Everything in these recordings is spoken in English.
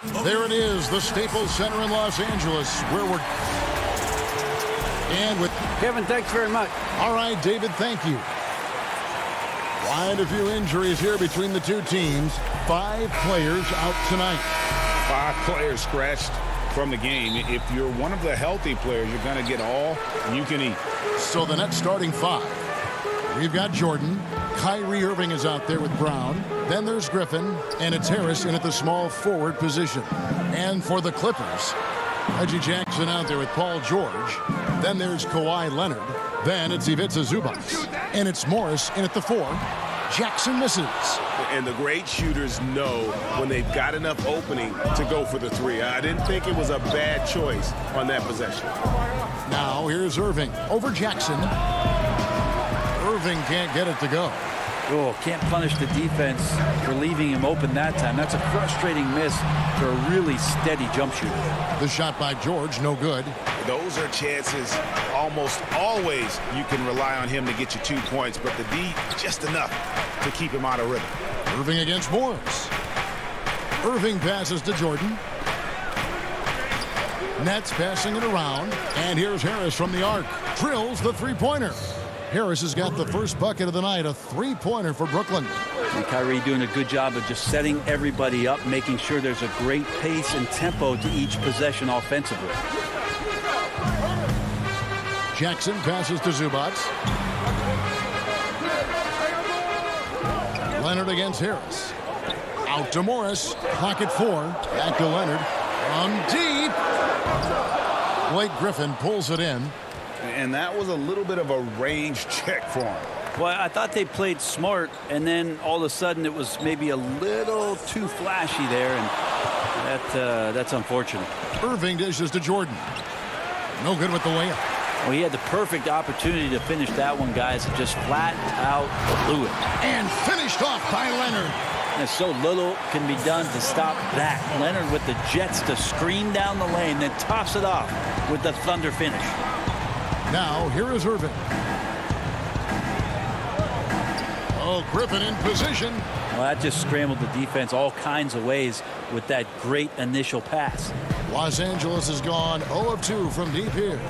There it is, the Staples Center in Los Angeles, where we're... And with... Kevin, thanks very much. All right, David, thank you. Quite a few injuries here between the two teams. 5 players out tonight. 5 players scratched from the game. If you're one of the healthy players, you're going to get all you can eat. So the net starting 5. We've got Jordan. Kyrie Irving is out there with Brown. Then there's Griffin, and it's Harris in at the small forward position. And for the Clippers, Reggie Jackson out there with Paul George. Then there's Kawhi Leonard. Then it's Ivica Zubac. And it's Morris in at the 4. Jackson misses. And the great shooters know when they've got enough opening to go for the 3. I didn't think it was a bad choice on that possession. Now here's Irving over Jackson. Irving can't get it to go. Oh, can't punish the defense for leaving him open that time. That's a frustrating miss for a really steady jump shooter. The shot by George, no good. Those are chances almost always you can rely on him to get you 2 points, but the D just enough to keep him out of rhythm. Irving against Morris. Irving passes to Jordan. Nets passing it around. And here's Harris from the arc. Drills the 3-pointer. Harris has got the first bucket of the night, a 3-pointer for Brooklyn. And Kyrie doing a good job of just setting everybody up, making sure there's a great pace and tempo to each possession offensively. Jackson passes to Zubac. Leonard against Harris. Out to Morris. Pocket 4. Back to Leonard. From deep. Blake Griffin pulls it in. And that was a little bit of a range check for him. Well, I thought they played smart, and then all of a sudden it was maybe a little too flashy there, and that's unfortunate. Irving dishes to Jordan. No good with the layup. Well, he had the perfect opportunity to finish that one, guys, and just flat out blew it. And finished off by Leonard. And so little can be done to stop that. Leonard with the Jets to screen down the lane, then toss it off with the Thunder finish. Now, here is Irving. Oh, Griffin in position. Well, that just scrambled the defense all kinds of ways with that great initial pass. Los Angeles has gone 0 of 2 from deep here.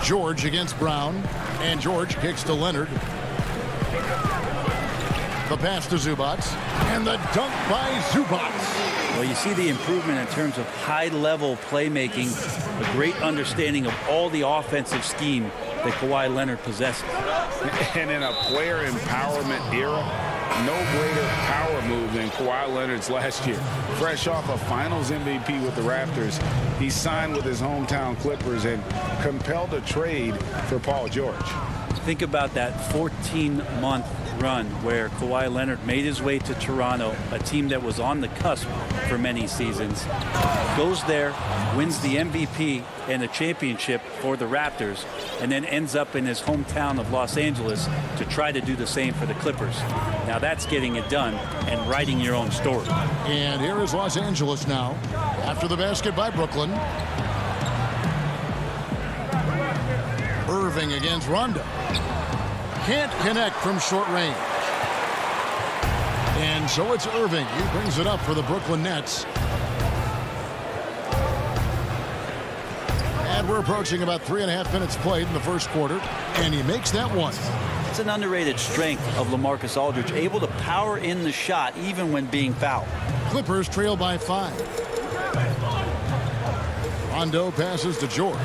George against Brown. And George kicks to Leonard. The pass to Zubac. And the dunk by Zubac. Well, you see the improvement in terms of high-level playmaking, a great understanding of all the offensive scheme that Kawhi Leonard possesses. And in a player empowerment era, no greater power move than Kawhi Leonard's last year. Fresh off a Finals MVP with the Raptors, he signed with his hometown Clippers and compelled a trade for Paul George. Think about that 14-month run where Kawhi Leonard made his way to Toronto, a team that was on the cusp for many seasons, goes there, wins the MVP and a championship for the Raptors, and then ends up in his hometown of Los Angeles to try to do the same for the Clippers. Now that's getting it done and writing your own story. And here is Los Angeles now after the basket by Brooklyn. Irving against Rondo. Can't connect from short range. And so it's Irving. He brings it up for the Brooklyn Nets. And we're approaching about 3.5 minutes played in the first quarter. And he makes that one. It's an underrated strength of LaMarcus Aldridge, able to power in the shot even when being fouled. Clippers trail by 5. Rondo passes to George.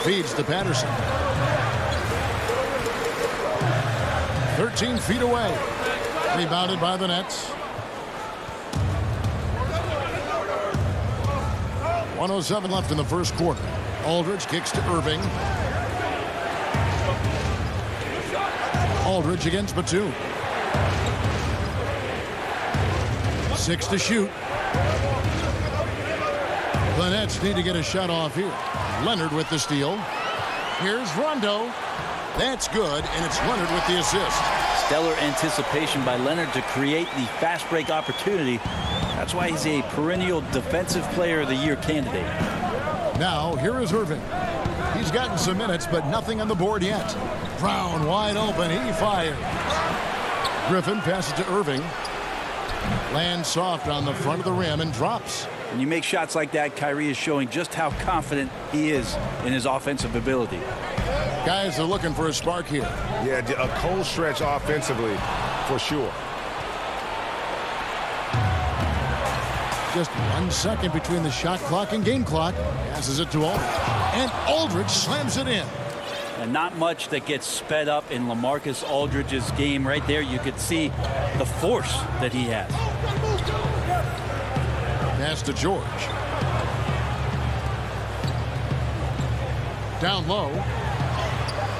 Feeds to Patterson. 13 feet away. Rebounded by the Nets. 1:07 left in the first quarter. Aldridge kicks to Irving. Aldridge against Batum. 6 to shoot. The Nets need to get a shot off here. Leonard with the steal. Here's Rondo. That's good, and it's Leonard with the assist. Stellar anticipation by Leonard to create the fast break opportunity. That's why he's a perennial Defensive Player of the Year candidate. Now, here is Irving. He's gotten some minutes, but nothing on the board yet. Brown wide open. He fires. Griffin passes to Irving. Lands soft on the front of the rim and drops. When you make shots like that, Kyrie is showing just how confident he is in his offensive ability. Guys are looking for a spark here. Yeah, a cold stretch offensively for sure. Just 1 second between the shot clock and game clock. Passes it to Aldridge. And Aldridge slams it in. And not much that gets sped up in LaMarcus Aldridge's game. Right there, you could see the force that he has. Pass to George. Down low.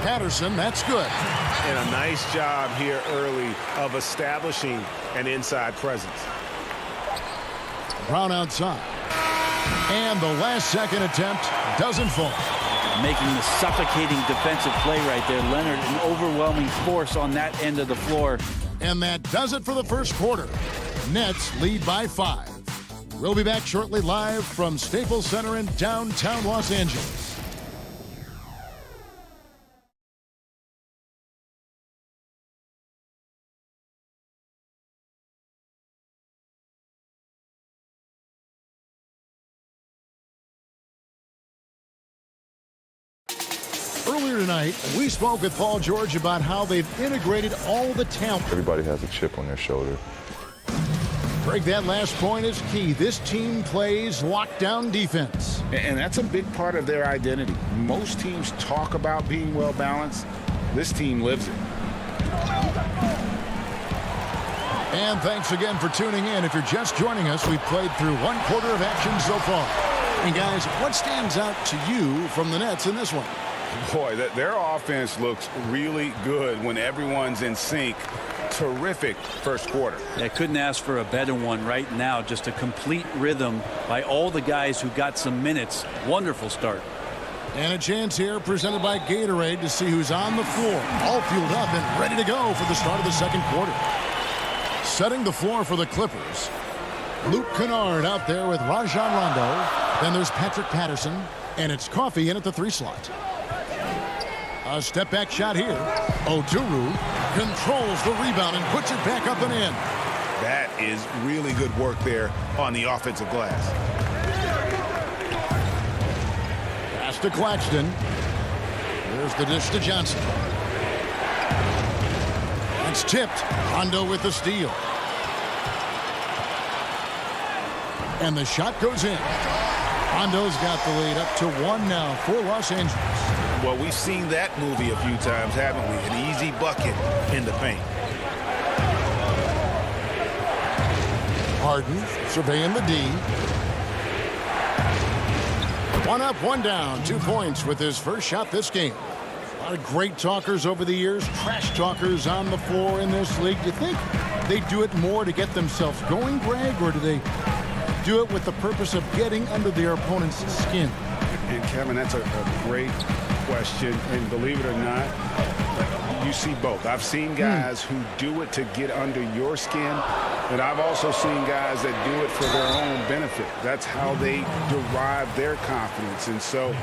Patterson, that's good. And a nice job here early of establishing an inside presence. Brown outside. And the last second attempt doesn't fall. Making the suffocating defensive play right there. Leonard, an overwhelming force on that end of the floor. And that does it for the first quarter. Nets lead by 5. We'll be back shortly live from Staples Center in downtown Los Angeles. Earlier tonight, we spoke with Paul George about how they've integrated all the talent. Everybody has a chip on their shoulder. Greg, that last point is key. This team plays lockdown defense. And that's a big part of their identity. Most teams talk about being well balanced. This team lives it. And thanks again for tuning in. If you're just joining us, we've played through 1 quarter of action so far. And guys, what stands out to you from the Nets in this one? Boy, their offense looks really good when everyone's in sync. Terrific first quarter. I couldn't ask for a better one right now. Just a complete rhythm by all the guys who got some minutes. Wonderful start. And a chance here presented by Gatorade to see who's on the floor. All fueled up and ready to go for the start of the second quarter. Setting the floor for the Clippers. Luke Kennard out there with Rajon Rondo. Then there's Patrick Patterson. And it's Coffey in at the 3 slot. A step back shot here. Oduru controls the rebound and puts it back up and in. That is really good work there on the offensive glass. Pass to Claxton. There's the dish to Johnson. It's tipped. Rondo with the steal. And the shot goes in. Rondo's got the lead up to 1 now for Los Angeles. Well, we've seen that movie a few times, haven't we? An easy bucket in the paint. Harden surveying the D. 1 up, 1 down. 2 points with his first shot this game. A lot of great talkers over the years. Trash talkers on the floor in this league. Do you think they do it more to get themselves going, Greg, or do they do it with the purpose of getting under their opponent's skin? And Kevin, that's a great question. And believe it or not, you see both. I've seen guys who do it to get under your skin, and I've also seen guys that do it for their own benefit. That's how they derive their confidence. And so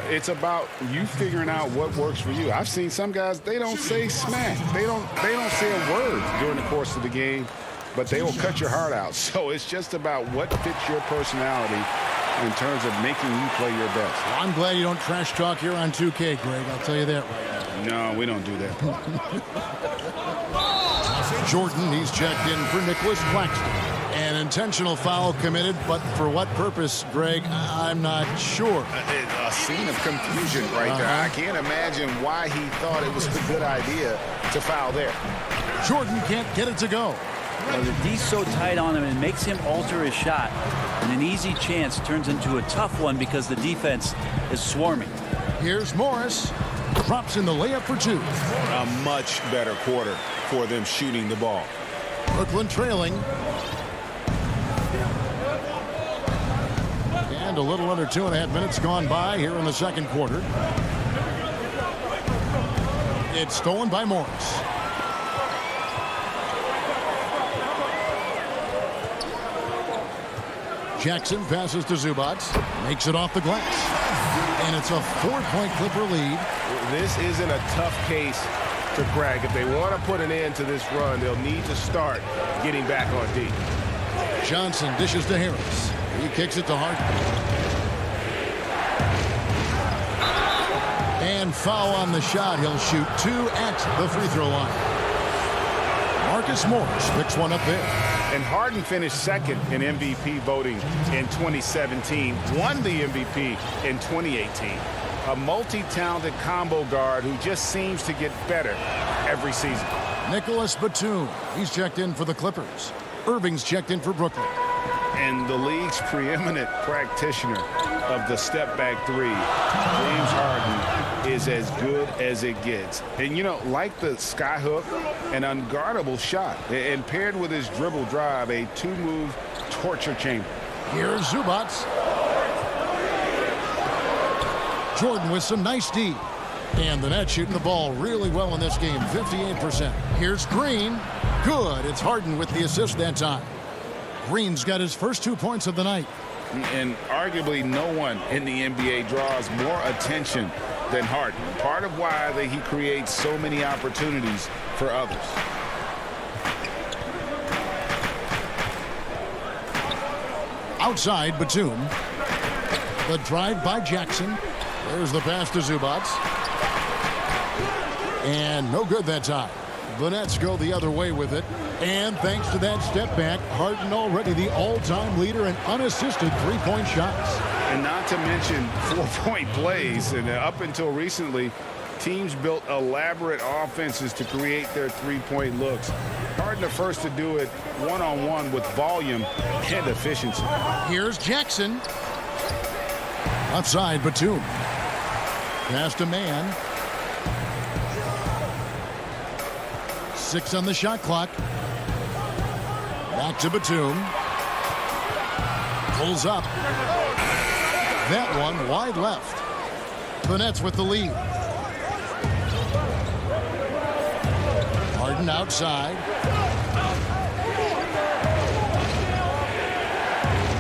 it's about you figuring out what works for you. I've seen some guys, they don't say smack. They don't say a word during the course of the game, but they will cut your heart out. So it's just about what fits your personality in terms of making you play your best. Well, I'm glad you don't trash talk here on 2K, Greg. I'll tell you that right now. No, we don't do that. Jordan, he's checked in for Nicholas Claxton. An intentional foul committed, but for what purpose, Greg? I'm not sure. A scene of confusion right there. I can't imagine why he thought it was a good idea to foul there. Jordan can't get it to go. Well, the D's so tight on him, it makes him alter his shot. And an easy chance turns into a tough one because the defense is swarming. Here's Morris. Drops in the layup for 2. A much better quarter for them shooting the ball. Brooklyn trailing. And a little under 2.5 minutes gone by here in the second quarter. It's stolen by Morris. Jackson passes to Zubac. Makes it off the glass. And it's a 4-point Clipper lead. This isn't a tough case to crack. If they want to put an end to this run, they'll need to start getting back on D. Johnson dishes to Harris. He kicks it to Harden. And foul on the shot. He'll shoot 2 at the free throw line. Marcus Morris picks one up there. And Harden finished second in MVP voting in 2017, won the MVP in 2018. A multi-talented combo guard who just seems to get better every season. Nicholas Batum. He's checked in for the Clippers. Irving's checked in for Brooklyn. And the league's preeminent practitioner of the step-back three, James Harden, is as good as it gets. And, you know, like the skyhook, an unguardable shot. And paired with his dribble drive, a 2-move torture chamber. Here's Zubac. Jordan with some nice D. And the net shooting the ball really well in this game, 58%. Here's Green. Good. It's Harden with the assist that time. Green's got his first 2 points of the night. And arguably no one in the NBA draws more attention than Harden. Part of why he creates so many opportunities for others. Outside, Batum. The drive by Jackson. There's the pass to Zubac. And no good that time. The Nets go the other way with it. And thanks to that step back, Harden already the all-time leader in unassisted three-point shots. And not to mention 4-point plays. And up until recently, teams built elaborate offenses to create their three-point looks. Harden the first to do it one-on-one with volume and efficiency. Here's Jackson. Outside, Batum. Pass to man. 6 on the shot clock. Back to Batum. Pulls up. That one wide left. The Nets with the lead. Harden outside.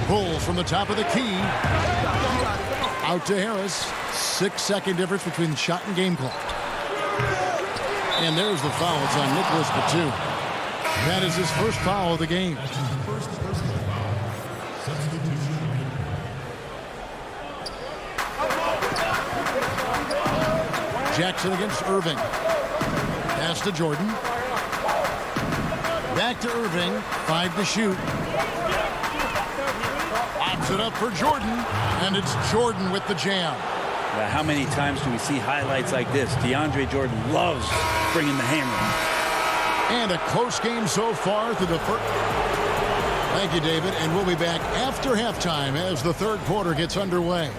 Pull from the top of the key. Out to Harris. 6-second difference between shot and game clock. And there's the foul. It's on Nicholas Batum. That is his first foul of the game. Jackson against Irving. Pass to Jordan. Back to Irving. 5 to shoot. Pops it up for Jordan. And it's Jordan with the jam. How many times do we see highlights like this? DeAndre Jordan loves bringing the hammer. And a close game so far through the first. Thank you, David. And we'll be back after halftime as the third quarter gets underway.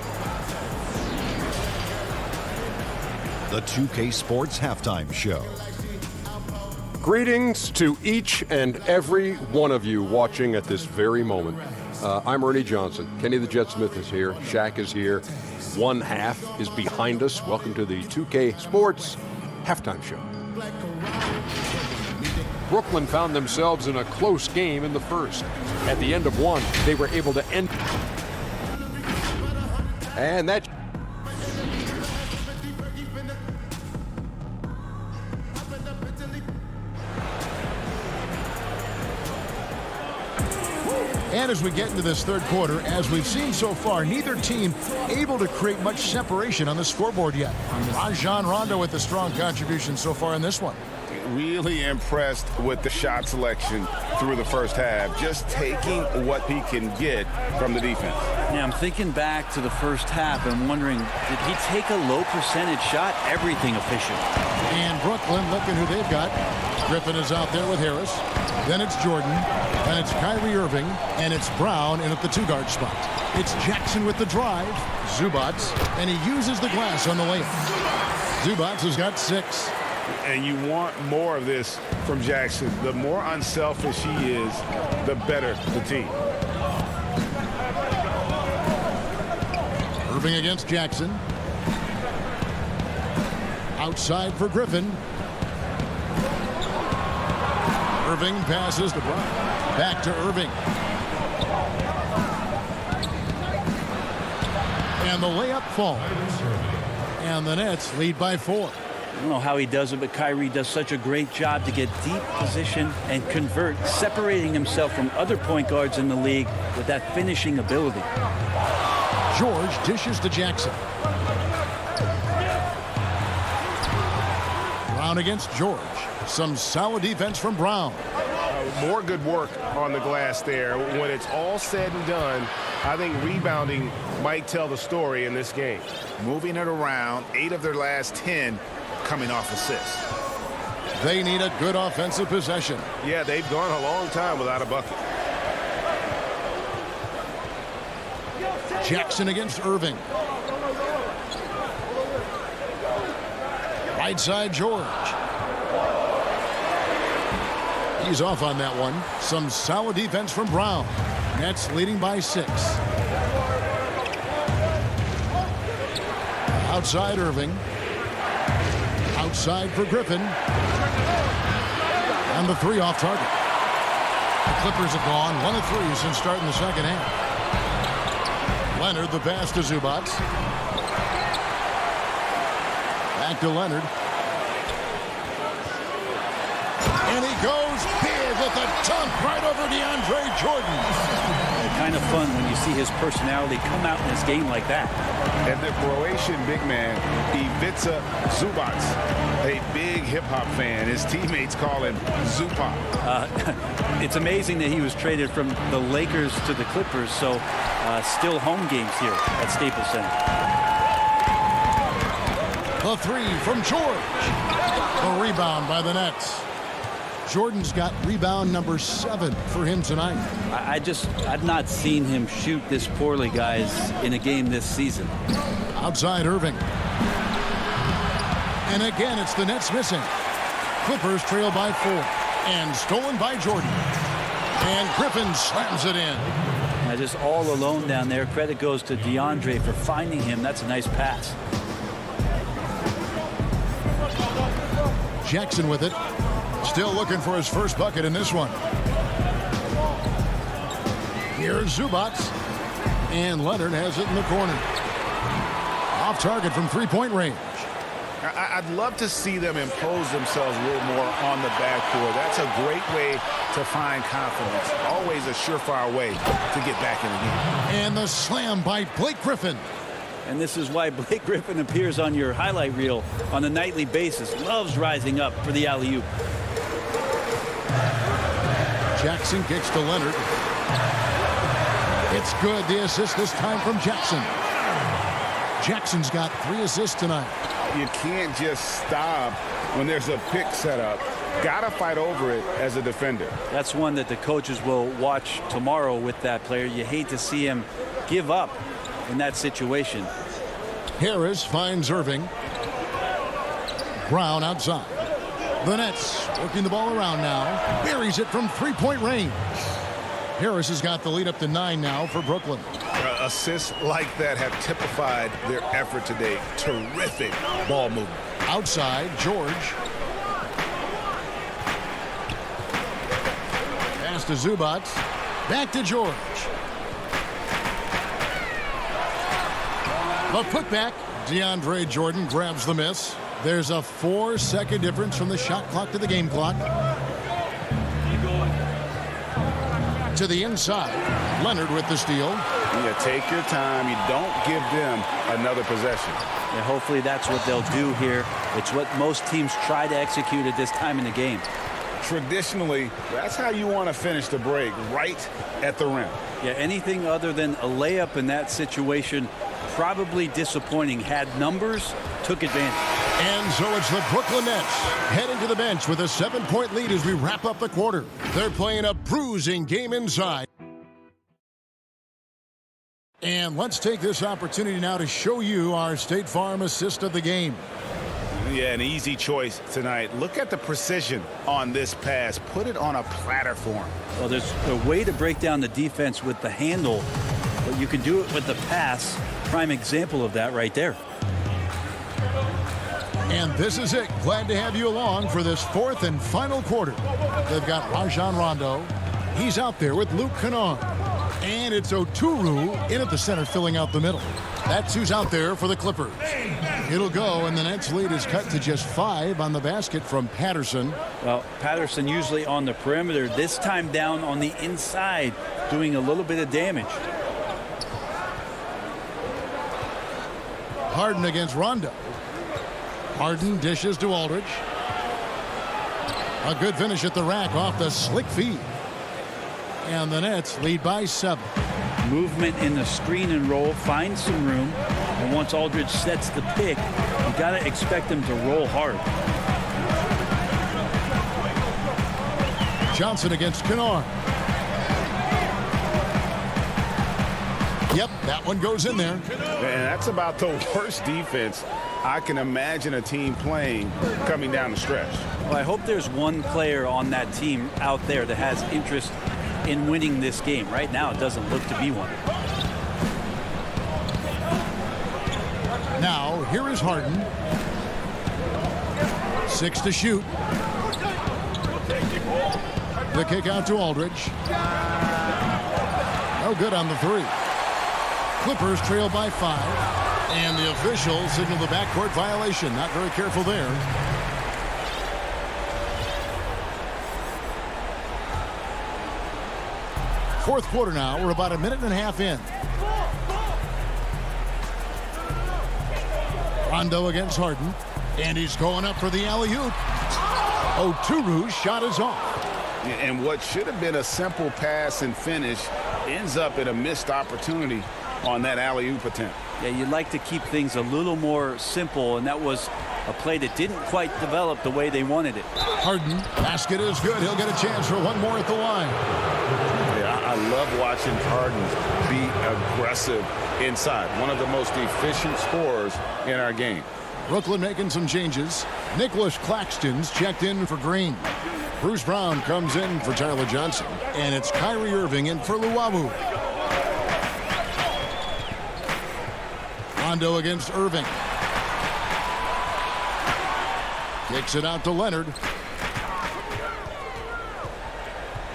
The 2K Sports Halftime Show. Greetings to each and every one of you watching at this very moment. I'm Ernie Johnson. Kenny the Jet Smith is here. Shaq is here. One half is behind us. Welcome to the 2K Sports Halftime Show. Brooklyn found themselves in a close game in the first. At the end of one, they were able to end. And that. And as we get into this third quarter, as we've seen so far, neither team able to create much separation on the scoreboard yet. Rajon Rondo with a strong contribution so far in this one. Really impressed with the shot selection through the first half, just taking what he can get from the defense. Yeah, I'm thinking back to the first half and wondering, did he take a low percentage shot? Everything efficient. And Brooklyn, looking who they've got. Griffin is out there with Harris. Then it's Jordan. Then it's Kyrie Irving. And it's Brown in at the two-guard spot. It's Jackson with the drive. Zubac. And he uses the glass on the layup. Zubac has got 6. And you want more of this from Jackson. The more unselfish he is, the better the team. Irving against Jackson. Outside for Griffin. Irving passes to Brown. Back to Irving. And And the layup falls. And the Nets lead by 4. I don't know how he does it, but Kyrie does such a great job to get deep position and convert, separating himself from other point guards in the league with that finishing ability. George dishes to Jackson. Brown against George. Some solid defense from Brown. More good work on the glass there. When it's all said and done, I think rebounding might tell the story in this game. Moving it around, 8 of their last 10 coming off assists. They need a good offensive possession. Yeah, they've gone a long time without a bucket. Jackson against Irving. Right side George. He's off on that one. Some solid defense from Brown. Nets leading by 6. Outside Irving. Outside for Griffin. And the 3 off target. The Clippers have gone 1 of 3 since starting the second half. Leonard the pass to Zubac. Back to Leonard. And he goes big with a dunk right over DeAndre Jordan. Kind of fun when you see his personality come out in this game like that. And the Croatian big man, Ivica Zubac, a big hip-hop fan. His teammates call him Zupac. It's amazing that he was traded from the Lakers to the Clippers, so still home games here at Staples Center. The 3 from George. The rebound by the Nets. Jordan's got rebound number 7 for him tonight. I've not seen him shoot this poorly, guys, in a game this season. Outside Irving. And again, it's the Nets missing. Clippers trail by 4. And stolen by Jordan. And Griffin slams it in. Just all alone down there. Credit goes to DeAndre for finding him. That's a nice pass. Jackson with it. Still looking for his first bucket in this one. Here's Zubac. And Leonard has it in the corner. Off target from three-point range. I'd love to see them impose themselves a little more on the backcourt. That's a great way to find confidence. Always a surefire way to get back in the game. And the slam by Blake Griffin. And this is why Blake Griffin appears on your highlight reel on a nightly basis. Loves rising up for the alley-oop. Jackson kicks to Leonard. It's good. The assist this time from Jackson. Jackson's got 3 assists tonight. You can't just stop when there's a pick set up. Gotta fight over it as a defender. That's one that the coaches will watch tomorrow with that player. You hate to see him give up in that situation. Harris finds Irving. Brown outside. The Nets working the ball around now. Buries it from three-point range. Harris has got the lead up to 9 now for Brooklyn. Assists like that have typified their effort today. Terrific ball movement. Outside, George. Pass to Zubac. Back to George. The putback. DeAndre Jordan grabs the miss. There's a 4-second difference from the shot clock to the game clock. To the inside. Leonard with the steal. You take your time. You don't give them another possession. And hopefully that's what they'll do here. It's what most teams try to execute at this time in the game. Traditionally, that's how you want to finish the break, right at the rim. Yeah, anything other than a layup in that situation, probably disappointing. Had numbers, took advantage. And so it's the Brooklyn Nets heading to the bench with a 7-point lead as we wrap up the quarter. They're playing a bruising game inside. And let's take this opportunity now to show you our State Farm assist of the game. Yeah, an easy choice tonight. Look at the precision on this pass. Put it on a platter for him. Well, there's a way to break down the defense with the handle, but you can do it with the pass. Prime example of that right there. And this is it. Glad to have you along for this 4th and final quarter. They've got Rajon Rondo. He's out there with Luke Kennard. And it's Oturu in at the center, filling out the middle. That's who's out there for the Clippers. It'll go, and the Nets lead is cut to just 5 on the basket from Patterson. Well, Patterson usually on the perimeter, this time down on the inside, doing a little bit of damage. Harden against Rondo. Harden dishes to Aldridge. A good finish at the rack off the slick feed. And the Nets lead by 7. Movement in the screen and roll, finds some room, and once Aldridge sets the pick, you got to expect him to roll hard. Johnson against Kennard. Yep, that one goes in there. And that's about the worst defense I can imagine a team playing coming down the stretch. Well, I hope there's one player on that team out there that has interest in winning this game. Right now, it doesn't look to be one. Now, here is Harden. 6 to shoot. The kick out to Aldridge. No good on the 3. Clippers trail by 5. And the officials signal the backcourt violation. Not very careful there. Fourth quarter now. We're about a minute and a half in. Rondo against Harden. And he's going up for the alley-oop. Oturu's shot is off. And what should have been a simple pass and finish ends up in a missed opportunity on that alley-oop attempt. Yeah, you'd like to keep things a little more simple, and that was a play that didn't quite develop the way they wanted it. Harden, basket is good. He'll get a chance for one more at the line. Yeah, I love watching Harden be aggressive inside. One of the most efficient scorers in our game. Brooklyn making some changes. Nicholas Claxton's checked in for Green. Bruce Brown comes in for Tyler Johnson. And it's Kyrie Irving in for Luwawu. Rondo against Irving. Kicks it out to Leonard.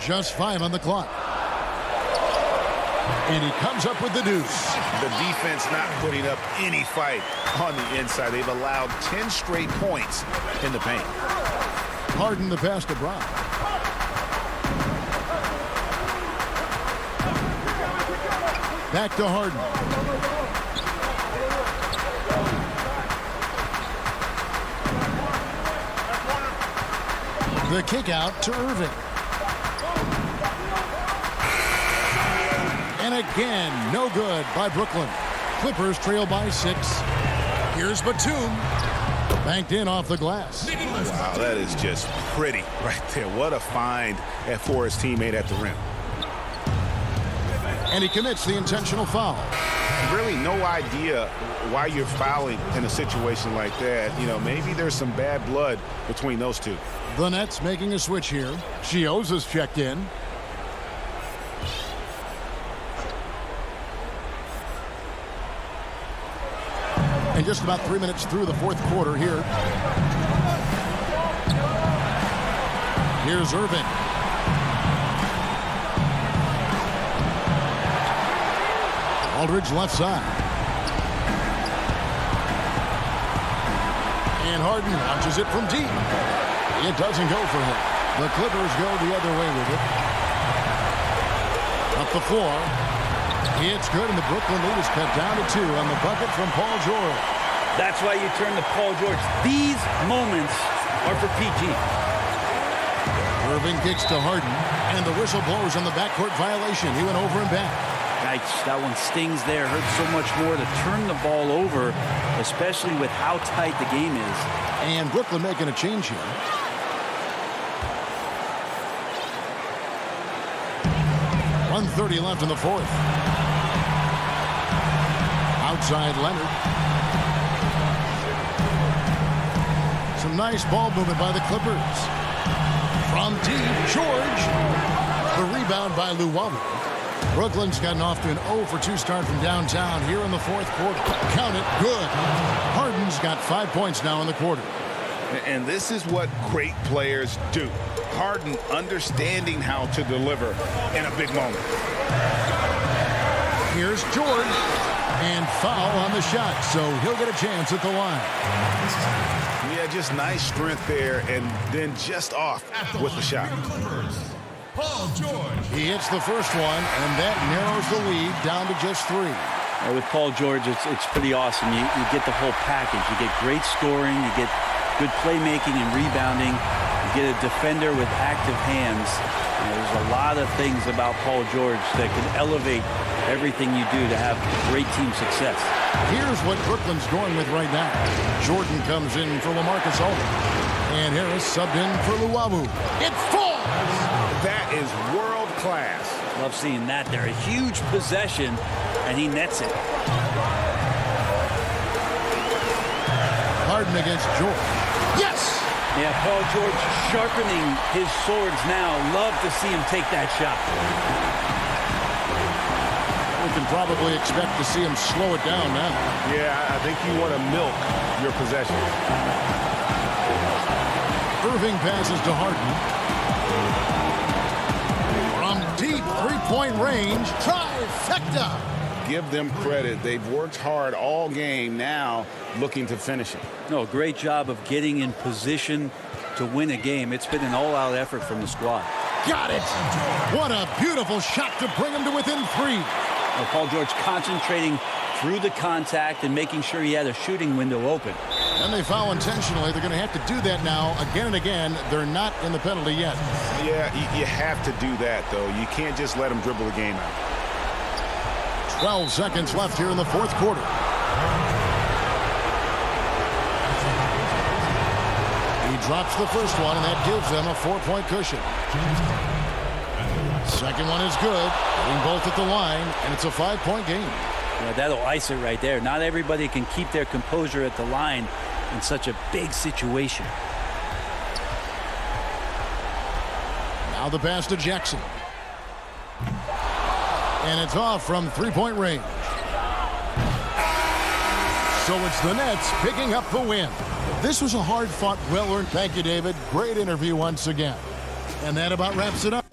Just 5 on the clock. And he comes up with the deuce. The defense not putting up any fight on the inside. They've allowed 10 straight points in the paint. Harden the pass to Brown. Back to Harden. The kick out to Irving. And again, no good by Brooklyn. Clippers trail by 6. Here's Batum. Banked in off the glass. Wow, that is just pretty right there. What a find for his teammate at the rim. And he commits the intentional foul. Really no idea why you're fouling in a situation like that. You know, maybe there's some bad blood between those two. The Nets making a switch here. Chioza's checked in. And just about 3 minutes through the fourth quarter here. Here's Irving. Aldridge left side. And Harden launches it from deep. It doesn't go for him. The Clippers go the other way with it. Up the floor. It's good, and the Brooklyn lead is cut down to 2 on the bucket from Paul George. That's why you turn to Paul George. These moments are for PG. Irving kicks to Harden, and the whistle blows on the backcourt violation. He went over and back. Yikes, that one stings there. Hurts so much more to turn the ball over, especially with how tight the game is. And Brooklyn making a change here. .130 left in the fourth. Outside Leonard. Some nice ball movement by the Clippers. From deep, George. The rebound by Luwawu. Brooklyn's gotten off to an 0-for-2 start from downtown here in the fourth quarter. Count it, good. Harden's got 5 points now in the quarter. And this is what great players do. Harden understanding how to deliver in a big moment. Here's George. And foul on the shot, so he'll get a chance at the line. Yeah, just nice strength there, and then just off with the shot. He hits the first one, and that narrows the lead down to just 3. With Paul George, it's pretty awesome. You get the whole package. You get great scoring, you get good playmaking and rebounding, you get a defender with active hands. There's a lot of things about Paul George that can elevate everything you do to have great team success. Here's what Brooklyn's going with right now. Jordan comes in for LaMarcus Aldridge. And Harris subbed in for Luwawu. It falls! That is world class. Love seeing that there. A huge possession, and he nets it. Harden against George. Yes! Yeah, Paul George sharpening his swords now. Love to see him take that shot. We can probably expect to see him slow it down now. Yeah, I think you want to milk your possession. Irving passes to Harden. From deep three-point range, trifecta. Give them credit. They've worked hard all game, now looking to finish it. No, great job of getting in position to win a game. It's been an all-out effort from the squad. Got it! What a beautiful shot to bring him to within 3. Well, Paul George concentrating through the contact and making sure he had a shooting window open. And they foul intentionally. They're going to have to do that now again and again. They're not in the penalty yet. Yeah, you have to do that, though. You can't just let them dribble the game out. 12 seconds left here in the fourth quarter. He drops the first one, and that gives them a 4-point cushion. Second one is good. Getting both at the line, and it's a 5-point game. Yeah, that'll ice it right there. Not everybody can keep their composure at the line in such a big situation. Now the pass to Jackson. And it's off from three-point range. So it's the Nets picking up the win. This was a hard-fought, well-earned. Thank you, David. Great interview once again. And that about wraps it up.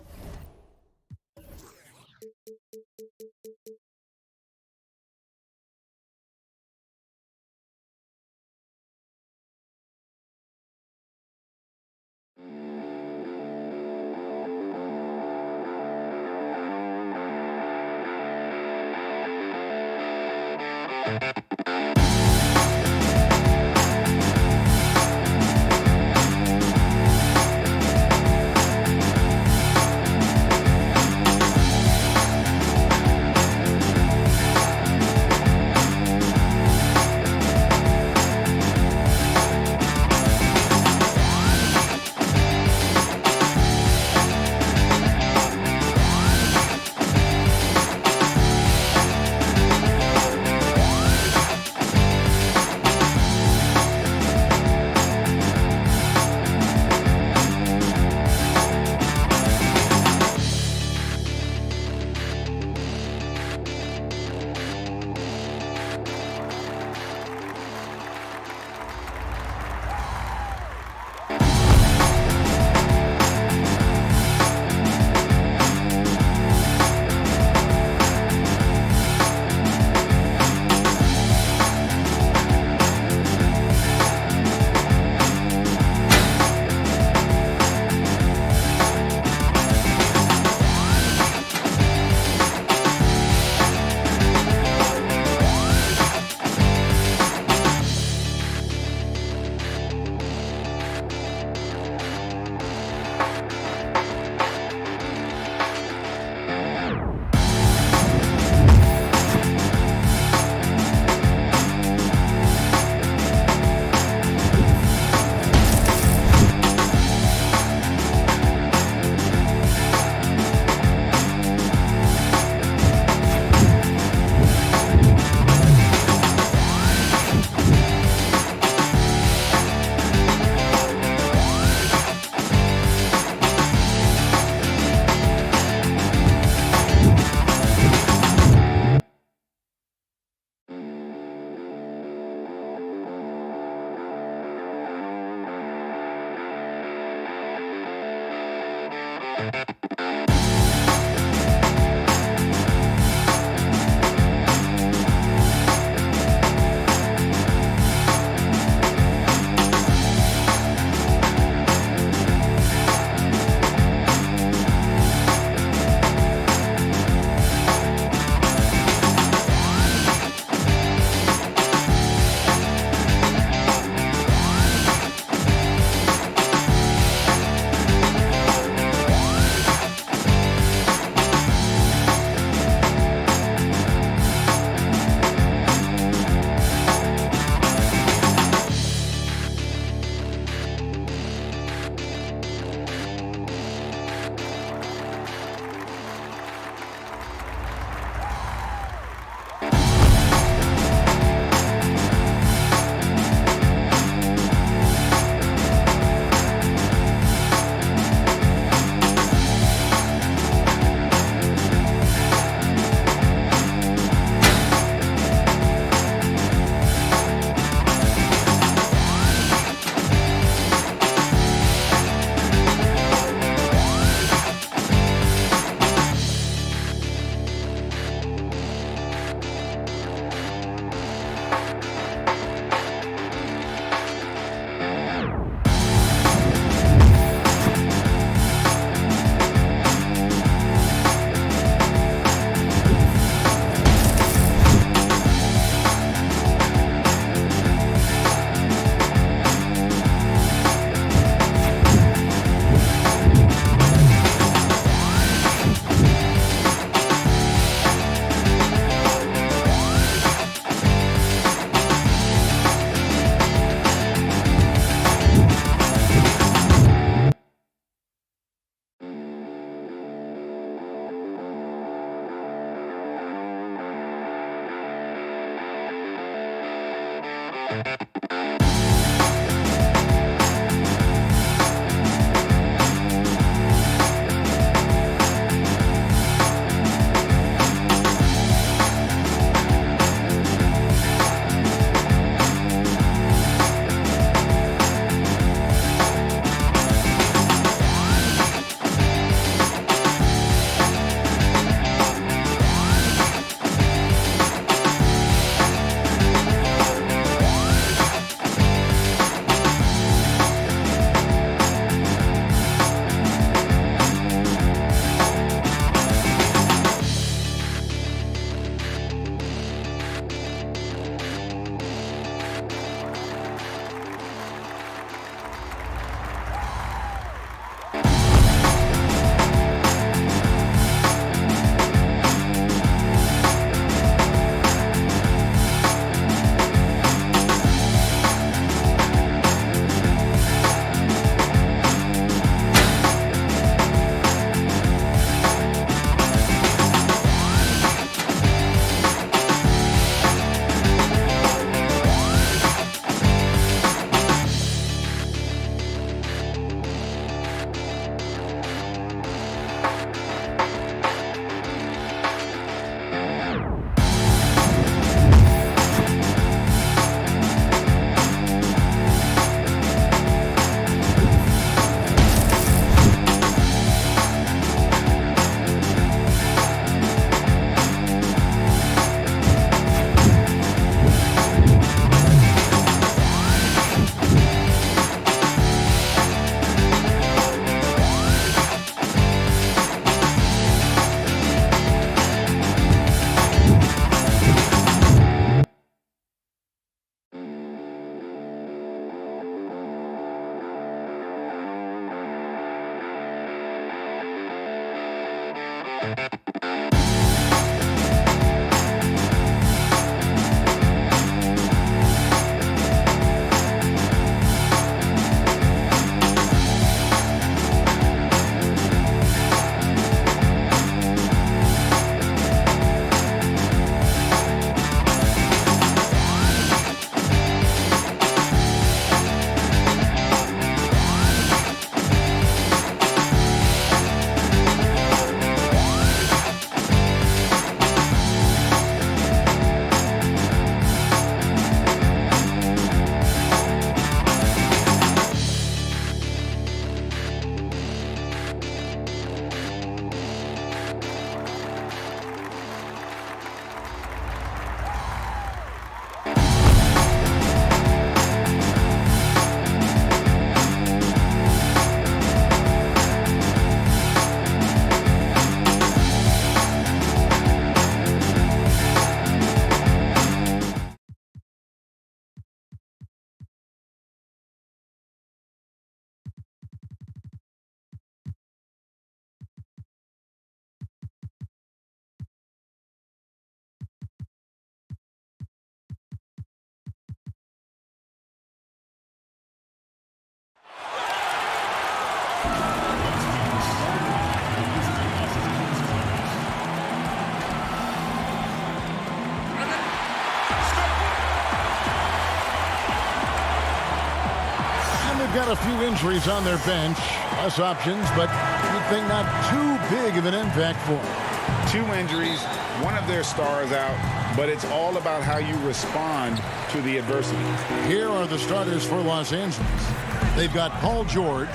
Got a few injuries on their bench, less options, but you'd think not too big of an impact for them. 2 injuries, one of their stars out, but it's all about how you respond to the adversity. Here are the starters for Los Angeles. They've got Paul George.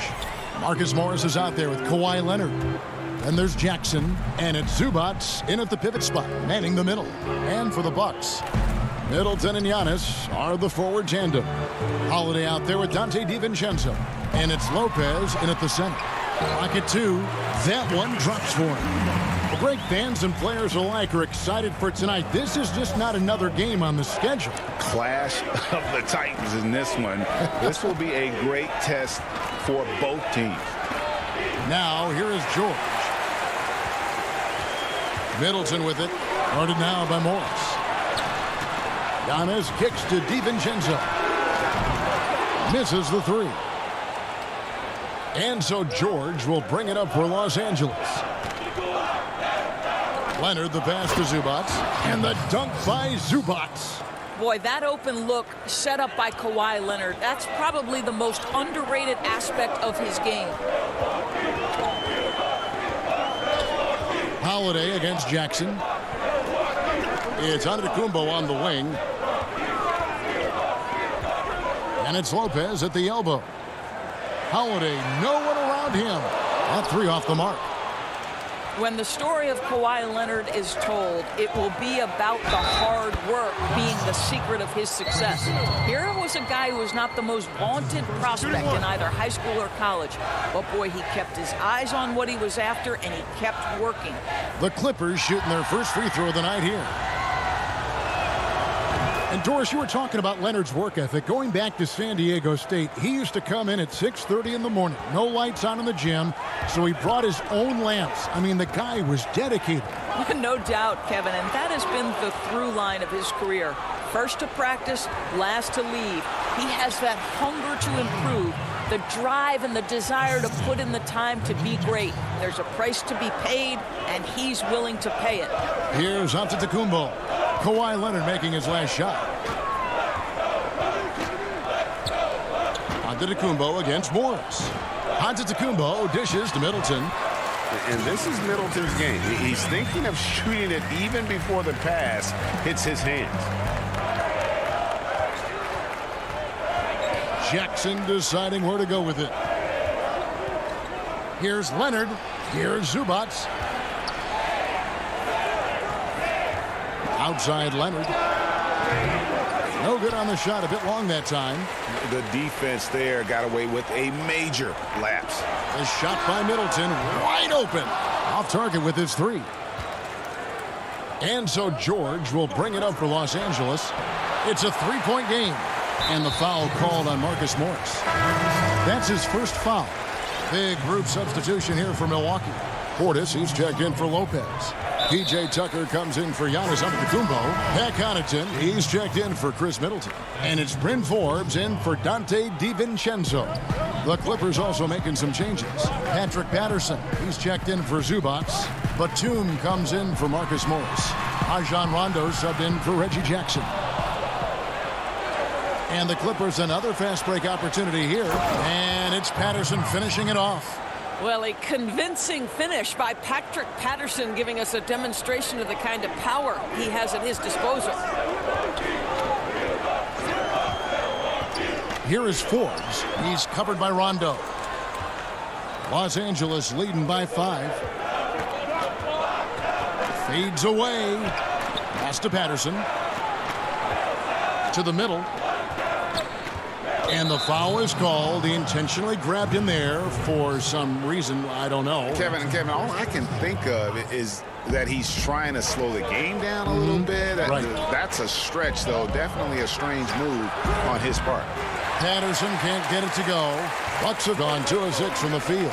Marcus Morris is out there with Kawhi Leonard. Then there's Jackson, and it's Zubats in at the pivot spot, manning the middle. And for the Bucks, Middleton and Giannis are the forward tandem. Holiday out there with Dante DiVincenzo. And it's Lopez in at the center. Rocket 2, that one drops for him. Well, great fans and players alike are excited for tonight. This is just not another game on the schedule. Clash of the Titans in this one. This will be a great test for both teams. Now, here is George. Middleton with it. Guarded now by Morris. Giannis kicks to DiVincenzo. Misses the 3. And so George will bring it up for Los Angeles. Leonard the pass to Zubats. And the dunk by Zubats. Boy, that open look set up by Kawhi Leonard, that's probably the most underrated aspect of his game. Holiday against Jackson. It's Antetokounmpo on the wing. And it's Lopez at the elbow. Holiday, no one around him. That three off the mark. When the story of Kawhi Leonard is told, it will be about the hard work being the secret of his success. Here was a guy who was not the most vaunted prospect in either high school or college. But boy, he kept his eyes on what he was after, and he kept working. The Clippers shooting their first free throw of the night here. And Doris, you were talking about Leonard's work ethic. Going back to San Diego State, he used to come in at 6:30 in the morning. No lights on in the gym, so he brought his own lamps. I mean, the guy was dedicated. No doubt, Kevin, and that has been the through line of his career. First to practice, last to leave. He has that hunger to improve, the drive and the desire to put in the time to be great. There's a price to be paid, and he's willing to pay it. Here's Antetokounmpo. Kawhi Leonard making his last shot. Antetokounmpo against Morris. Antetokounmpo dishes to Middleton. And this is Middleton's game. He's thinking of shooting it even before the pass hits his hands. Jackson deciding where to go with it. Here's Leonard. Here's Zubac. Outside Leonard. No good on the shot. A bit long that time. The defense there got away with a major lapse. A shot by Middleton. Wide open. Off target with his three. And so George will bring it up for Los Angeles. It's a three-point game. And the foul called on Marcus Morris. That's his first foul. Big group substitution here for Milwaukee. Portis, he's checked in for Lopez. P.J. Tucker comes in for Giannis Antetokounmpo. Pat Connaughton, he's checked in for Chris Middleton. And it's Bryn Forbes in for Dante DiVincenzo. The Clippers also making some changes. Patrick Patterson, he's checked in for Zubac. Batum comes in for Marcus Morris. Rajon Rondo subbed in for Reggie Jackson. And the Clippers another fast break opportunity here. And it's Patterson finishing it off. Well, a convincing finish by Patrick Patterson, giving us a demonstration of the kind of power he has at his disposal. Here is Forbes. He's covered by Rondo. Los Angeles leading by 5. Fades away. Pass to Patterson. To the middle. And the foul is called. He intentionally grabbed him there for some reason. I don't know. Kevin, all I can think of is that he's trying to slow the game down a little bit. Right. That's a stretch, though. Definitely a strange move on his part. Patterson can't get it to go. Bucks have gone 2 of 6 from the field.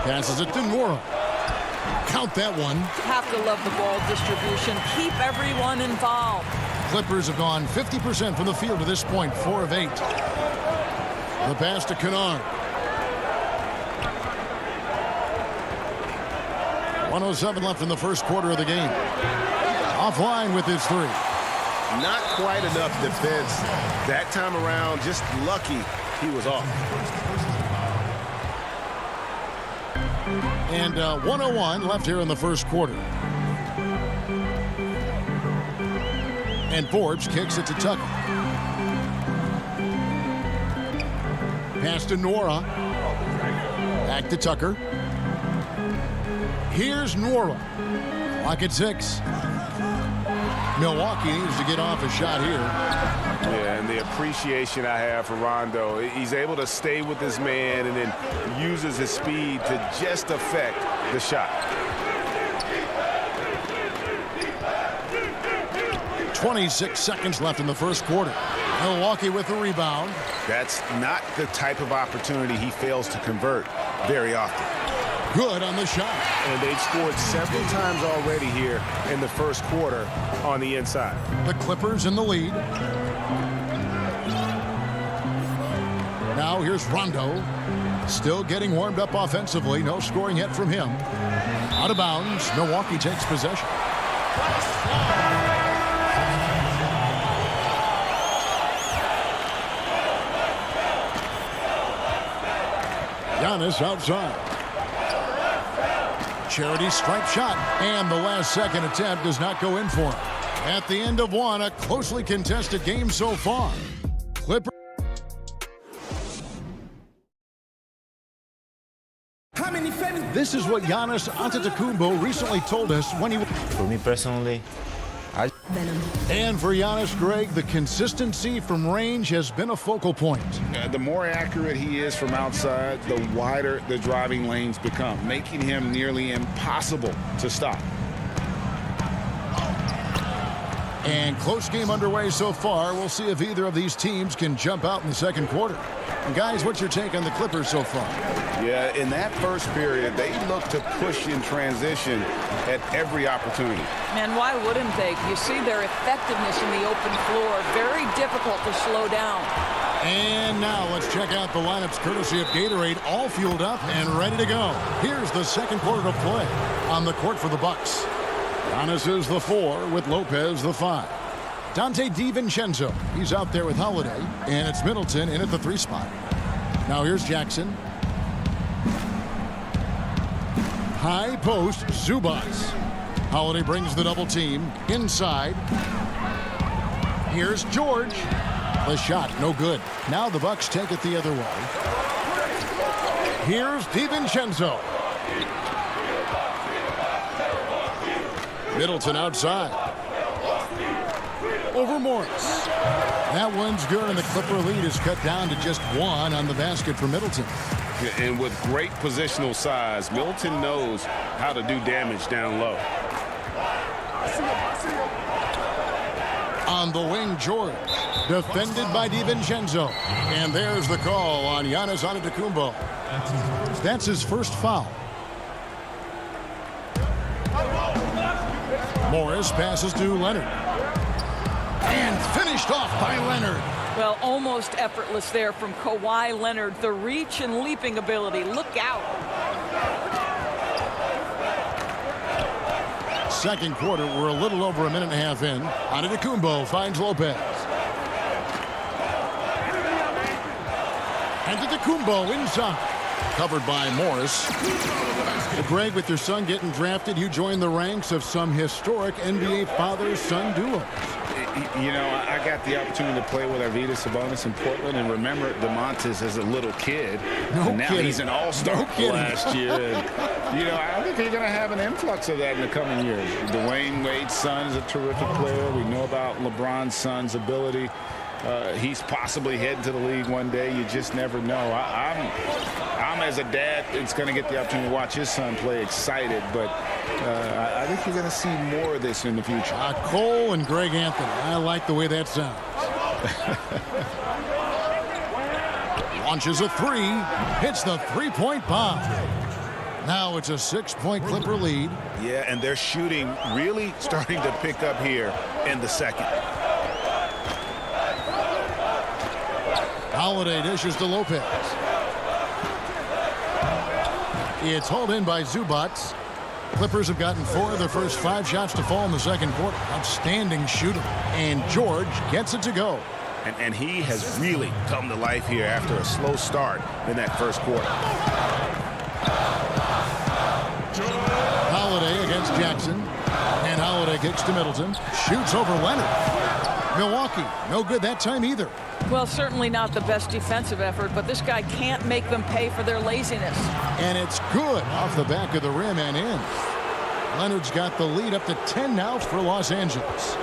Passes it to Nora. Count that one. Have to love the ball distribution. Keep everyone involved. Clippers have gone 50% from the field to this point, 4 of 8. The pass to Kennard. 1:07 left in the first quarter of the game. Offline with his three. Not quite enough defense that time around. Just lucky he was off. And 1:01 left here in the first quarter. And Forbes kicks it to Tucker. Pass to Nora. Back to Tucker. Here's Nora. Clock at 6. Milwaukee needs to get off a shot here. Yeah, and the appreciation I have for Rondo. He's able to stay with this man and then uses his speed to just affect the shot. 26 seconds left in the first quarter. Milwaukee with the rebound. That's not the type of opportunity he fails to convert very often. Good on the shot. And they've scored several times already here in the first quarter on the inside. The Clippers in the lead. Now here's Rondo. Still getting warmed up offensively. No scoring yet from him. Out of bounds. Milwaukee takes possession. Giannis outside. Charity stripe shot, and the last second attempt does not go in for him. At the end of one, a closely contested game so far. Clippers. This is what Giannis Antetokounmpo recently told us when he... For me personally, And for Giannis, Greg, the consistency from range has been a focal point. The more accurate he is from outside, the wider the driving lanes become, making him nearly impossible to stop. And close game underway so far. We'll see if either of these teams can jump out in the second quarter. And guys, what's your take on the Clippers so far? Yeah, in that first period, they look to push in transition at every opportunity. And why wouldn't they? You see their effectiveness in the open floor. Very difficult to slow down. And now let's check out the lineups courtesy of Gatorade, all fueled up and ready to go. Here's the second quarter to play on the court for the Bucks. Giannis is the 4 with Lopez the 5. Dante DiVincenzo, he's out there with Holiday, and it's Middleton in at the 3 spot. Now here's Jackson. High post, Zubac. Holiday brings the double team inside. Here's George. The shot, no good. Now the Bucks take it the other way. Here's DiVincenzo. Middleton outside. Over Morris. That one's good, and the Clipper lead is cut down to just 1 on the basket for Middleton. And with great positional size, Middleton knows how to do damage down low. On the wing, George. Defended by DiVincenzo. And there's the call on Giannis Antetokounmpo. That's his first foul. Morris passes to Leonard. And finished off by Leonard. Well, almost effortless there from Kawhi Leonard. The reach and leaping ability. Look out. Second quarter, we're a little over a minute and a half in. Antetokounmpo finds Lopez. Antetokounmpo inside. Covered by Morris. Greg, with your son getting drafted, you join the ranks of some historic NBA father-son duos. You know, I got the opportunity to play with Arvydas Sabonis in Portland, and remember DeMontis as a little kid. No and now kidding. he's an all-star last year. And, you know, I think you're going to have an influx of that in the coming years. Dwayne Wade's son is a terrific player. We know about LeBron's son's ability. He's possibly heading to the league one day. You just never know. I'm as a dad, it's going to get the opportunity to watch his son play excited, but I think you're going to see more of this in the future. Cole and Greg Anthony. I like the way that sounds. Launches a 3. Hits the three-point bomb. Now it's a 6-point Clipper lead. Yeah, and their shooting really starting to pick up here in the second. Holiday dishes to Lopez. It's hauled in by Zubac. Clippers have gotten 4 of their first 5 shots to fall in the second quarter. Outstanding shooting. And George gets it to go. And he has really come to life here after a slow start in that first quarter. Holiday against Jackson. And Holiday kicks to Middleton. Shoots over Leonard. Milwaukee, no good that time either. Well, certainly not the best defensive effort, but this guy can't make them pay for their laziness. And it's good off the back of the rim and in. Leonard's got the lead up to 10 now for Los Angeles.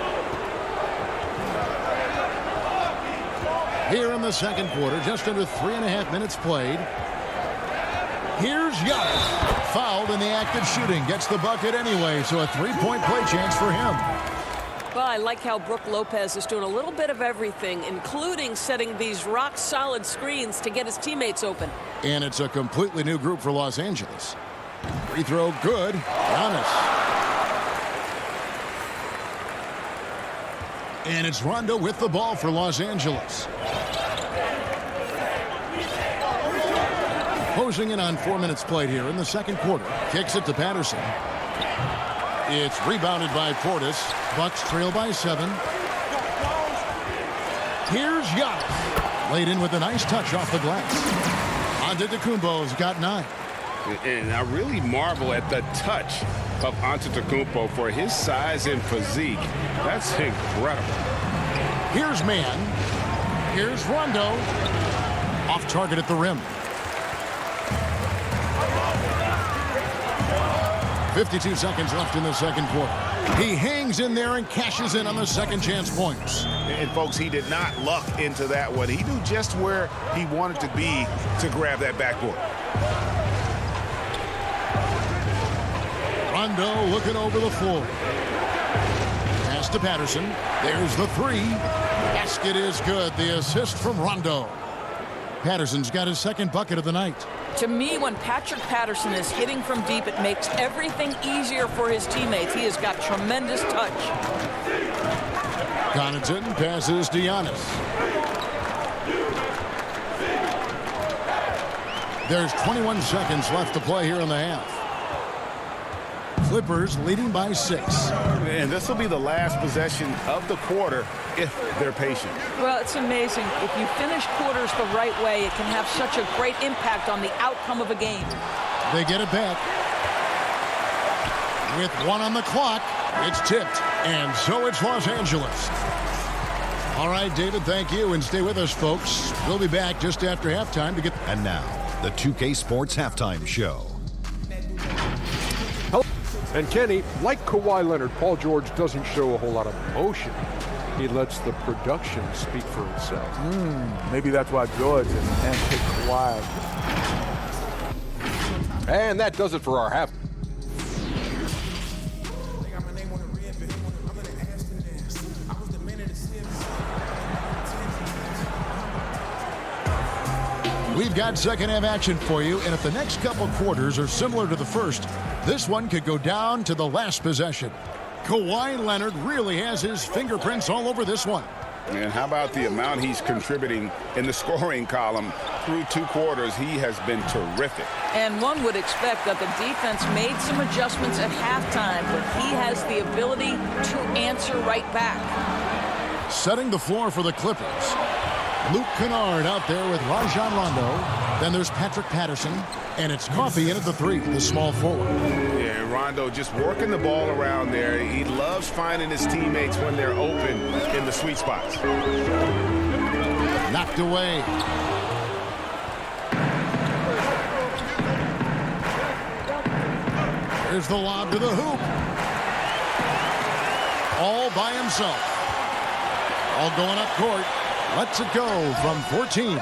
Here in the second quarter, just under 3.5 minutes played. Here's Giannis. Fouled in the act of shooting. Gets the bucket anyway, so a 3-point play chance for him. Well, I like how Brook Lopez is doing a little bit of everything, including setting these rock-solid screens to get his teammates open. And it's a completely new group for Los Angeles. Free throw good. Giannis. And it's Rondo with the ball for Los Angeles. Closing in on 4 minutes played here in the second quarter. Kicks it to Patterson. It's rebounded by Portis. Bucks trail by 7. Here's Giannis. Laid in with a nice touch off the glass. Antetokounmpo's got 9. And I really marvel at the touch of Antetokounmpo for his size and physique. That's incredible. Here's Mann. Here's Rondo. Off target at the rim. 52 seconds left in the second quarter. He hangs in there and cashes in on the second chance points. And folks, he did not luck into that one. He knew just where he wanted to be to grab that backboard. Rondo looking over the floor. Pass to Patterson. There's the 3. Basket is good. The assist from Rondo. Patterson's got his second bucket of the night. To me, when Patrick Patterson is hitting from deep, it makes everything easier for his teammates. He has got tremendous touch. Connaughton passes to Giannis. There's 21 seconds left to play here in the half. Clippers leading by 6. And this will be the last possession of the quarter if they're patient. Well, it's amazing. If you finish quarters the right way, it can have such a great impact on the outcome of a game. They get it back. With 1 on the clock, it's tipped. And so it's Los Angeles. All right, David, thank you. And stay with us, folks. We'll be back just after halftime to get... And now, the 2K Sports Halftime Show. And Kenny, like Kawhi Leonard, Paul George doesn't show a whole lot of emotion. He lets the production speak for itself. Maybe that's why George and Kawhi. And that does it for our half. We've got second half action for you, and if the next couple quarters are similar to the first, this one could go down to the last possession. Kawhi Leonard really has his fingerprints all over this one. And how about the amount he's contributing in the scoring column through 2 quarters? He has been terrific. And one would expect that the defense made some adjustments at halftime, but he has the ability to answer right back. Setting the floor for the Clippers. Luke Kennard out there with Rajon Rondo. Then there's Patrick Patterson. And it's Coffey in at the 3, the small forward. Yeah, Rondo just working the ball around there. He loves finding his teammates when they're open in the sweet spots. Knocked away. Here's the lob to the hoop. All by himself. All going up court. Lets it go from 14.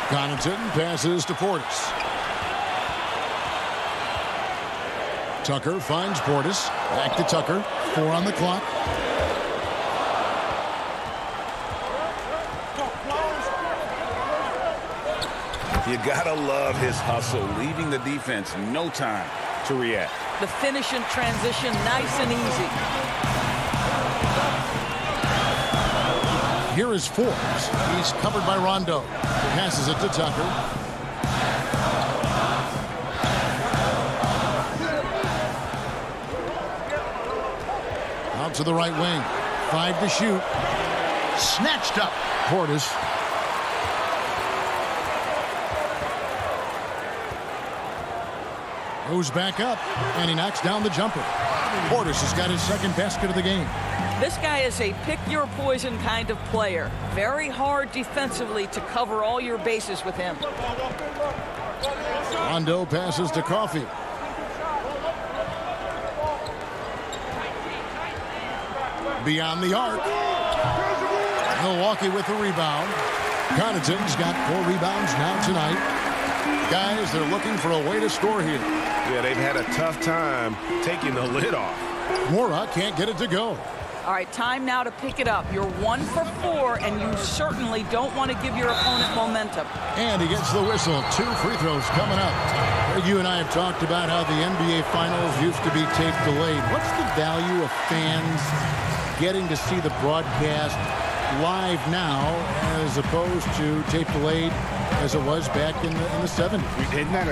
Connaughton passes to Portis. Tucker finds Portis. Back to Tucker. 4 on the clock. You gotta love his hustle, leaving the defense no time to react. The finish in transition, nice and easy. Here is Forbes. He's covered by Rondo. Passes it to Tucker. Out to the right wing. 5 to shoot. Snatched up. Portis. Goes back up, and he knocks down the jumper. Portis has got his second basket of the game. This guy is a pick-your-poison kind of player. Very hard defensively to cover all your bases with him. Rondo passes to Coffey. Beyond the arc. Milwaukee with the rebound. Connaughton's got 4 rebounds now tonight. Guys, they're looking for a way to score here. Yeah, they've had a tough time taking the lid off. Mora can't get it to go. All right, time now to pick it up. You're 1 for 4, and you certainly don't want to give your opponent momentum. And he gets the whistle. 2 free throws coming up. You and I have talked about how the NBA Finals used to be tape delayed. What's the value of fans getting to see the broadcast live now as opposed to tape delayed as it was back in the 70s? Isn't that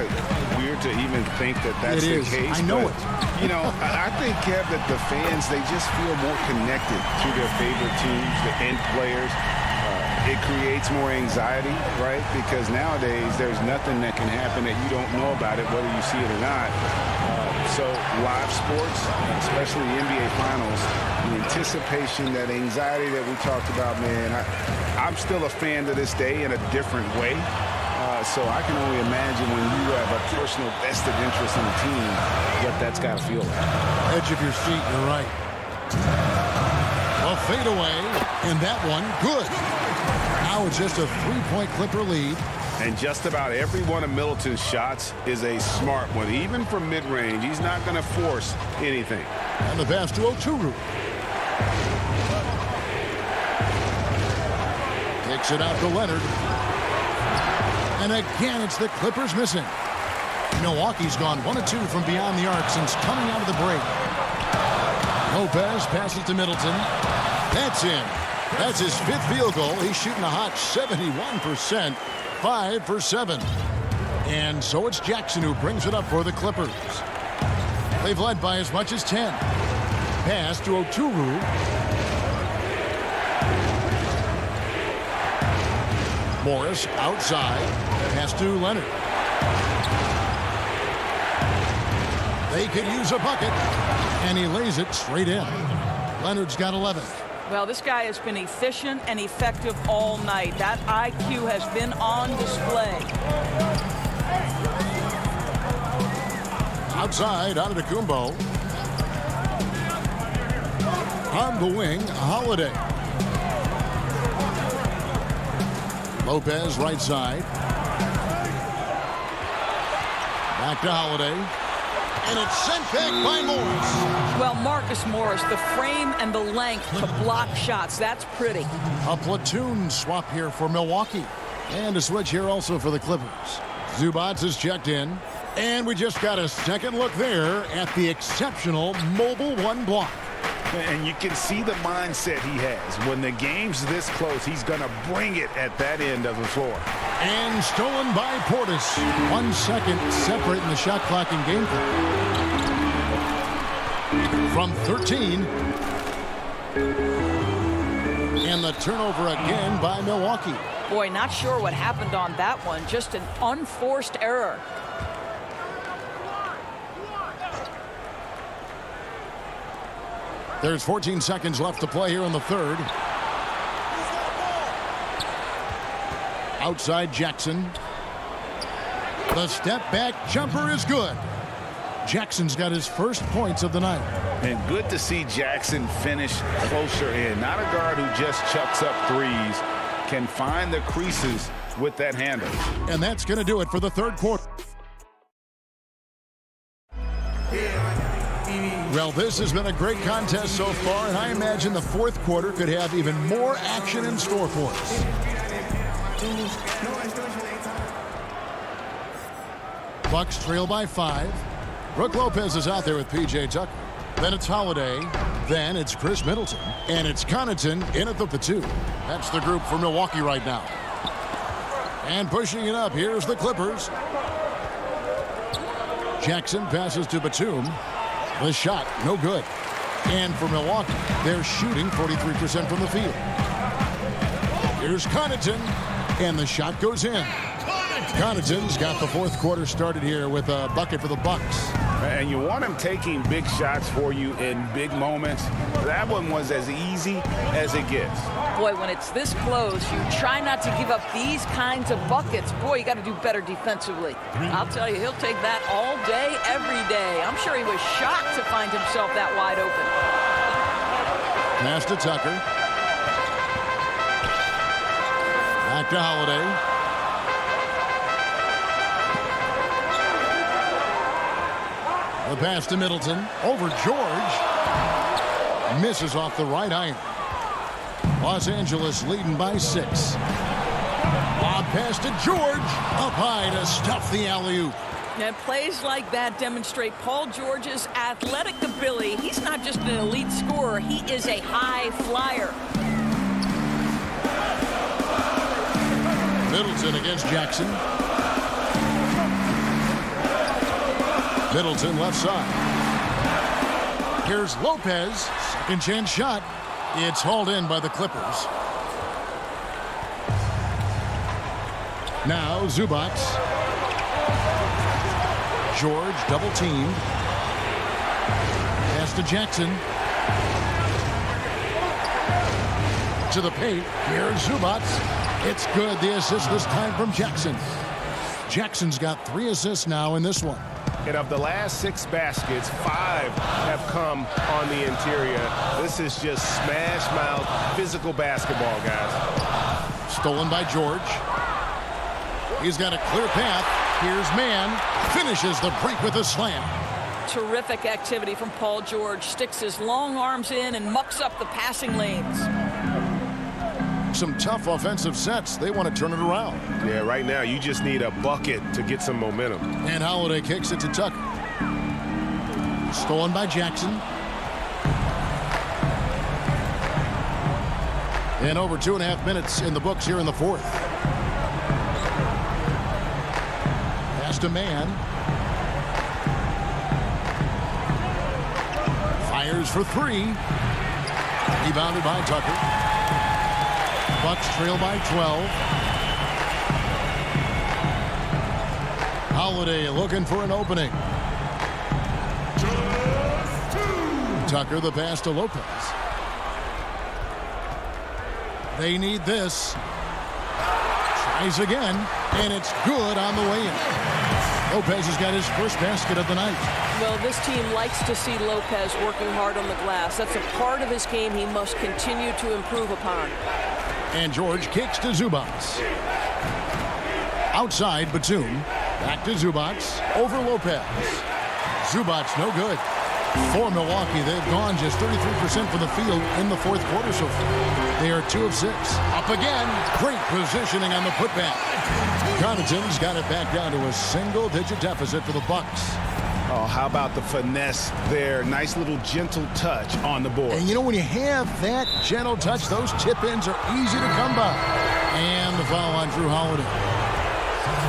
weird to even think that that's the case? I know it. You know, I think, Kev, that the fans, they just feel more connected to their favorite teams, the end players. it creates more anxiety, right? Because nowadays there's nothing that can happen that you don't know about it, whether you see it or not. So live sports, especially the NBA Finals, the anticipation, that anxiety that we talked about, man, I'm still a fan to this day in a different way. So I can only imagine when you have a personal vested interest in the team, what that's got to feel like. Edge of your seat, you're right. Well, fade away, and that one, good. Now it's just a 3-point Clipper lead. And just about every one of Middleton's shots is a smart one. Even from mid-range, he's not going to force anything. And the pass to Oturu. Takes it out to Leonard. And again, it's the Clippers missing. Milwaukee's gone 1 of 2 from beyond the arc since coming out of the break. Lopez passes to Middleton. That's in. That's his 5th field goal. He's shooting a hot 71%, 5 for 7. And so it's Jackson who brings it up for the Clippers. They've led by as much as 10. Pass to Oturu. Morris outside. Pass to Leonard. They could use a bucket. And he lays it straight in. Leonard's got 11. Well, this guy has been efficient and effective all night. That IQ has been on display. Outside, Antetokounmpo. On the wing, Holiday. Lopez, right side. Back to Holiday. And it's sent back by Morris. Well, Marcus Morris, the frame and the length to block shots. That's pretty. A platoon swap here for Milwaukee. And a switch here also for the Clippers. Zubac is checked in. And we just got a second look there at the exceptional mobile 1 block. And you can see the mindset he has. When the game's this close, he's going to bring it at that end of the floor. And stolen by Portis. 1 second separating the shot clock and game clock. From 13. And the turnover again by Milwaukee. Boy, not sure what happened on that one. Just an unforced error. There's 14 seconds left to play here in the third. Outside Jackson. The step back jumper is good. Jackson's got his first points of the night. And good to see Jackson finish closer in. Not a guard who just chucks up threes. Can find the creases with that handle. And that's going to do it for the third quarter. Well, this has been a great contest so far, and I imagine the fourth quarter could have even more action in store for us. Bucks trail by 5. Brook Lopez is out there with P.J. Tucker. Then it's Holiday. Then it's Chris Middleton. And it's Connaughton in at the 2. That's the group for Milwaukee right now. And pushing it up, here's the Clippers. Jackson passes to Batum. The shot, no good. And for Milwaukee, they're shooting 43% from the field. Here's Connaughton, and the shot goes in. Connaughton's got the fourth quarter started here with a bucket for the Bucks. And you want him taking big shots for you in big moments. That one was as easy as it gets. Boy, when it's this close, you try not to give up these kinds of buckets. Boy, you got to do better defensively. I'll tell you, he'll take that all day, every day. I'm sure he was shocked to find himself that wide open. Pass to Tucker. Back to Holiday. The pass to Middleton. Over George. Misses off the right iron. Los Angeles leading by 6. Lob pass to George. Up high to stuff the alley-oop. And plays like that demonstrate Paul George's athletic ability. He's not just an elite scorer. He is a high flyer. Middleton against Jackson. Middleton left side. Here's Lopez. Second chance shot. It's hauled in by the Clippers. Now Zubac. George double teamed. Pass to Jackson. To the paint. Here's Zubac. It's good. The assist this time from Jackson. Jackson's got 3 assists now in this one. And of the last 6 baskets, 5 have come on the interior. This is just smash mouth physical basketball, guys. Stolen by George. He's got a clear path. Here's Mann. Finishes the break with a slam. Terrific activity from Paul George. Sticks his long arms in and mucks up the passing lanes. Some tough offensive sets. They want to turn it around. Yeah, right now you just need a bucket to get some momentum. And Holiday kicks it to Tucker. Stolen by Jackson. And over 2.5 minutes in the books here in the fourth. Pass to Mann. Fires for 3. Rebounded by Tucker. Bucks trail by 12. Holiday looking for an opening. Tucker the pass to Lopez. They need this. Tries again, and it's good on the way in. Lopez has got his first basket of the night. Well, this team likes to see Lopez working hard on the glass. That's a part of his game he must continue to improve upon. And George kicks to Zubac. Outside, Batum. Back to Zubac. Over Lopez. Zubac no good. For Milwaukee, they've gone just 33% from the field in the fourth quarter so far. They are 2 of 6. Up again. Great positioning on the putback. Connaughton's got it back down to a single-digit deficit for the Bucks. Oh, how about the finesse there? Nice little gentle touch on the board. And you know, when you have that gentle touch, those tip-ins are easy to come by. And the foul on Drew Holiday.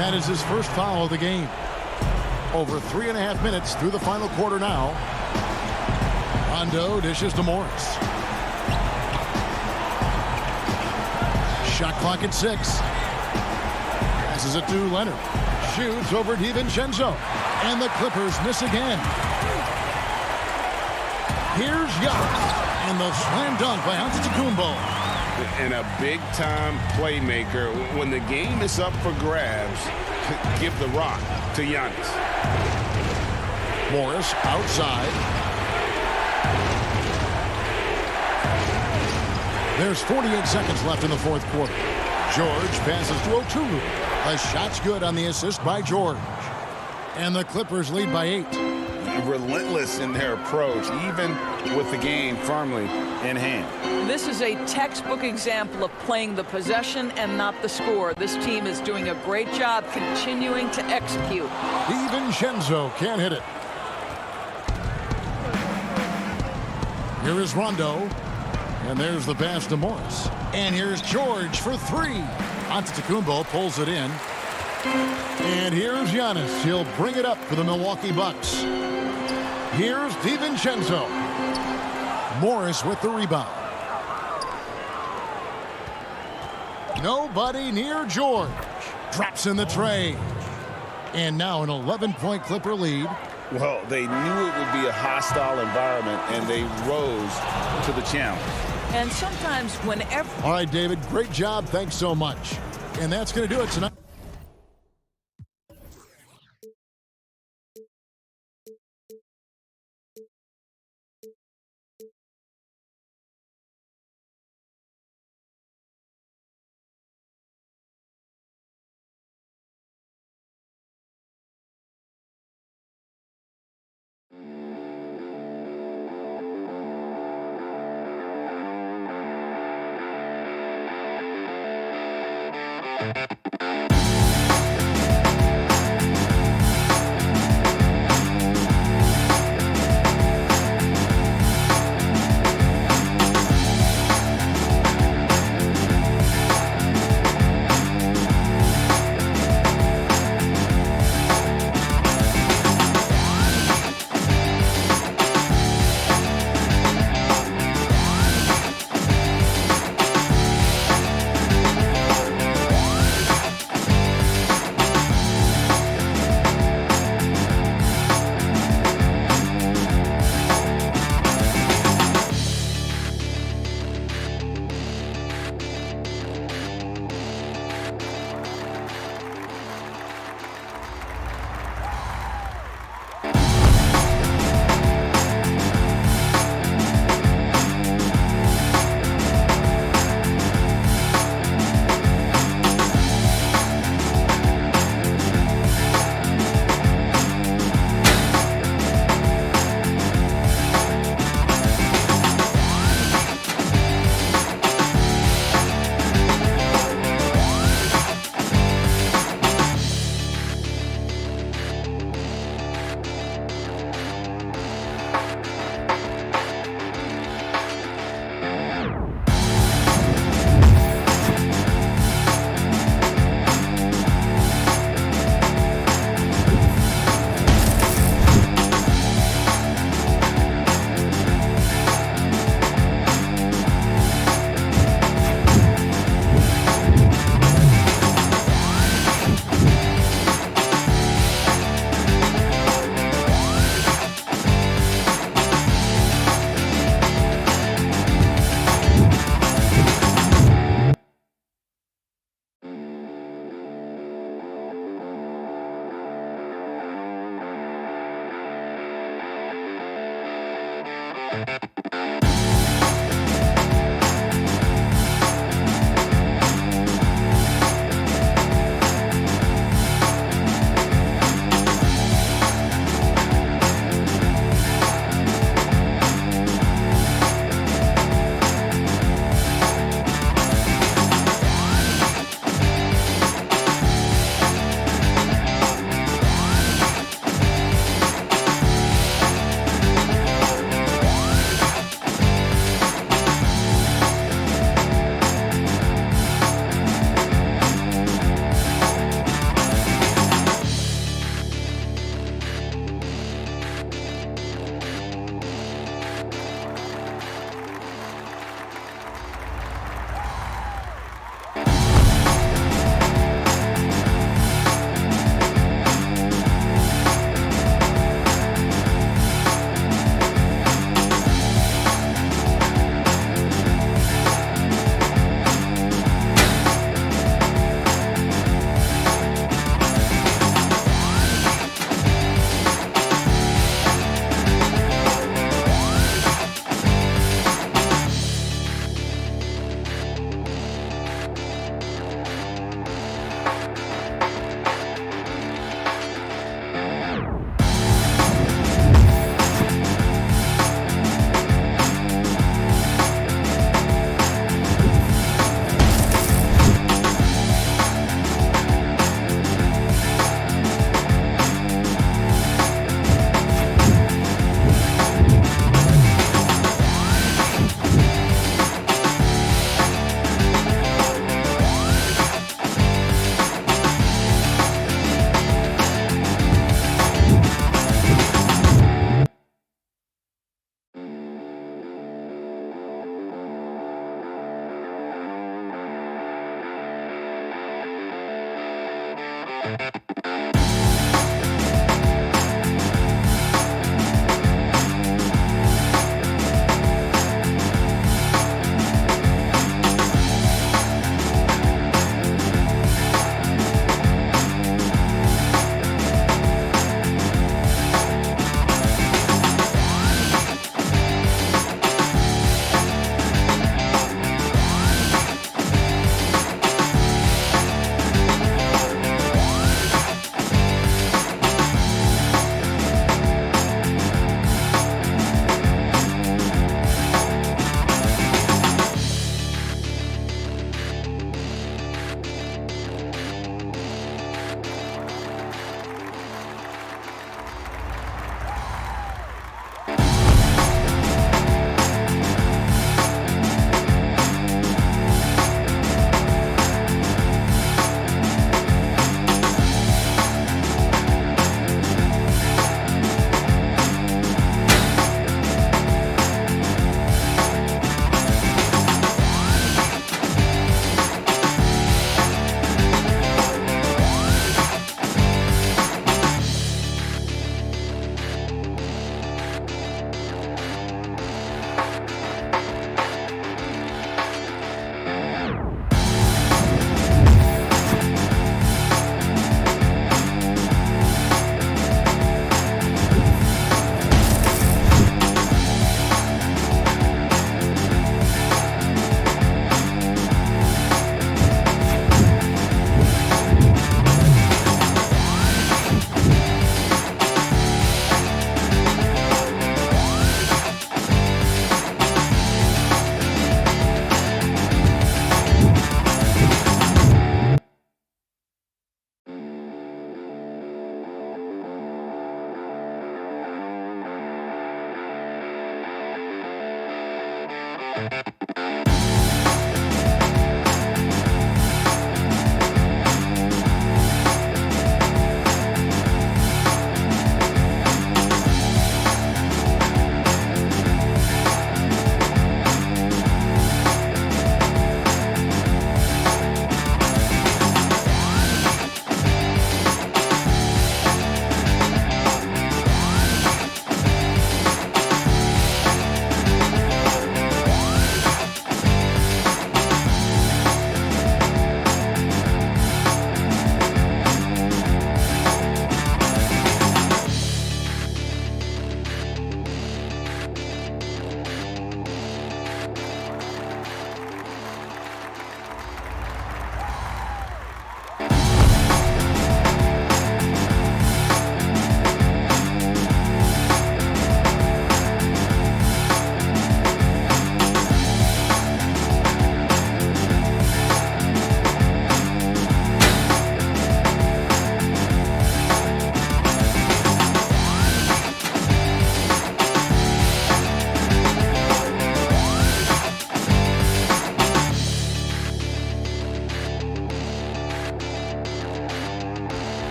That is his first foul of the game. Over 3.5 minutes through the final quarter now. Rondo dishes to Morris. Shot clock at 6. Passes it to Leonard. Shoots over DiVincenzo. And the Clippers miss again. Here's Giannis. And the slam dunk by Antetokounmpo. And a big-time playmaker. When the game is up for grabs, give the rock to Giannis. Morris outside. There's 48 seconds left in the fourth quarter. George passes to Oturu. The shot's good on the assist by George. And the Clippers lead by 8. Relentless in their approach, even with the game firmly in hand. This is a textbook example of playing the possession and not the score. This team is doing a great job continuing to execute. DiVincenzo can't hit it. Here is Rondo. And there's the pass to Morris. And here's George for 3. Antetokounmpo pulls it in. And here's Giannis. He'll bring it up for the Milwaukee Bucks. Here's DiVincenzo. Morris with the rebound. Nobody near George. Drops in the tray. And now an 11-point Clipper lead. Well, they knew it would be a hostile environment, and they rose to the challenge. And sometimes whenever... All right, David, great job. Thanks so much. And that's going to do it tonight.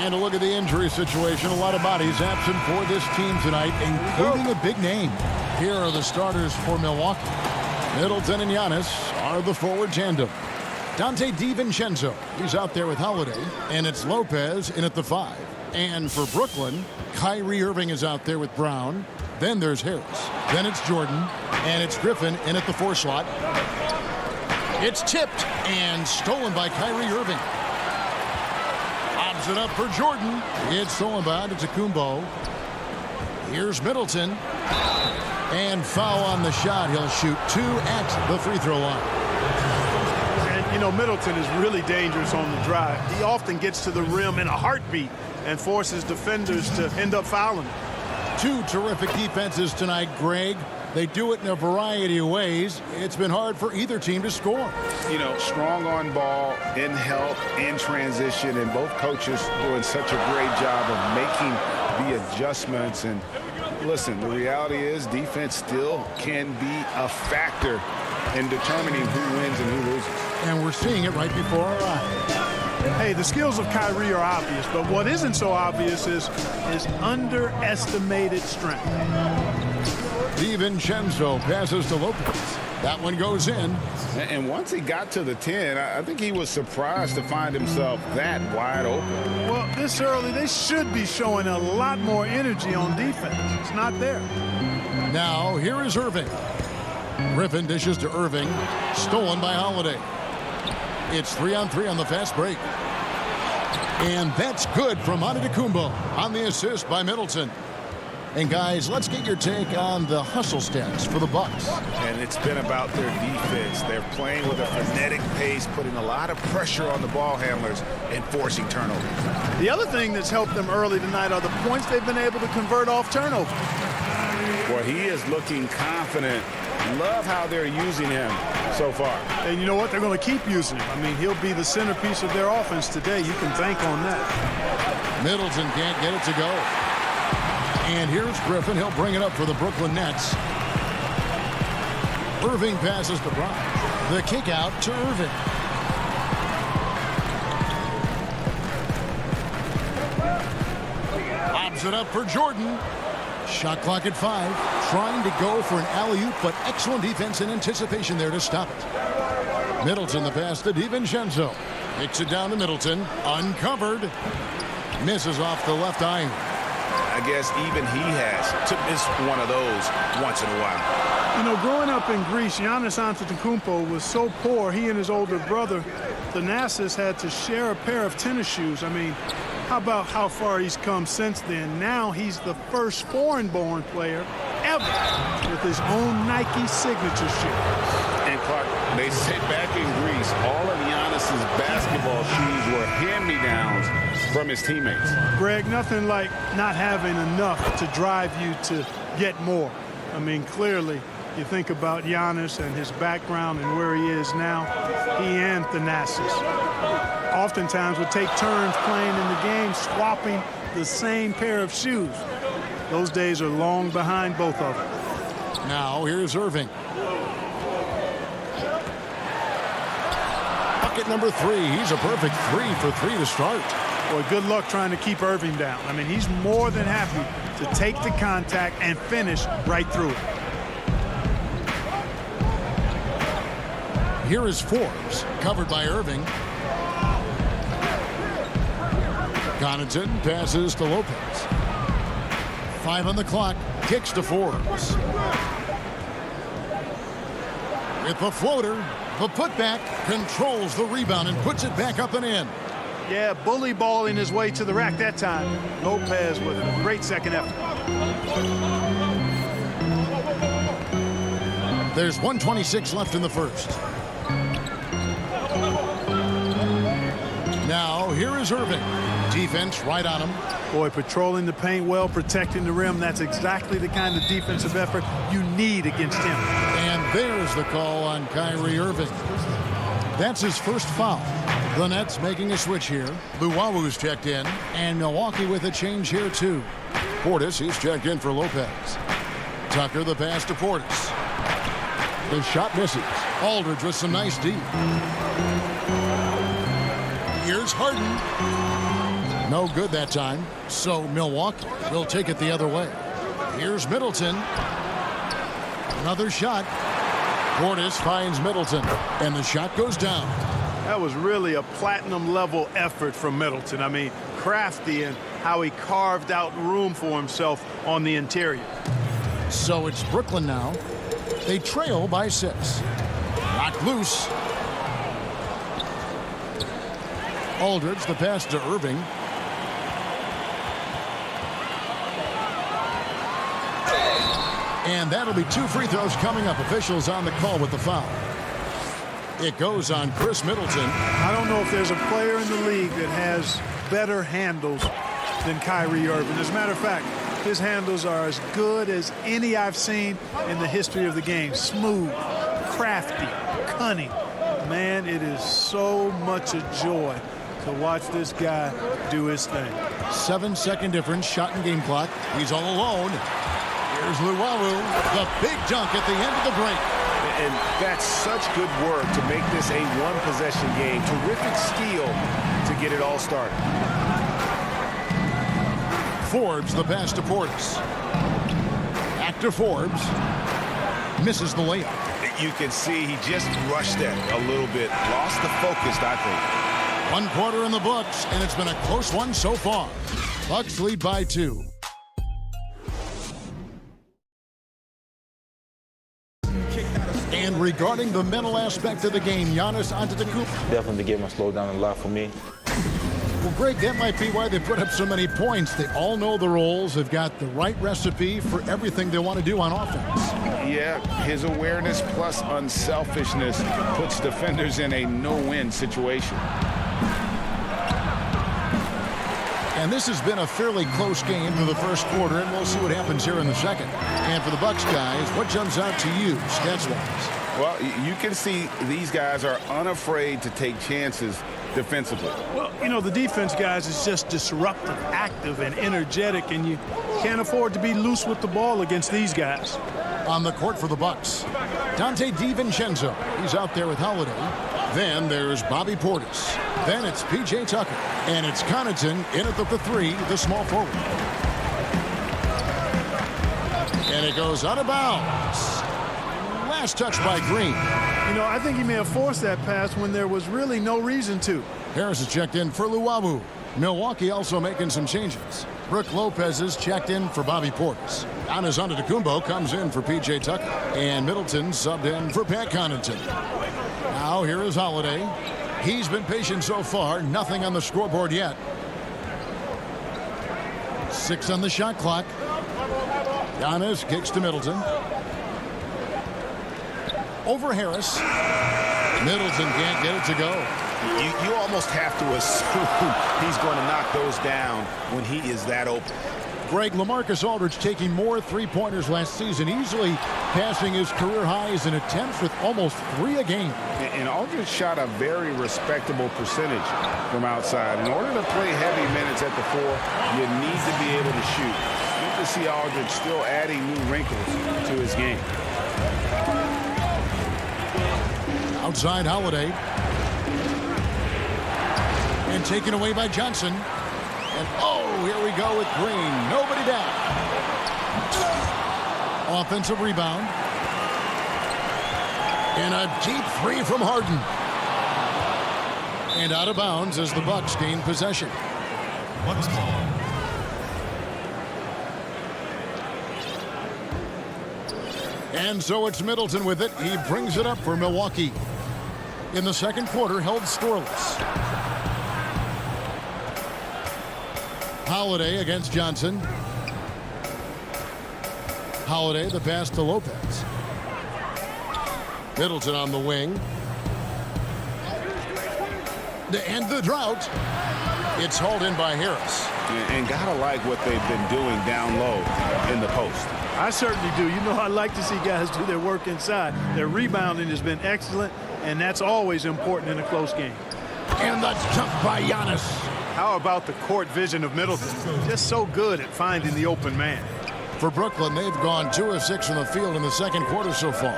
And a look at the injury situation. A lot of bodies absent for this team tonight, including a big name. Here are the starters for Milwaukee. Middleton and Giannis are the forward tandem. Dante DiVincenzo, he's out there with Holiday. And it's Lopez in at the 5. And for Brooklyn, Kyrie Irving is out there with Brown. Then there's Harris. Then it's Jordan. And it's Griffin in at the 4 slot. It's tipped and stolen by Kyrie Irving. Lobs it up for Jordan. It's stolen by Antetokounmpo. Here's Middleton. And foul on the shot. He'll shoot 2 at the free throw line. And, you know, Middleton is really dangerous on the drive. He often gets to the rim in a heartbeat and forces defenders to end up fouling. 2 terrific defenses tonight, Greg. They do it in a variety of ways. It's been hard for either team to score. You know, strong on ball, in help, in transition, and both coaches doing such a great job of making the adjustments. And listen, the reality is defense still can be a factor in determining who wins and who loses. And we're seeing it right before our eyes. Hey, the skills of Kyrie are obvious, but what isn't so obvious is his underestimated strength. DiVincenzo passes to Lopez. That one goes in. And once he got to the 10, I think he was surprised to find himself that wide open. Well, this early, they should be showing a lot more energy on defense. It's not there. Now, here is Irving. Griffin dishes to Irving. Stolen by Holiday. It's 3-on-3 on the fast break. And that's good from Antetokounmpo on the assist by Middleton. And guys, let's get your take on the hustle stats for the Bucks. And it's been about their defense. They're playing with a frenetic pace, putting a lot of pressure on the ball handlers and forcing turnovers. The other thing that's helped them early tonight are the points they've been able to convert off turnovers. Boy, he is looking confident. Love how they're using him so far. And you know what? They're going to keep using him. I mean, he'll be the centerpiece of their offense today. You can bank on that. Middleton can't get it to go. And here's Griffin. He'll bring it up for the Brooklyn Nets. Irving passes to Brown. The kick out to Irving. Lobs it up for Jordan. Shot clock at 5. Trying to go for an alley-oop, but excellent defense and anticipation there to stop it. Middleton the pass to DiVincenzo. Kicks it down to Middleton. Uncovered. Misses off the left iron. I guess even he has to miss one of those once in a while. You know, growing up in Greece, Giannis Antetokounmpo was so poor, he and his older brother, Thanasis, had to share a pair of tennis shoes. I mean, how about how far he's come since then? Now he's the first foreign-born player ever with his own Nike signature shoe. And Clark, they say back in Greece, all of Giannis's basketball shoes were hand-me-downs from his teammates. Greg, nothing like not having enough to drive you to get more. I mean, clearly, you think about Giannis and his background and where he is now, he and Thanasis oftentimes would take turns playing in the game, swapping the same pair of shoes. Those days are long behind both of them. Now, here's Irving. Bucket number 3. He's a perfect 3 for 3 to start. Boy, good luck trying to keep Irving down. I mean, he's more than happy to take the contact and finish right through it. Here is Forbes, covered by Irving. Connaughton passes to Lopez. 5 on the clock, kicks to Forbes. With the floater, the putback controls the rebound and puts it back up and in. Yeah, bully balling his way to the rack that time. Lopez with a great second effort. There's 1:26 left in the first. Now, here is Irving. Defense right on him. Boy, patrolling the paint well, protecting the rim. That's exactly the kind of defensive effort you need against him. And there's the call on Kyrie Irving. That's his first foul. The Nets making a switch here. Luwawu's checked in. And Milwaukee with a change here, too. Portis, he's checked in for Lopez. Tucker, the pass to Portis. The shot misses. Aldridge with some nice D. Here's Harden. No good that time. So Milwaukee will take it the other way. Here's Middleton. Another shot. Portis finds Middleton, and the shot goes down. That was really a platinum-level effort from Middleton. I mean, crafty in how he carved out room for himself on the interior. So it's Brooklyn now. They trail by 6. Knocked loose. Aldridge, the pass to Irving. And that'll be 2 free throws coming up. Officials on the call with the foul. It goes on Chris Middleton. I don't know if there's a player in the league that has better handles than Kyrie Irving. As a matter of fact, his handles are as good as any I've seen in the history of the game. Smooth, crafty, cunning. Man, it is so much a joy to watch this guy do his thing. 7-second difference, shot and game clock. He's all alone. Here's Luwawu, the big dunk at the end of the break. And that's such good work to make this a one-possession game. Terrific steal to get it all started. Forbes, the pass to Portis. Back to Forbes. Misses the layup. You can see he just rushed it a little bit. Lost the focus, I think. 1 quarter in the books, and it's been a close one so far. Bucks lead by 2. And regarding the mental aspect of the game, Giannis Antetokounmpo. Definitely the game slowed down a lot for me. Well, Greg, that might be why they put up so many points. They all know the roles. They've got the right recipe for everything they want to do on offense. Yeah, his awareness plus unselfishness puts defenders in a no-win situation. And this has been a fairly close game for the first quarter, and we'll see what happens here in the second. And for the Bucks guys, what jumps out to you, stats-wise? Well, you can see these guys are unafraid to take chances defensively. Well, you know, the defense, guys, is just disruptive, active, and energetic, and you can't afford to be loose with the ball against these guys. On the court for the Bucks, Dante DiVincenzo. He's out there with Holiday. Then there's Bobby Portis. Then it's P.J. Tucker. And it's Connaughton in at the 3, the small forward. And it goes out of bounds. Last touch by Green. You know, I think he may have forced that pass when there was really no reason to. Harris is checked in for Luwawu. Milwaukee also making some changes. Brook Lopez is checked in for Bobby Portis. Giannis Antetokounmpo comes in for P.J. Tucker. And Middleton subbed in for Pat Connaughton. Now here is Holiday. He's been patient so far. Nothing on the scoreboard yet. 6 on the shot clock. Giannis kicks to Middleton. Over Harris. Middleton can't get it to go. You almost have to assume he's going to knock those down when he is that open. Greg, LaMarcus Aldridge taking more three-pointers last season, easily passing his career highs in attempts with almost 3 a game. And Aldridge shot a very respectable percentage from outside. In order to play heavy minutes at the 4, you need to be able to shoot. Good to see Aldridge still adding new wrinkles to his game. Outside Holiday. And taken away by Johnson. And oh, here we go with Green. Nobody down. Offensive rebound. And a deep 3 from Harden. And out of bounds as the Bucks gain possession. Bucks ball. And so it's Middleton with it. He brings it up for Milwaukee. In the second quarter, held scoreless. Holiday against Johnson. Holiday, the pass to Lopez. Middleton on the wing. To end the drought, it's hauled in by Harris. And gotta like what they've been doing down low in the post. I certainly do. You know, I like to see guys do their work inside. Their rebounding has been excellent, and that's always important in a close game. And the jump by Giannis. How about the court vision of Middleton? Just so good at finding the open man. For Brooklyn, they've gone 2 of 6 from the field in the second quarter so far.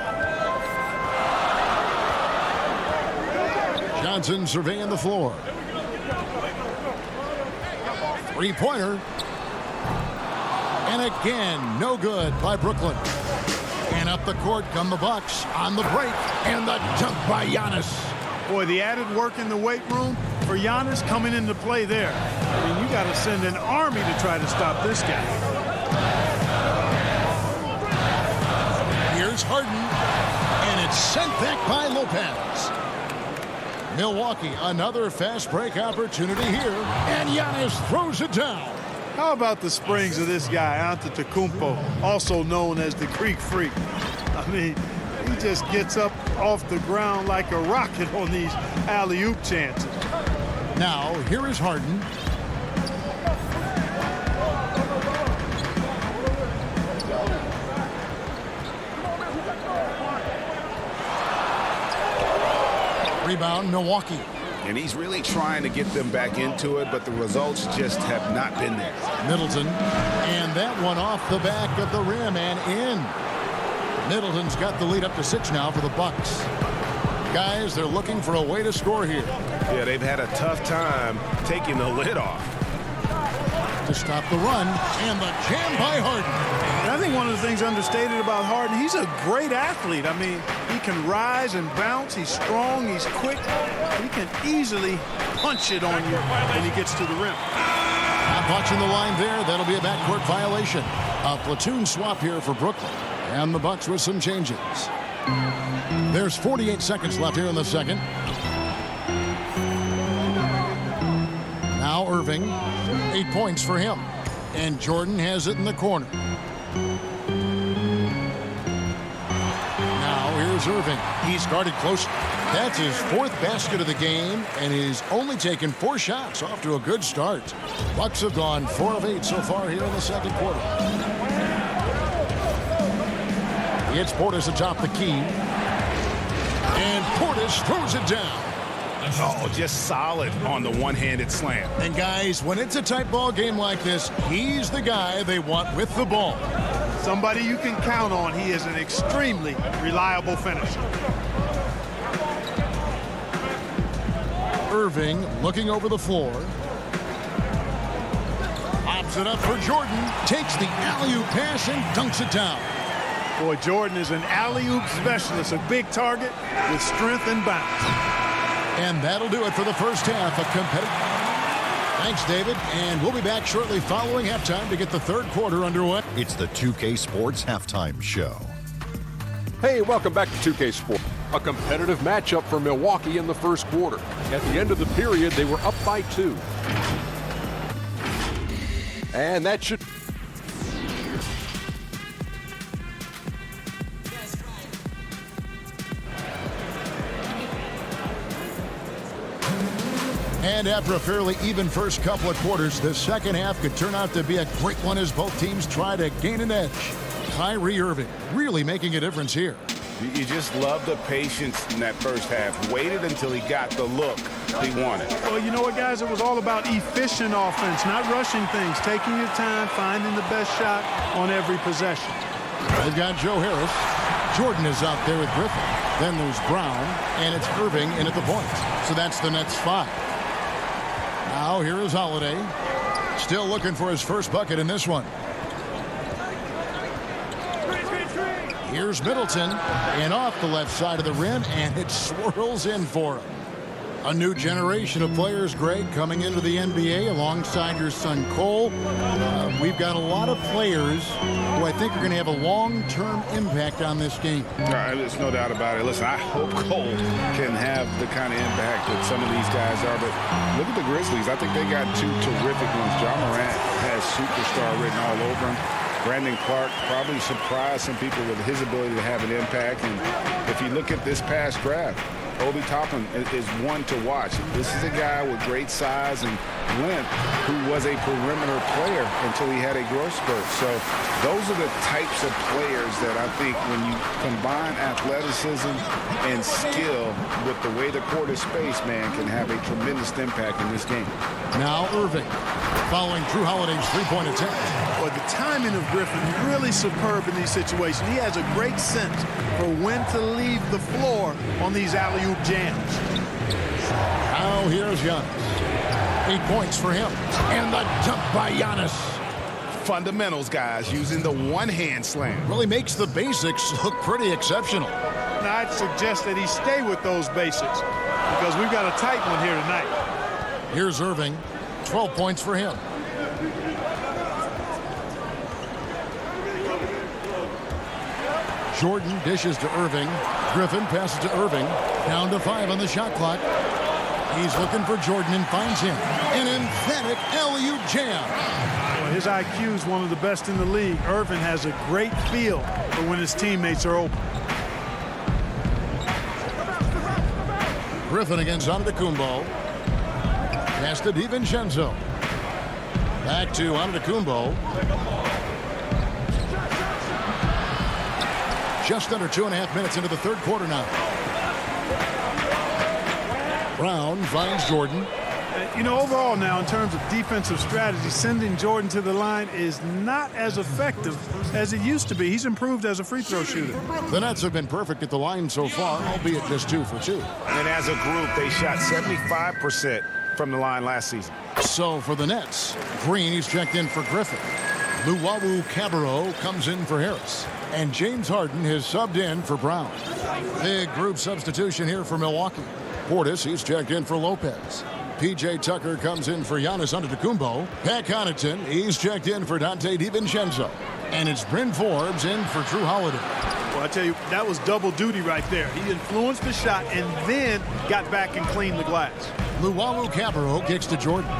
Johnson surveying the floor. Three-pointer. And again, no good by Brooklyn. And up the court come the Bucks on the break. And the dunk by Giannis. Boy, the added work in the weight room for Giannis coming into play there. I mean, you got to send an army to try to stop this guy. Here's Harden. And it's sent back by Lopez. Milwaukee, another fast break opportunity here. And Giannis throws it down. How about the springs of this guy, Antetokounmpo, also known as the Greek Freak? I mean, he just gets up off the ground like a rocket on these alley-oop chances. Now, here is Harden. Rebound, Milwaukee. And he's really trying to get them back into it, but the results just have not been there. Middleton, and that one off the back of the rim and in. Middleton's got the lead up to 6 now for the Bucks. Guys, they're looking for a way to score here. Yeah, they've had a tough time taking the lid off. To stop the run, and the jam by Harden. And I think one of the things understated about Harden, he's a great athlete. I mean, he can rise and bounce. He's strong. He's quick. He can easily punch it on you when he gets to the rim. Not watching the line there. That'll be a backcourt violation. A platoon swap here for Brooklyn. And the Bucks with some changes. There's 48 seconds left here in the second. Now Irving. 8 points for him. And Jordan has it in the corner. Now here's Irving. He's guarded close. That's his 4th basket of the game, and he's only taken 4 shots. Off to a good start. Bucks have gone 4 of 8 so far here in the second quarter. It's Portis atop the key. And Portis throws it down. Oh, just solid on the one-handed slam. And guys, when it's a tight ball game like this, he's the guy they want with the ball. Somebody you can count on. He is an extremely reliable finisher. Irving looking over the floor. Pops it up for Jordan. Takes the alley-oop pass and dunks it down. Boy, Jordan is an alley-oop specialist, a big target with strength and bounce. And that'll do it for the first half of competitive. Thanks, David. And we'll be back shortly following halftime to get the third quarter underway. It's the 2K Sports Halftime Show. Hey, welcome back to 2K Sports. A competitive matchup for Milwaukee in the first quarter. At the end of the period, they were up by 2. And that should... And after a fairly even first couple of quarters, the second half could turn out to be a great one as both teams try to gain an edge. Kyrie Irving really making a difference here. You just love the patience in that first half. Waited until he got the look he wanted. Well, you know what, guys? It was all about efficient offense, not rushing things, taking your time, finding the best shot on every possession. They've got Joe Harris. Jordan is out there with Griffin. Then there's Brown, and it's Irving in at the point. So that's the Nets 5. Now here is Holiday. Still looking for his first bucket in this one. Here's Middleton, and off the left side of the rim, and it swirls in for him. A new generation of players, Greg, coming into the NBA alongside your son Cole. We've got a lot of players who I think are going to have a long-term impact on this game. There's no doubt about it. Listen, I hope Cole can have the kind of impact that some of these guys are. But look at the Grizzlies. I think they got 2 terrific ones. John Morant has superstar written all over him. Brandon Clark probably surprised some people with his ability to have an impact. And if you look at this past draft, Obi Toppin is one to watch. This is a guy with great size and length who was a perimeter player until he had a growth spurt. So those are the types of players that I think when you combine athleticism and skill with the way the court is spaced, man, can have a tremendous impact in this game. Now Irving following Drew Holiday's three-point attempt. Well, the timing of Griffin really superb in these situations. He has a great sense for when to leave the floor on these alley-oop jams. Now here's Giannis. 8 points for him. And the dunk by Giannis. Fundamentals, guys, using the one-hand slam. Really makes the basics look pretty exceptional. Now, I'd suggest that he stay with those basics because we've got a tight one here tonight. Here's Irving. 12 points for him. Jordan dishes to Irving. Griffin passes to Irving. Down to 5 on the shot clock. He's looking for Jordan and finds him. An emphatic alley-oop jam. Well, his IQ is one of the best in the league. Irving has a great feel for when his teammates are open. Griffin against Antetokounmpo. Pass to DiVincenzo. Back to Antetokounmpo. Just under 2.5 minutes into the third quarter now. Brown finds Jordan. You know, overall now, in terms of defensive strategy, sending Jordan to the line is not as effective as it used to be. He's improved as a free throw shooter. The Nets have been perfect at the line so far, albeit just 2 for 2. And as a group, they shot 75% from the line last season. So for the Nets, Green, he's checked in for Griffin. Luwawu Cabarrot comes in for Harris. And James Harden has subbed in for Brown. Big group substitution here for Milwaukee. Portis, he's checked in for Lopez. P.J. Tucker comes in for Giannis Antetokounmpo. Pat Connaughton, he's checked in for Dante DiVincenzo. And it's Bryn Forbes in for Drew Holiday. Well, I tell you, that was double duty right there. He influenced the shot and then got back and cleaned the glass. Luwawu Cabarrot kicks to Jordan.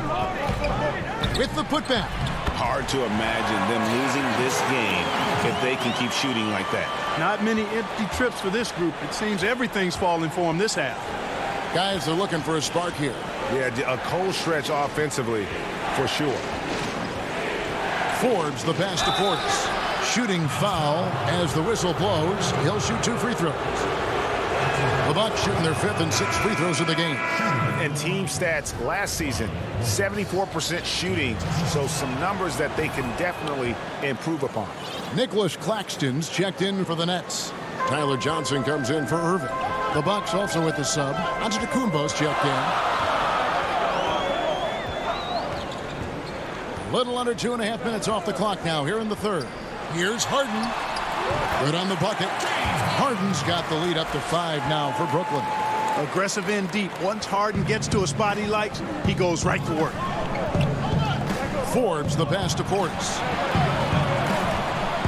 With the putback. Hard to imagine them losing this game if they can keep shooting like that. Not many empty trips for this group. It seems everything's falling for them this half. Guys are looking for a spark here. Yeah, a cold stretch offensively for sure. Forbes the pass to Portis. Shooting foul as the whistle blows. He'll shoot 2 free throws. The Bucks shooting their 5th and 6th free throws of the game. And team stats last season, 74% shooting, so some numbers that they can definitely improve upon. Nicholas Claxton's checked in for the Nets. Tyler Johnson comes in for Irving. The Bucks also with the sub. Antetokounmpo's checked in. Little under 2.5 minutes off the clock now here in the third. Here's Harden. Good on the bucket. Harden's got the lead up to 5 now for Brooklyn. Aggressive in deep. Once Harden gets to a spot he likes, he goes right to work. Forbes the pass to Portis.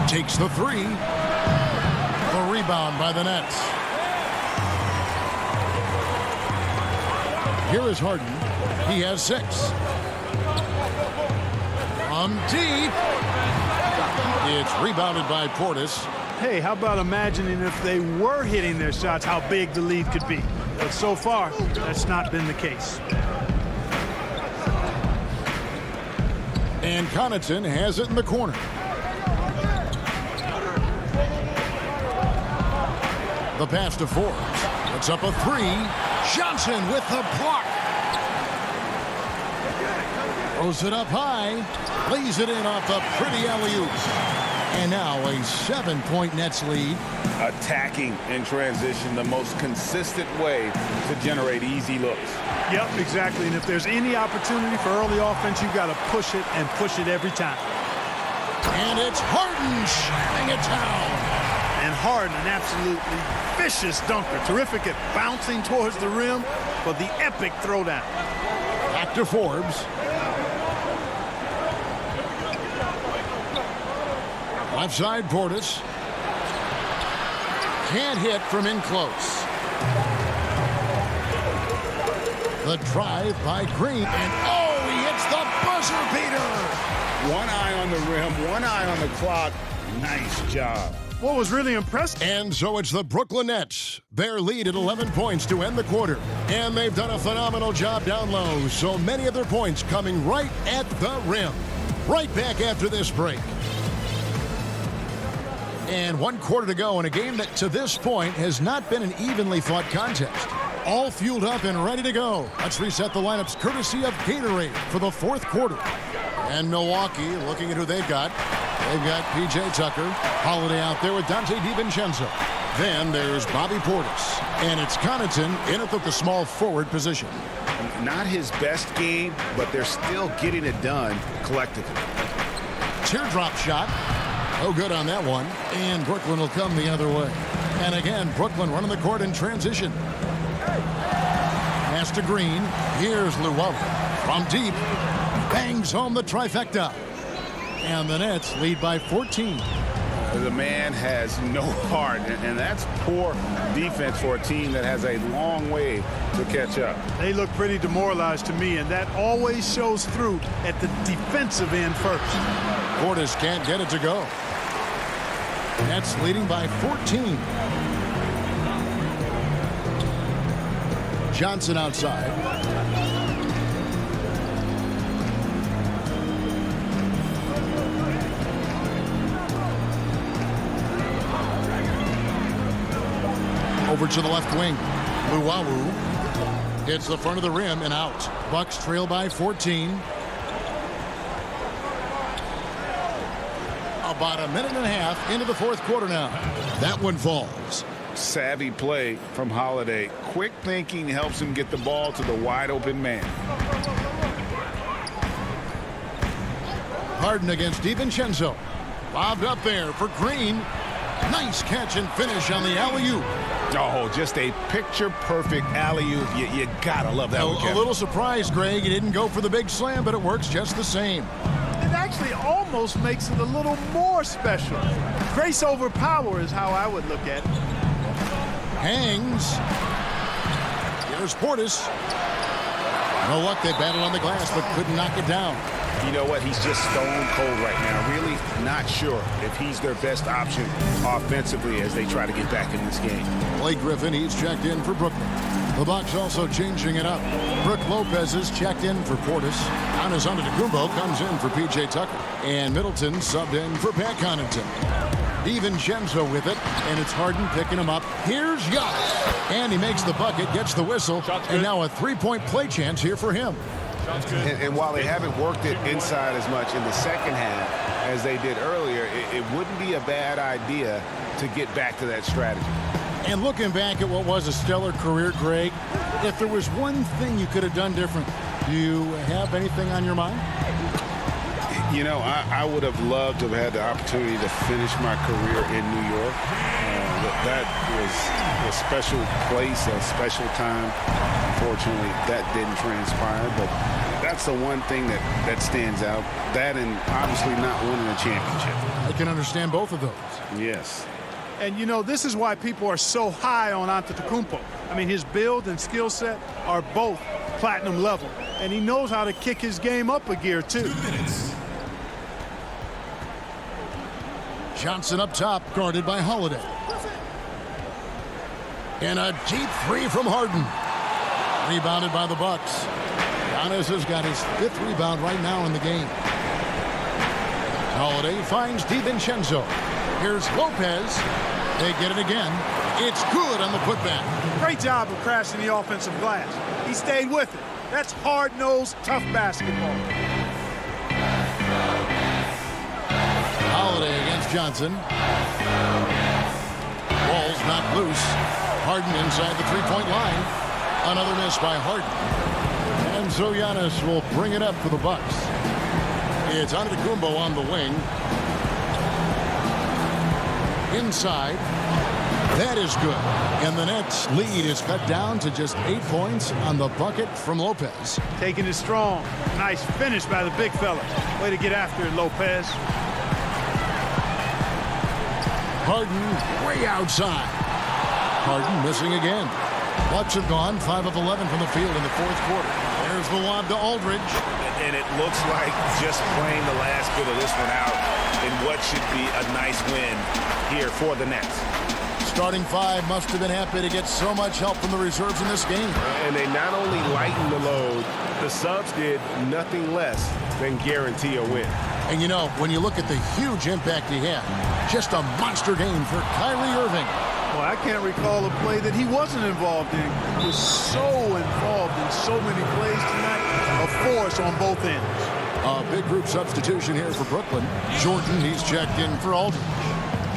Takes the 3. The rebound by the Nets. Here is Harden. He has 6. From deep. It's rebounded by Portis. Hey, how about imagining if they were hitting their shots, how big the lead could be? But so far, that's not been the case. And Connaughton has it in the corner. The pass to Forbes. Puts up a 3. Johnson with the block. Throws it up high. Lays it in off the pretty alley-oop. And now a 7-point Nets lead. Attacking in transition, the most consistent way to generate easy looks. Yep, exactly. And if there's any opportunity for early offense, you've got to push it and push it every time. And it's Harden slamming it down. And Harden, an absolutely vicious dunker. Terrific at bouncing towards the rim, but the epic throwdown. Back to Forbes. Left side, Portis. Can't hit from in close. The drive by Green. And oh, he hits the buzzer beater. One eye on the rim, one eye on the clock. Nice job. What was really impressive. And so it's the Brooklyn Nets. Their lead at 11 points to end the quarter. And they've done a phenomenal job down low. So many of their points coming right at the rim. Right back after this break. And 1 quarter to go in a game that to this point has not been an evenly fought contest. All fueled up and ready to go. Let's reset the lineups courtesy of Gatorade for the 4th quarter. And Milwaukee looking at who they've got. They've got P.J. Tucker. Holiday out there with Dante DiVincenzo. Then there's Bobby Portis. And it's Connaughton in at the small forward position. Not his best game, but they're still getting it done collectively. Teardrop shot. Oh, good on that one. And Brooklyn will come the other way. And again, Brooklyn running the court in transition. Pass to Green. Here's Luwawu. From deep. Bangs home the trifecta. And the Nets lead by 14. The man has no heart, and that's poor defense for a team that has a long way to catch up. They look pretty demoralized to me, and that always shows through at the defensive end first. Portis can't get it to go. Nets leading by 14. Johnson outside. Over to the left wing. Luwawu hits the front of the rim and out. Bucks trail by 14. About a minute and a half into the fourth quarter now. That one falls. Savvy play from Holiday. Quick thinking helps him get the ball to the wide open man. Harden against DiVincenzo. Bobbed up there for Green. Nice catch and finish on the alley-oop. Oh, just a picture-perfect alley-oop. You gotta love that one, Kevin. A little surprised, Greg. He didn't go for the big slam, but it works just the same. It actually almost makes it a little more special. Grace over power is how I would look at it. Hangs. Here's Portis. You know what? They battled on the glass, but couldn't knock it down. You know what? He's just stone cold right now. Really not sure if he's their best option offensively as they try to get back in this game. Blake Griffin, he's checked in for Brooklyn. The Bucks also changing it up. Brook Lopez is checked in for Portis. Giannis Antetokounmpo comes in for P.J. Tucker. And Middleton subbed in for Pat Connaughton. DiVincenzo with it, and it's Harden picking him up. Here's Giannis. And he makes the bucket, gets the whistle, and now a three-point play chance here for him. And while they haven't worked it inside as much in the second half as they did earlier, it wouldn't be a bad idea to get back to that strategy. And looking back at what was a stellar career, Greg, if there was one thing you could have done different, do you have anything on your mind? You know, I would have loved to have had the opportunity to finish my career in New York. That was a special place, a special time. Unfortunately, that didn't transpire, but that's the one thing that stands out. That and obviously not winning a championship. I can understand both of those. Yes. And, you know, this is why people are so high on Antetokounmpo. I mean, his build and skill set are both platinum level. And he knows how to kick his game up a gear, too. Johnson up top, guarded by Holiday. And a deep three from Harden. Rebounded by the Bucks. Giannis has got his 5th rebound right now in the game. Holiday finds DiVincenzo. Here's Lopez. They get it again. It's good on the putback. Great job of crashing the offensive glass. He stayed with it. That's hard-nosed, tough basketball. Holiday against Johnson. Ball's not loose. Harden inside the three-point line. Another miss by Harden. And so Giannis will bring it up for the Bucks. It's Antetokounmpo on the wing. Inside. That is good. And the Nets lead is cut down to just 8 points on the bucket from Lopez. Taking it strong. Nice finish by the big fella. Way to get after it, Lopez. Harden way outside. Harden missing again. Bucks have gone 5 of 11 from the field in the fourth quarter. There's the lob to Aldridge. And it looks like just playing the last bit of this one out in what should be a nice win here for the Nets. Starting 5 must have been happy to get so much help from the reserves in this game. And they not only lightened the load, the subs did nothing less than guarantee a win. And you know, when you look at the huge impact he had, just a monster game for Kyrie Irving. Well, I can't recall a play that he wasn't involved in. He was so involved in so many plays tonight. A force on both ends. A big group substitution here for Brooklyn. Jordan, he's checked in for Aldridge.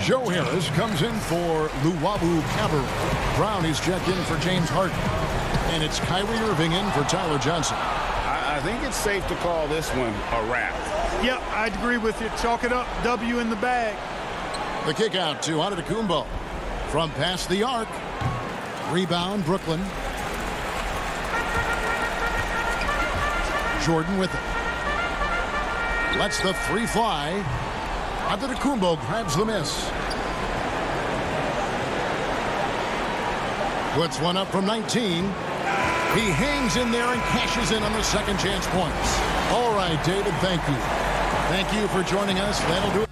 Joe Harris comes in for Luwawu Cabarrot. Brown, he's checked in for James Harden. And it's Kyrie Irving in for Tyler Johnson. I think it's safe to call this one a wrap. Yep, I'd agree with you. Chalk it up. W in the bag. The kick out to Antetokounmpo. From past the arc. Rebound, Brooklyn. Jordan with it. Lets the three fly. Antetokounmpo grabs the miss. Puts one up from 19. He hangs in there and cashes in on the second chance points. All right, David, thank you. Thank you for joining us. That'll do it.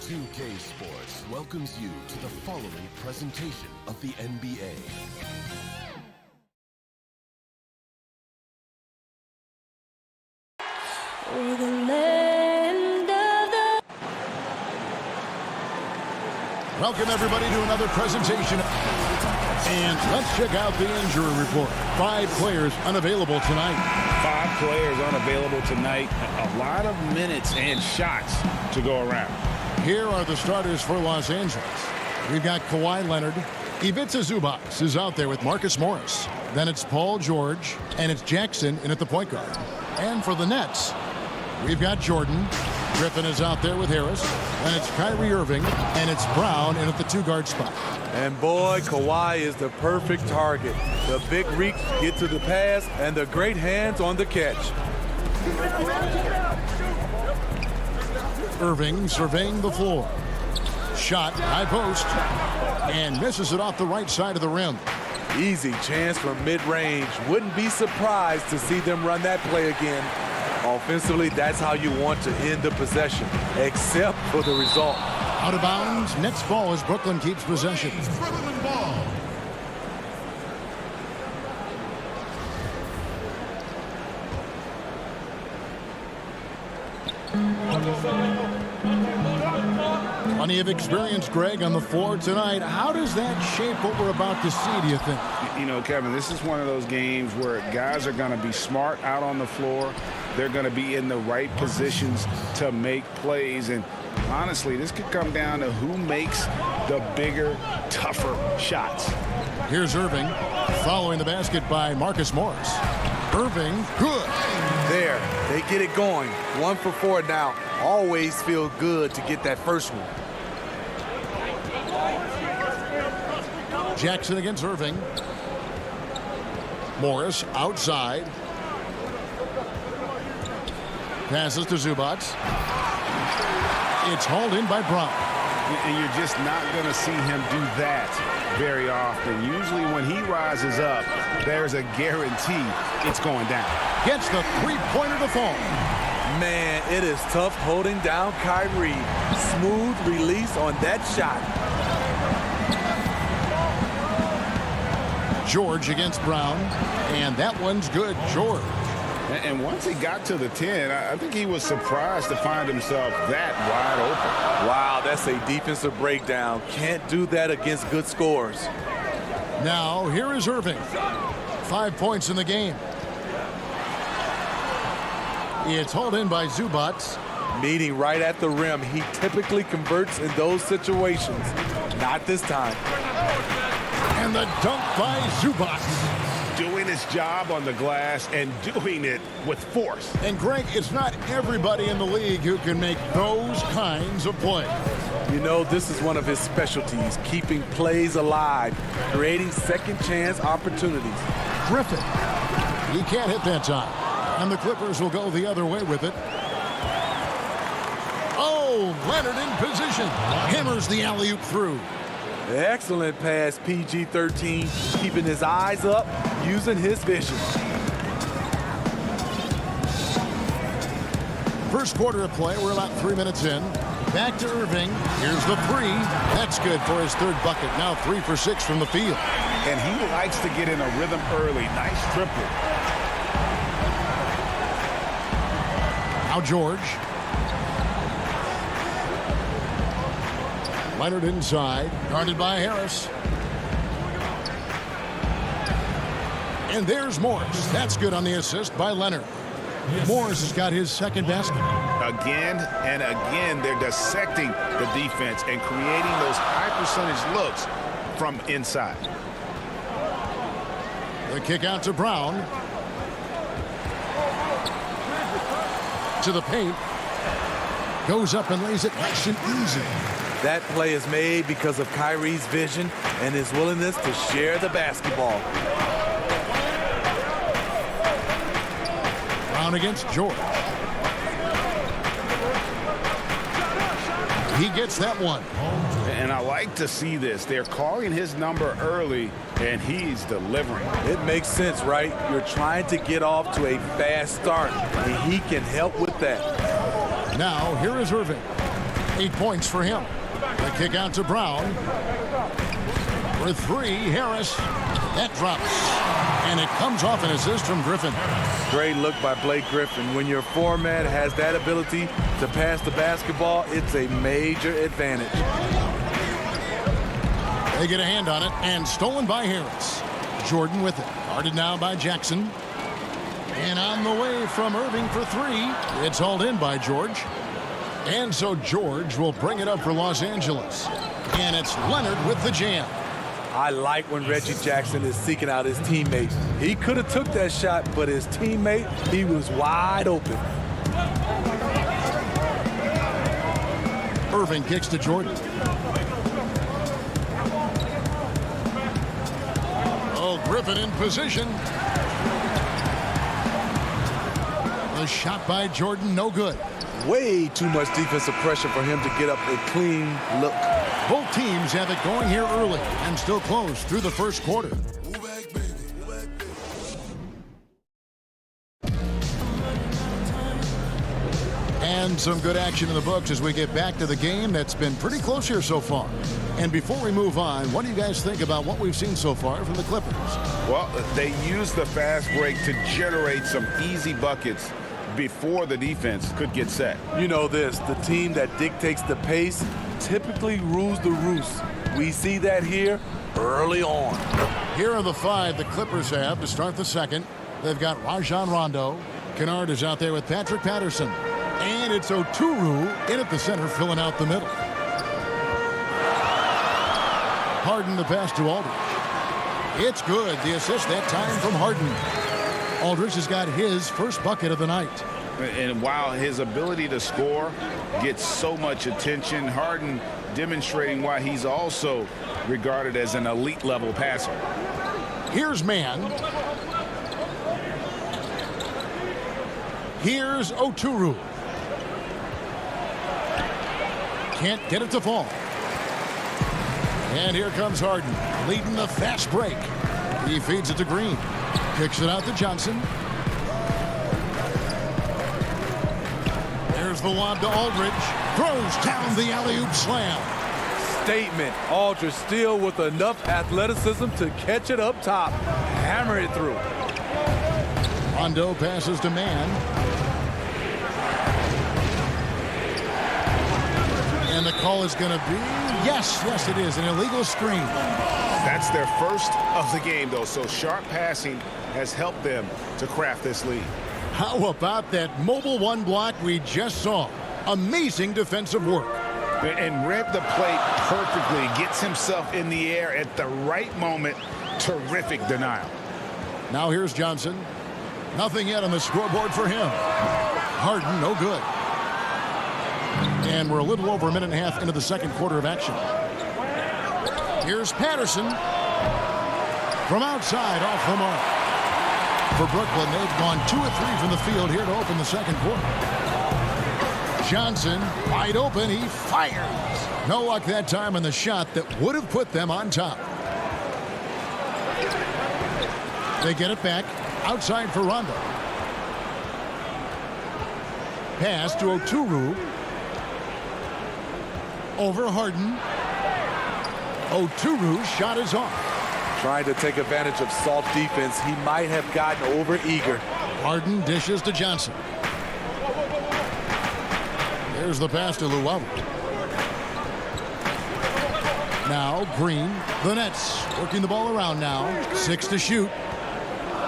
2K Sports welcomes you to the following presentation of the NBA. For the land of the... Welcome, everybody, to another presentation. And let's check out the injury report. 5 players unavailable tonight. 5 players unavailable tonight. A lot of minutes and shots to go around. Here are the starters for Los Angeles. We've got Kawhi Leonard. Ivica Zubac is out there with Marcus Morris. Then it's Paul George, and it's Jackson in at the point guard. And for the Nets, we've got Jordan. Griffin is out there with Harris. And it's Kyrie Irving, and it's Brown in at the 2-guard spot. And boy, Kawhi is the perfect target. The big reach get to the pass, and the great hands on the catch. Irving surveying the floor. Shot, high post, and misses it off the right side of the rim. Easy chance from mid-range. Wouldn't be surprised to see them run that play again. Offensively, that's how you want to end the possession, except for the result. Out of bounds, Nets ball as Brooklyn keeps possession. Brooklyn ball. Plenty of experience, Greg, on the floor tonight. How does that shape what we're about to see, do you think? You know, Kevin, this is one of those games where guys are going to be smart out on the floor. They're going to be in the right positions to make plays. And honestly, this could come down to who makes the bigger, tougher shots. Here's Irving, following the basket by Marcus Morris. Irving, good. There, they get it going. 1 for 4 now. Always feel good to get that first one. Jackson against Irving. Morris outside. Passes to Zubac. It's hauled in by Brown. And you're just not going to see him do that very often. Usually when he rises up, there's a guarantee it's going down. Gets the 3-pointer to fall. Man, it is tough holding down Kyrie. Smooth release on that shot. George against Brown, and that one's good. George. And once he got to the 10, I think he was surprised to find himself that wide open. Wow, that's a defensive breakdown. Can't do that against good scores. Now, here is Irving. 5 points in the game. It's hauled in by Zubac. Meeting right at the rim. He typically converts in those situations. Not this time. And the dunk by Zubac. Doing his job on the glass and doing it with force. And Greg, it's not everybody in the league who can make those kinds of plays. You know, this is one of his specialties, keeping plays alive, creating second chance opportunities. Griffin, he can't hit that time. And the Clippers will go the other way with it. Oh, Leonard in position. Hammers the alley-oop through. Excellent pass, PG-13, keeping his eyes up, using his vision. First quarter of play, we're about 3 minutes in. Back to Irving. Here's the 3. That's good for his 3rd bucket. Now 3 for 6 from the field. And he likes to get in a rhythm early. Nice triple. Now George. Leonard inside, guarded by Harris. And there's Morris. That's good on the assist by Leonard. Morris has got his 2nd basket. Again and again, they're dissecting the defense and creating those high percentage looks from inside. The kick out to Brown. To the paint. Goes up and lays it nice and easy. That play is made because of Kyrie's vision and his willingness to share the basketball. Brown against George. He gets that one. And I like to see this. They're calling his number early, and he's delivering. It makes sense, right? You're trying to get off to a fast start, and he can help with that. Now, here is Irving. 8 points for him. The kick out to Brown. For 3, Harris. That drops. And it comes off an assist from Griffin. Great look by Blake Griffin. When your foreman has that ability to pass the basketball, it's a major advantage. They get a hand on it, and stolen by Harris. Jordan with it. Guarded now by Jackson. And on the way from Irving for 3. It's hauled in by George. And so George will bring it up for Los Angeles. And it's Leonard with the jam. I like when Reggie Jackson is seeking out his teammate. He could have took that shot, but his teammate, he was wide open. Irving kicks to Jordan. Oh, Griffin in position. The shot by Jordan, no good. Way too much defensive pressure for him to get up a clean look. Both teams have it going here early and still close through the first quarter. And some good action in the books as we get back to the game that's been pretty close here so far. And before we move on, what do you guys think about what we've seen so far from the Clippers? Well, they used the fast break to generate some easy buckets before the defense could get set. You know this, the team that dictates the pace typically rules the roost. We see that here early on. Here are the 5 the Clippers have to start the second. They've got Rajon Rondo. Kennard is out there with Patrick Patterson. And it's Oturu in at the center, filling out the middle. Harden the pass to Aldridge. It's good. The assist that time from Harden. Aldridge has got his first bucket of the night. And while his ability to score gets so much attention, Harden demonstrating why he's also regarded as an elite level passer. Here's man. Here's Oturu. Can't get it to fall. And here comes Harden, leading the fast break. He feeds it to Green. Kicks it out to Johnson. There's the lob to Aldridge. Throws down the alley-oop slam. Statement. Aldridge still with enough athleticism to catch it up top. Hammer it through. Rondo passes to man. And the call is going to be, yes, it is, an illegal screen. That's their first of the game, though, so sharp passing has helped them to craft this lead. How about that mobile 1 block we just saw? Amazing defensive work. And read the play perfectly. Gets himself in the air at the right moment. Terrific denial. Now here's Johnson. Nothing yet on the scoreboard for him. Harden, no good. And we're a little over a minute and a half into the second quarter of action. Here's Patterson. From outside, off the mark. For Brooklyn, they've gone 2 of 3 from the field here to open the second quarter. Johnson, wide open, he fires. No luck that time on the shot that would have put them on top. They get it back, outside for Rondo. Pass to Oturu. Over Harden. Oturu's shot is off. Trying to take advantage of soft defense. He might have gotten over eager. Harden dishes to Johnson. There's the pass to Luau. Now Green, the Nets working the ball around now. 6 to shoot.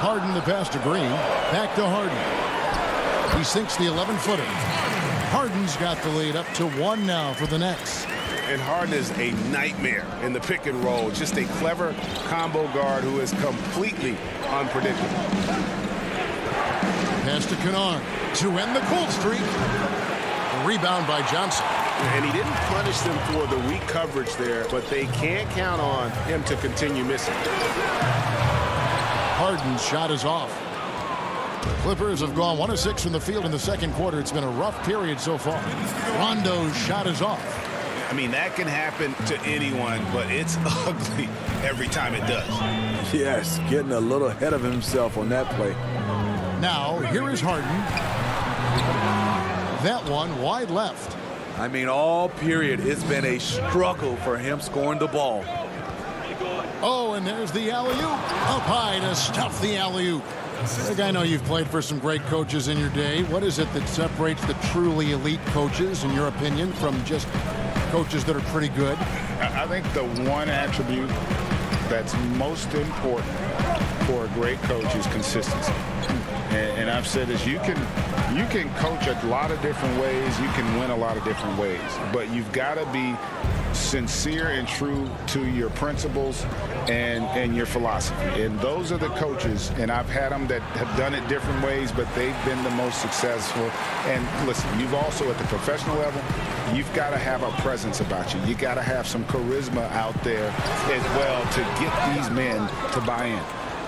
Harden the pass to Green. Back to Harden. He sinks the 11-footer. Harden's got the lead up to 1 now for the Nets. And Harden is a nightmare in the pick and roll. Just a clever combo guard who is completely unpredictable. Pass to Kennard to end the cold streak. A rebound by Johnson. And he didn't punish them for the weak coverage there, but they can't count on him to continue missing. Harden's shot is off. The Clippers have gone 1 of 6 from the field in the second quarter. It's been a rough period so far. Rondo's shot is off. I mean, that can happen to anyone, but it's ugly every time it does. Yes, getting a little ahead of himself on that play. Now, here is Harden. That one wide left. I mean, all period, it's been a struggle for him scoring the ball. Oh, and there's the alley-oop. Up high to stuff the alley-oop. Greg, I know you've played for some great coaches in your day. What is it that separates the truly elite coaches, in your opinion, from just coaches that are pretty good? I think the one attribute that's most important for a great coach is consistency. And I've said this, you can coach a lot of different ways, you can win a lot of different ways, but you've got to be sincere and true to your principles and your philosophy. And those are the coaches, and I've had them that have done it different ways, but they've been the most successful. And listen, you've also, at the professional level, you've got to have a presence about you. You got to have some charisma out there as well to get these men to buy in.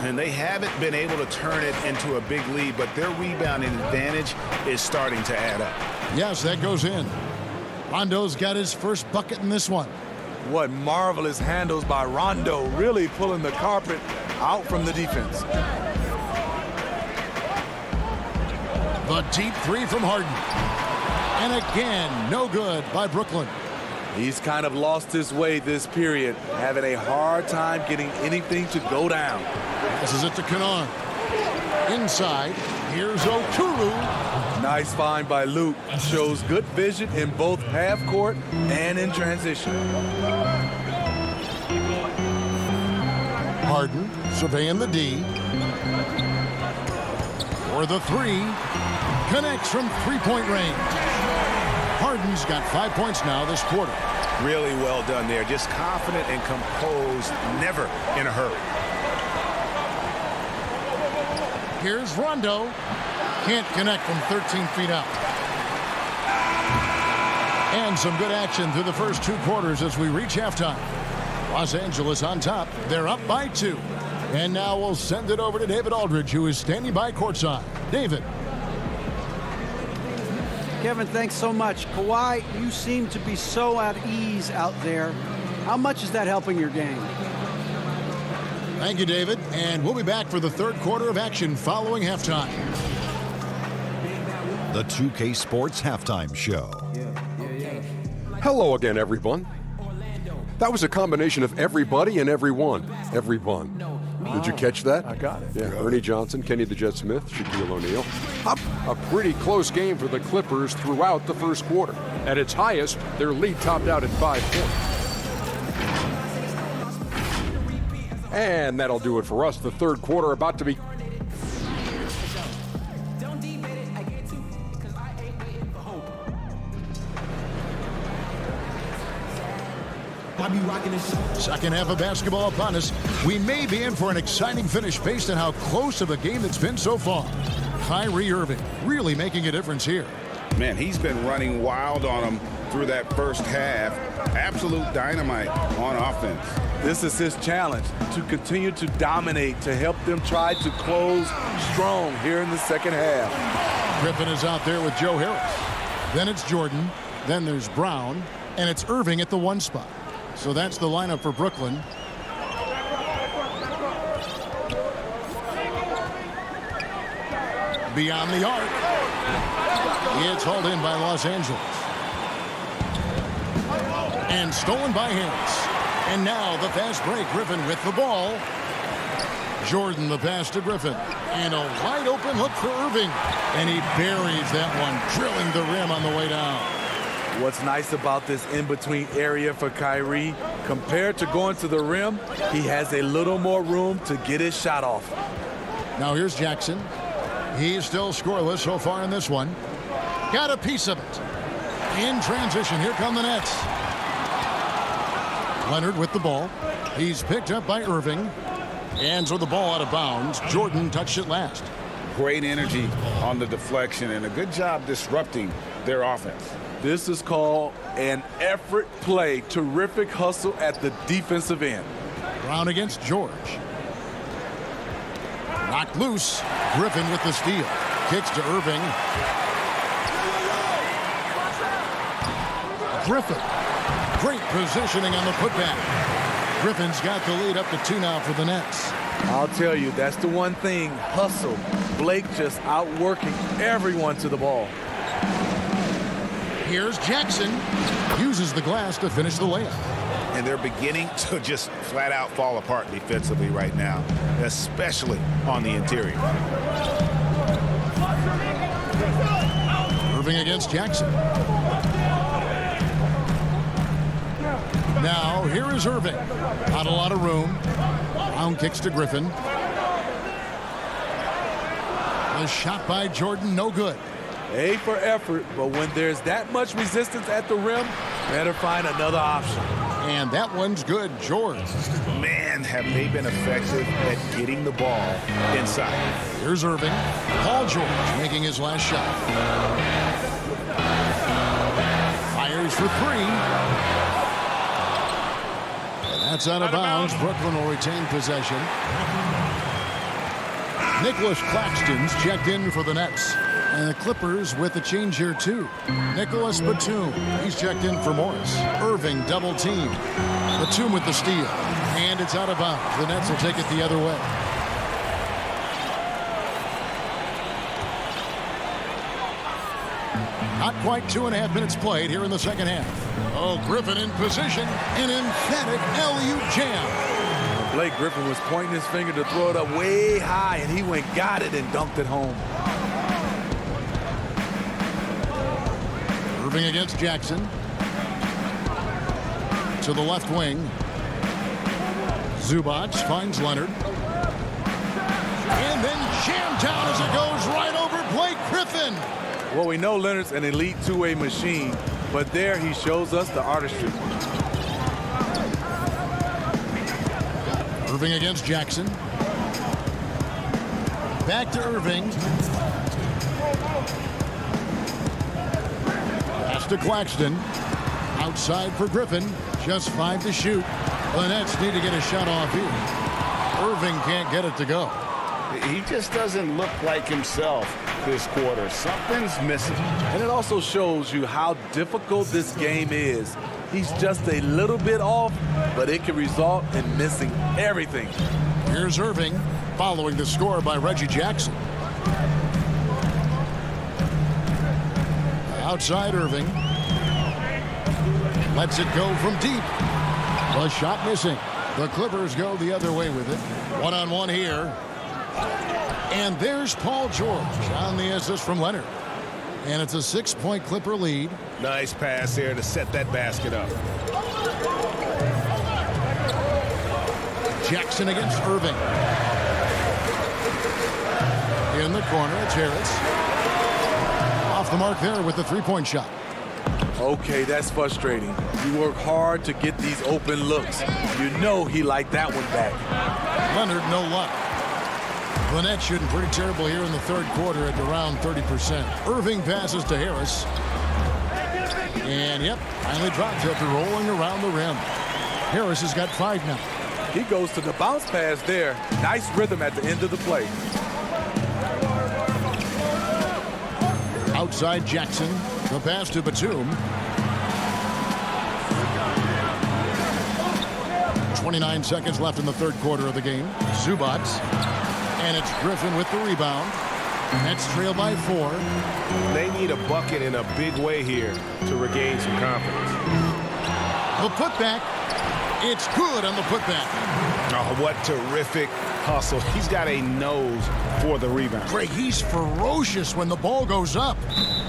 And they haven't been able to turn it into a big lead, but their rebounding advantage is starting to add up. Yes, that goes in. Rondo's got his first bucket in this one. What marvelous handles by Rondo, really pulling the carpet out from the defense. The deep three from Harden. And again, no good by Brooklyn. He's kind of lost his way this period, having a hard time getting anything to go down. Passes it to Kennard. Inside, here's Okuru. Nice find by Luke. Shows good vision in both half court and in transition. Harden surveying the D. For the three. Connects from three-point range. Harden's got 5 points now this quarter. Really well done there. Just confident and composed, never in a hurry. Here's Rondo. Can't connect from 13 feet out. And some good action through the first 2 quarters as we reach halftime. Los Angeles on top. They're up by 2. And now we'll send it over to David Aldridge, who is standing by courtside. David. Kevin, thanks so much. Kawhi, you seem to be so at ease out there. How much is that helping your game? Thank you, David. And we'll be back for the third quarter of action following halftime. The 2K Sports Halftime Show. Hello again, everyone. That was a combination of everybody and everyone. Everyone. Did you catch that? I got it. Yeah, Ernie Johnson, Kenny the Jet Smith, Shaquille O'Neal. A pretty close game for the Clippers throughout the first quarter. At its highest, their lead topped out at 5 points. And that'll do it for us. The third quarter about to be... Second half of basketball upon us. We may be in for an exciting finish based on how close of a game it's been so far. Kyrie Irving really making a difference here. Man, he's been running wild on them through that first half. Absolute dynamite on offense. This is his challenge, to continue to dominate, to help them try to close strong here in the second half. Griffin is out there with Joe Harris. Then it's Jordan. Then there's Brown. And it's Irving at the 1 spot. So that's the lineup for Brooklyn. Beyond the arc. It's hauled in by Los Angeles. And stolen by Harris. And now the fast break. Griffin with the ball. Jordan the pass to Griffin. And a wide open look for Irving. And he buries that one, drilling the rim on the way down. What's nice about this in-between area for Kyrie, compared to going to the rim, he has a little more room to get his shot off. Now here's Jackson. He's still scoreless so far in this one. Got a piece of it. In transition, here come the Nets. Leonard with the ball. He's picked up by Irving. And so the ball out of bounds. Jordan touched it last. Great energy on the deflection and a good job disrupting their offense. This is called an effort play. Terrific hustle at the defensive end. Brown against George. Knocked loose. Griffin with the steal. Kicks to Irving. Griffin. Great positioning on the putback. Griffin's got the lead up to 2 now for the Nets. I'll tell you, that's the one thing. Hustle. Blake just outworking everyone to the ball. Here's Jackson. Uses the glass to finish the layup. And they're beginning to just flat out fall apart defensively right now, especially on the interior. Irving against Jackson. Now, here is Irving. Not a lot of room. Brown kicks to Griffin. A shot by Jordan, no good. A for effort, but when there's that much resistance at the rim, better find another option. And that one's good, George. Man, have they been effective at getting the ball inside. Here's Irving. Paul George making his last shot. Fires for three. And that's out of bounds. Brooklyn will retain possession. Nicholas Claxton's checked in for the Nets. And the Clippers with a change here, too. Nicholas Batum, he's checked in for Morris. Irving double team. Batum with the steal. And it's out of bounds. The Nets will take it the other way. Not quite 2.5 minutes played here in the second half. Oh, Griffin in position. An emphatic LU jam. Blake Griffin was pointing his finger to throw it up way high, and he went, got it, and dunked it home. Irving against Jackson. To the left wing. Zubac finds Leonard. And then jammed down as it goes right over Blake Griffin. Well, we know Leonard's an elite two-way machine, but there he shows us the artistry. Irving against Jackson. Back to Irving. Pass to Claxton. Outside for Griffin. Just 5 to shoot. The Nets need to get a shot off here. Irving can't get it to go. He just doesn't look like himself this quarter. Something's missing. And it also shows you how difficult this game is. He's just a little bit off, but it can result in missing everything. Here's Irving, following the score by Reggie Jackson. Outside Irving. Lets it go from deep. The shot missing. The Clippers go the other way with it. One-on-one here. And there's Paul George on the assist from Leonard. And it's a 6-point Clipper lead. Nice pass there to set that basket up. Jackson against Irving. In the corner, it's Harris. Off the mark there with the three-point shot. Okay, that's frustrating. You work hard to get these open looks. You know he liked that one back. Leonard, no luck. The Nets shooting pretty terrible here in the third quarter at around 30%. Irving passes to Harris. And, yep, finally drops after rolling around the rim. Harris has got 5 now. He goes to the bounce pass there. Nice rhythm at the end of the play. Outside Jackson. The pass to Batum. 29 seconds left in the third quarter of the game. Zubac. And it's Griffin with the rebound. Nets trail by 4. They need a bucket in a big way here to regain some confidence. The putback. It's good on the putback. Oh, what terrific hustle. He's got a nose for the rebound. Greg, he's ferocious when the ball goes up.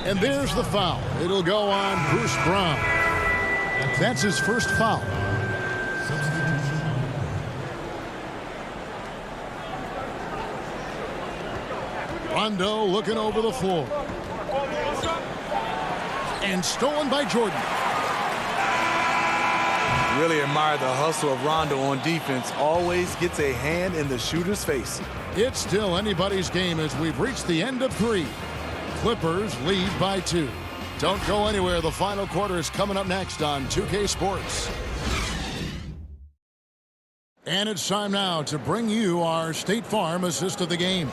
And there's the foul. It'll go on Bruce Brown. That's his first foul. Rondo looking over the floor. And stolen by Jordan. Really admire the hustle of Rondo on defense. Always gets a hand in the shooter's face. It's still anybody's game as we've reached the end of 3. Clippers lead by 2. Don't go anywhere. The final quarter is coming up next on 2K Sports. And it's time now to bring you our State Farm assist of the game.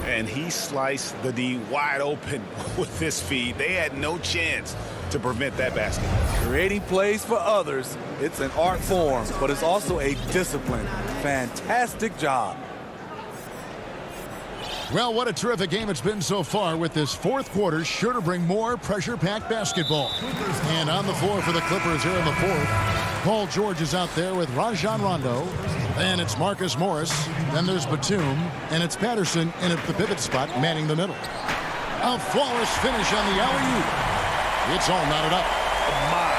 And he sliced the D wide open with this feed. They had no chance to prevent that basket. Creating plays for others, it's an art form, but it's also a discipline. Fantastic job. Well, what a terrific game it's been so far, with this fourth quarter sure to bring more pressure-packed basketball. And on the floor for the Clippers here in the fourth, Paul George is out there with Rajon Rondo. Then it's Marcus Morris. Then there's Batum. And it's Patterson in at the pivot spot, manning the middle. A flawless finish on the alley-oop. It's all knotted up. My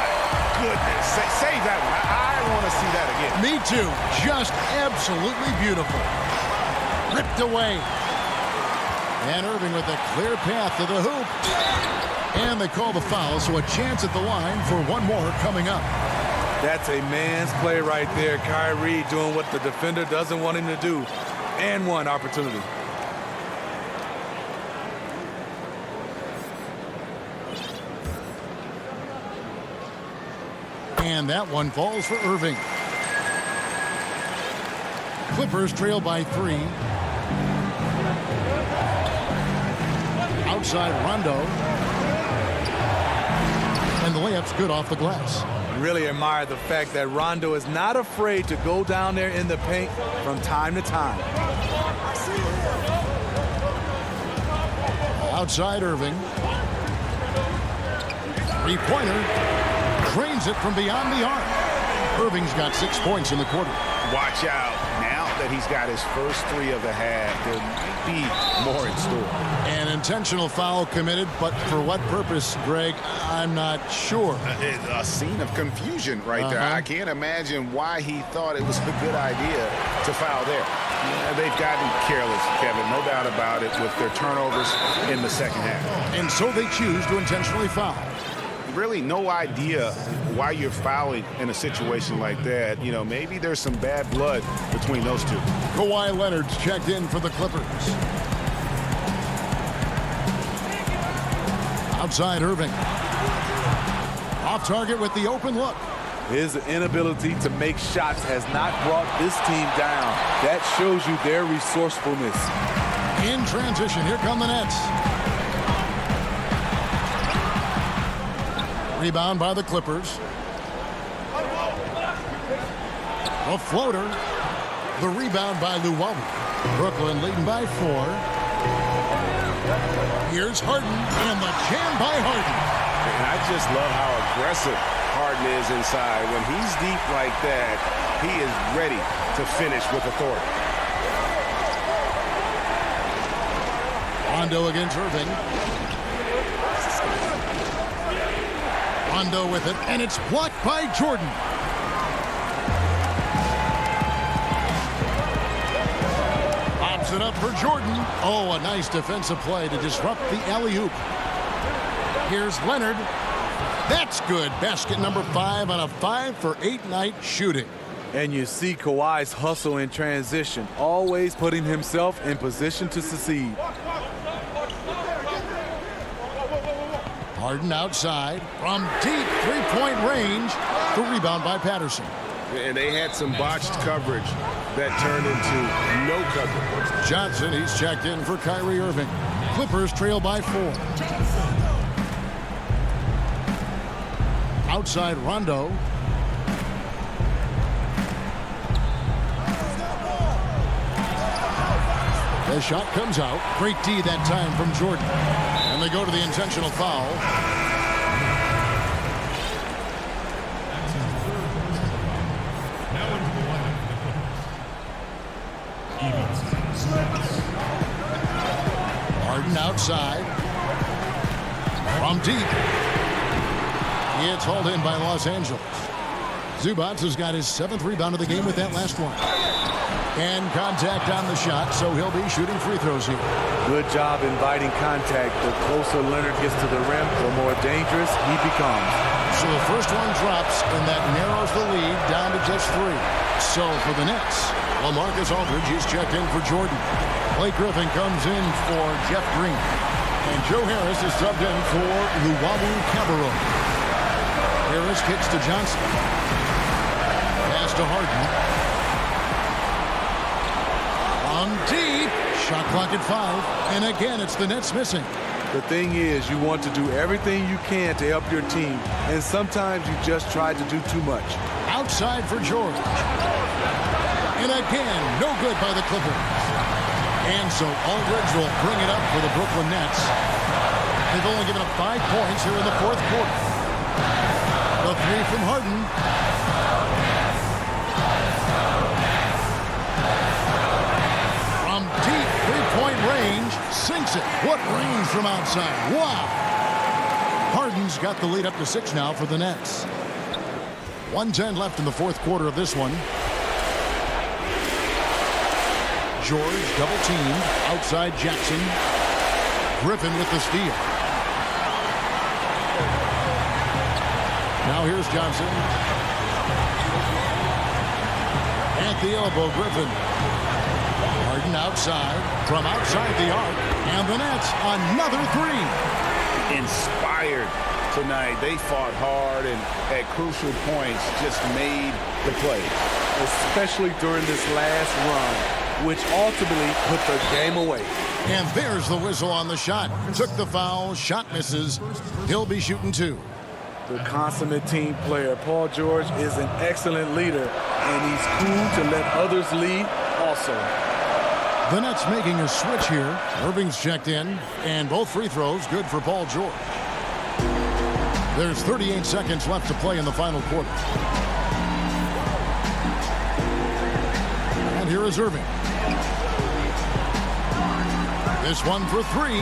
goodness. Save that one. I want to see that again. Me too. Just absolutely beautiful. Ripped away. And Irving with a clear path to the hoop. And they call the foul, so a chance at the line for one more coming up. That's a man's play right there. Kyrie doing what the defender doesn't want him to do. And one opportunity. And that one falls for Irving. Clippers trail by 3. Outside Rondo. And the layup's good off the glass. Really admire the fact that Rondo is not afraid to go down there in the paint from time to time. Outside Irving. Three-pointer. Drains it from beyond the arc. Irving's got 6 points in the quarter. Watch out. Now that he's got his first 3 of the half, there might be more in store. An intentional foul committed, but for what purpose, Greg, I'm not sure. A scene of confusion right there. I can't imagine why he thought it was a good idea to foul there. They've gotten careless, Kevin, no doubt about it, with their turnovers in the second half. And so they choose to intentionally foul. Really no idea why you're fouling in a situation like that. You know, maybe there's some bad blood between those two. Kawhi Leonard's checked in for the Clippers. Outside Irving. Off target with the open look. His inability to make shots has not brought this team down. That shows you their resourcefulness. In transition, here come the Nets. Rebound by the Clippers. A floater. The rebound by Luwawu. Brooklyn leading by 4. Here's Harden, and the jam by Harden. And I just love how aggressive Harden is inside. When he's deep like that, he is ready to finish with authority. Rondo against Irving. Rondo with it, and it's blocked by Jordan. Pops it up for Jordan. Oh, a nice defensive play to disrupt the alley-oop. Here's Leonard. That's good. Basket number 5 on a 5-for-8 night shooting. And you see Kawhi's hustle in transition, always putting himself in position to succeed. Harden outside from deep three-point range. The rebound by Patterson. And they had some botched coverage that turned into no coverage. Johnson, he's checked in for Kyrie Irving. Clippers trail by 4. Outside Rondo. The shot comes out. Great D that time from Jordan. And they go to the intentional foul. Harden outside. From deep. It's hauled in by Los Angeles. Zubac has got his 7th rebound of the game with that last one. And contact on the shot, so he'll be shooting free throws here. Good job inviting contact. The closer Leonard gets to the rim, the more dangerous he becomes. So the first one drops, and that narrows the lead down to just 3. So for the Nets, LaMarcus Aldridge is checked in for Jordan. Blake Griffin comes in for Jeff Green. And Joe Harris is subbed in for Luwawu Cabarrot. Harris kicks to Johnson. Pass to Harden. Deep. Shot clock at 5. And again, it's the Nets missing. The thing is, you want to do everything you can to help your team. And sometimes you just try to do too much. Outside for George. And again, no good by the Clippers. And so Aldridge will bring it up for the Brooklyn Nets. They've only given up 5 points here in the fourth quarter. The three from Harden. From deep three-point range, sinks it. What range from outside. Wow. Harden's got the lead up to 6 now for the Nets. 1:10 left in the fourth quarter of this one. George double teamed outside Jackson. Griffin with the steal. Now here's Johnson. At the elbow, Griffin. Harden outside, from outside the arc, and the Nets another three. Inspired tonight. They fought hard and at crucial points just made the play. Especially during this last run, which ultimately put the game away. And there's the whistle on the shot. Took the foul, shot misses. He'll be shooting 2. The consummate team player, Paul George, is an excellent leader, and he's cool to let others lead also. The Nets making a switch here. Irving's checked in, and both free throws good for Paul George. There's 38 seconds left to play in the final quarter. And here is Irving. This one for 3.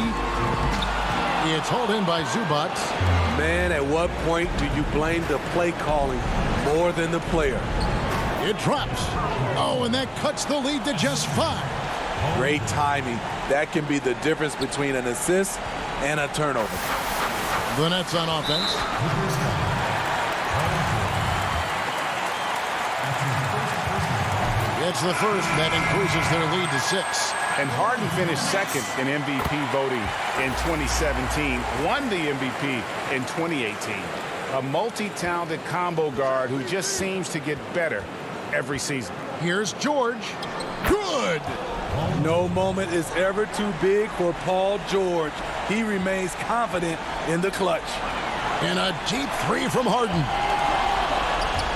It's hauled in by Zubac. Man, at what point do you blame the play calling more than the player? It drops. Oh, and that cuts the lead to just 5. Great timing. That can be the difference between an assist and a turnover. The Nets on offense. It's the first that increases their lead to 6. And Harden finished second in MVP voting in 2017, won the MVP in 2018. A multi-talented combo guard who just seems to get better every season. Here's George. Good! No moment is ever too big for Paul George. He remains confident in the clutch. And a deep 3 from Harden.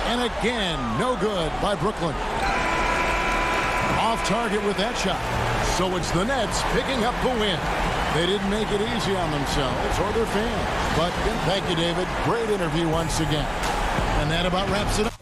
And again, no good by Brooklyn. Off target with that shot. So it's the Nets picking up the win. They didn't make it easy on themselves or their fans. But thank you, David. Great interview once again. And that about wraps it up.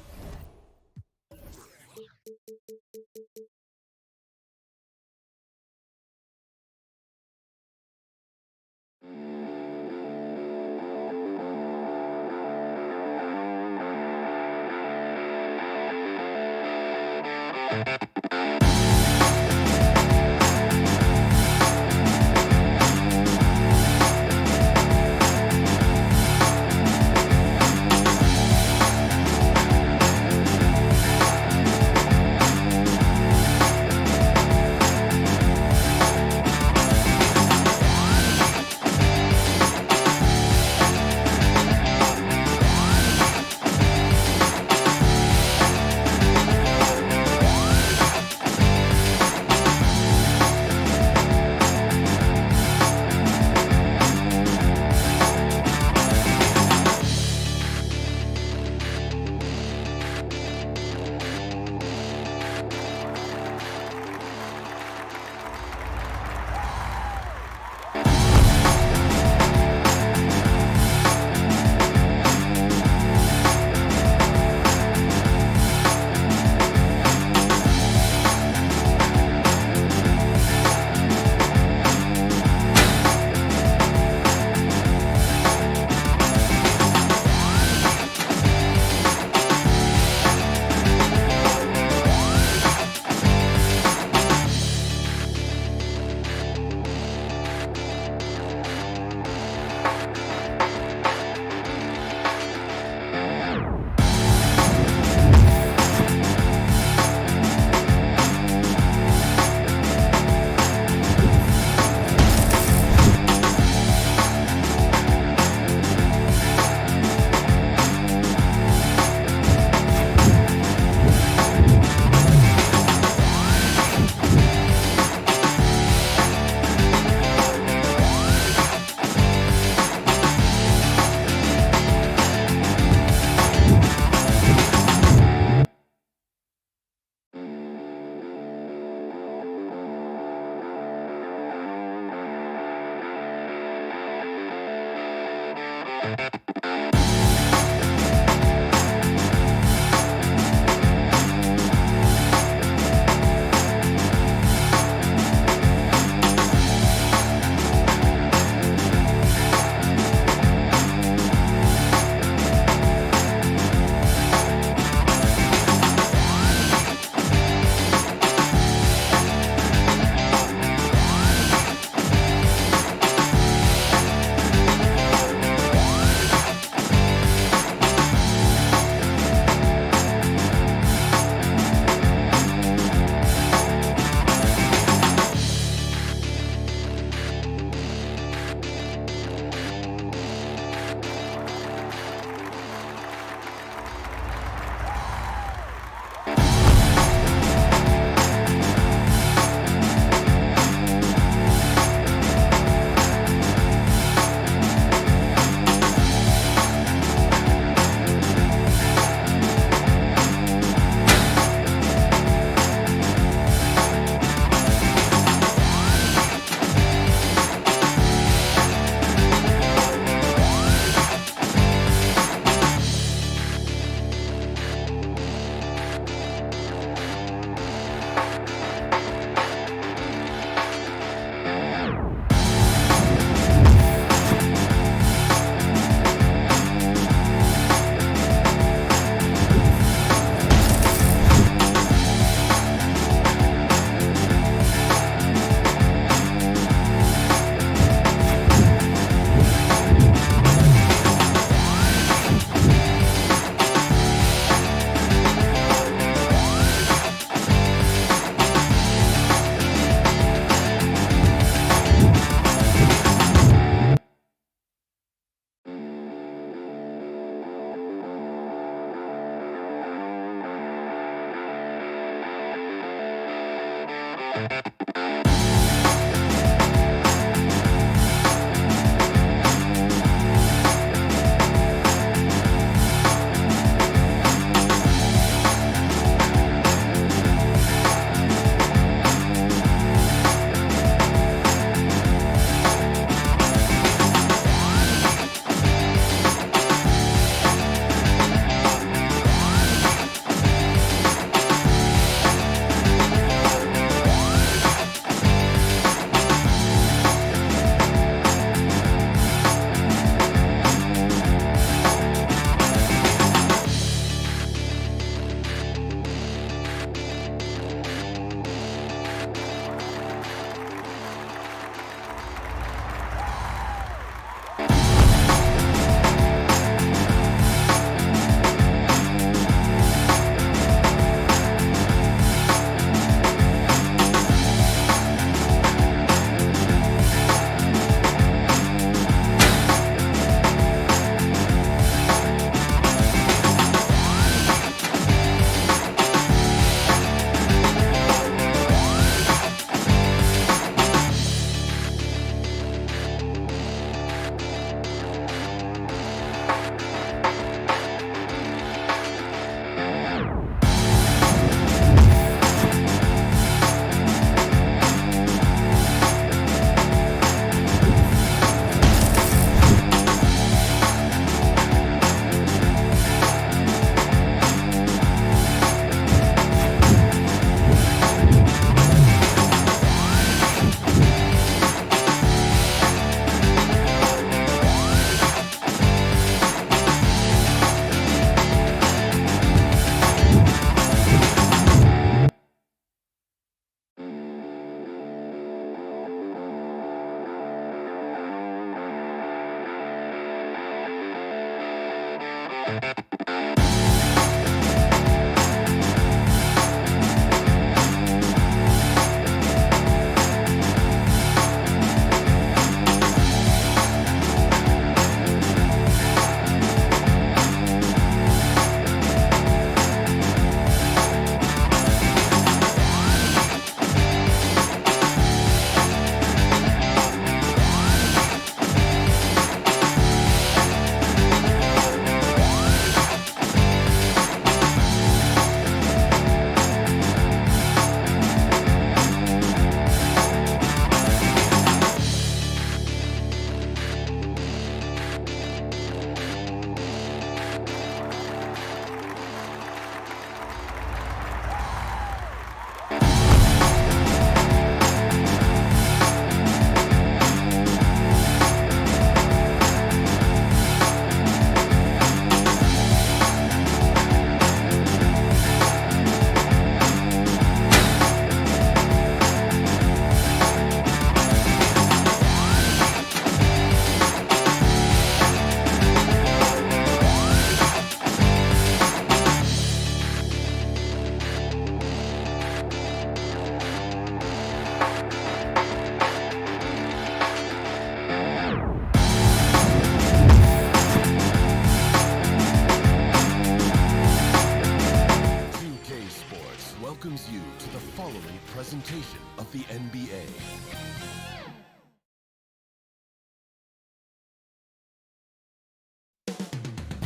welcomes you to the following presentation of the NBA.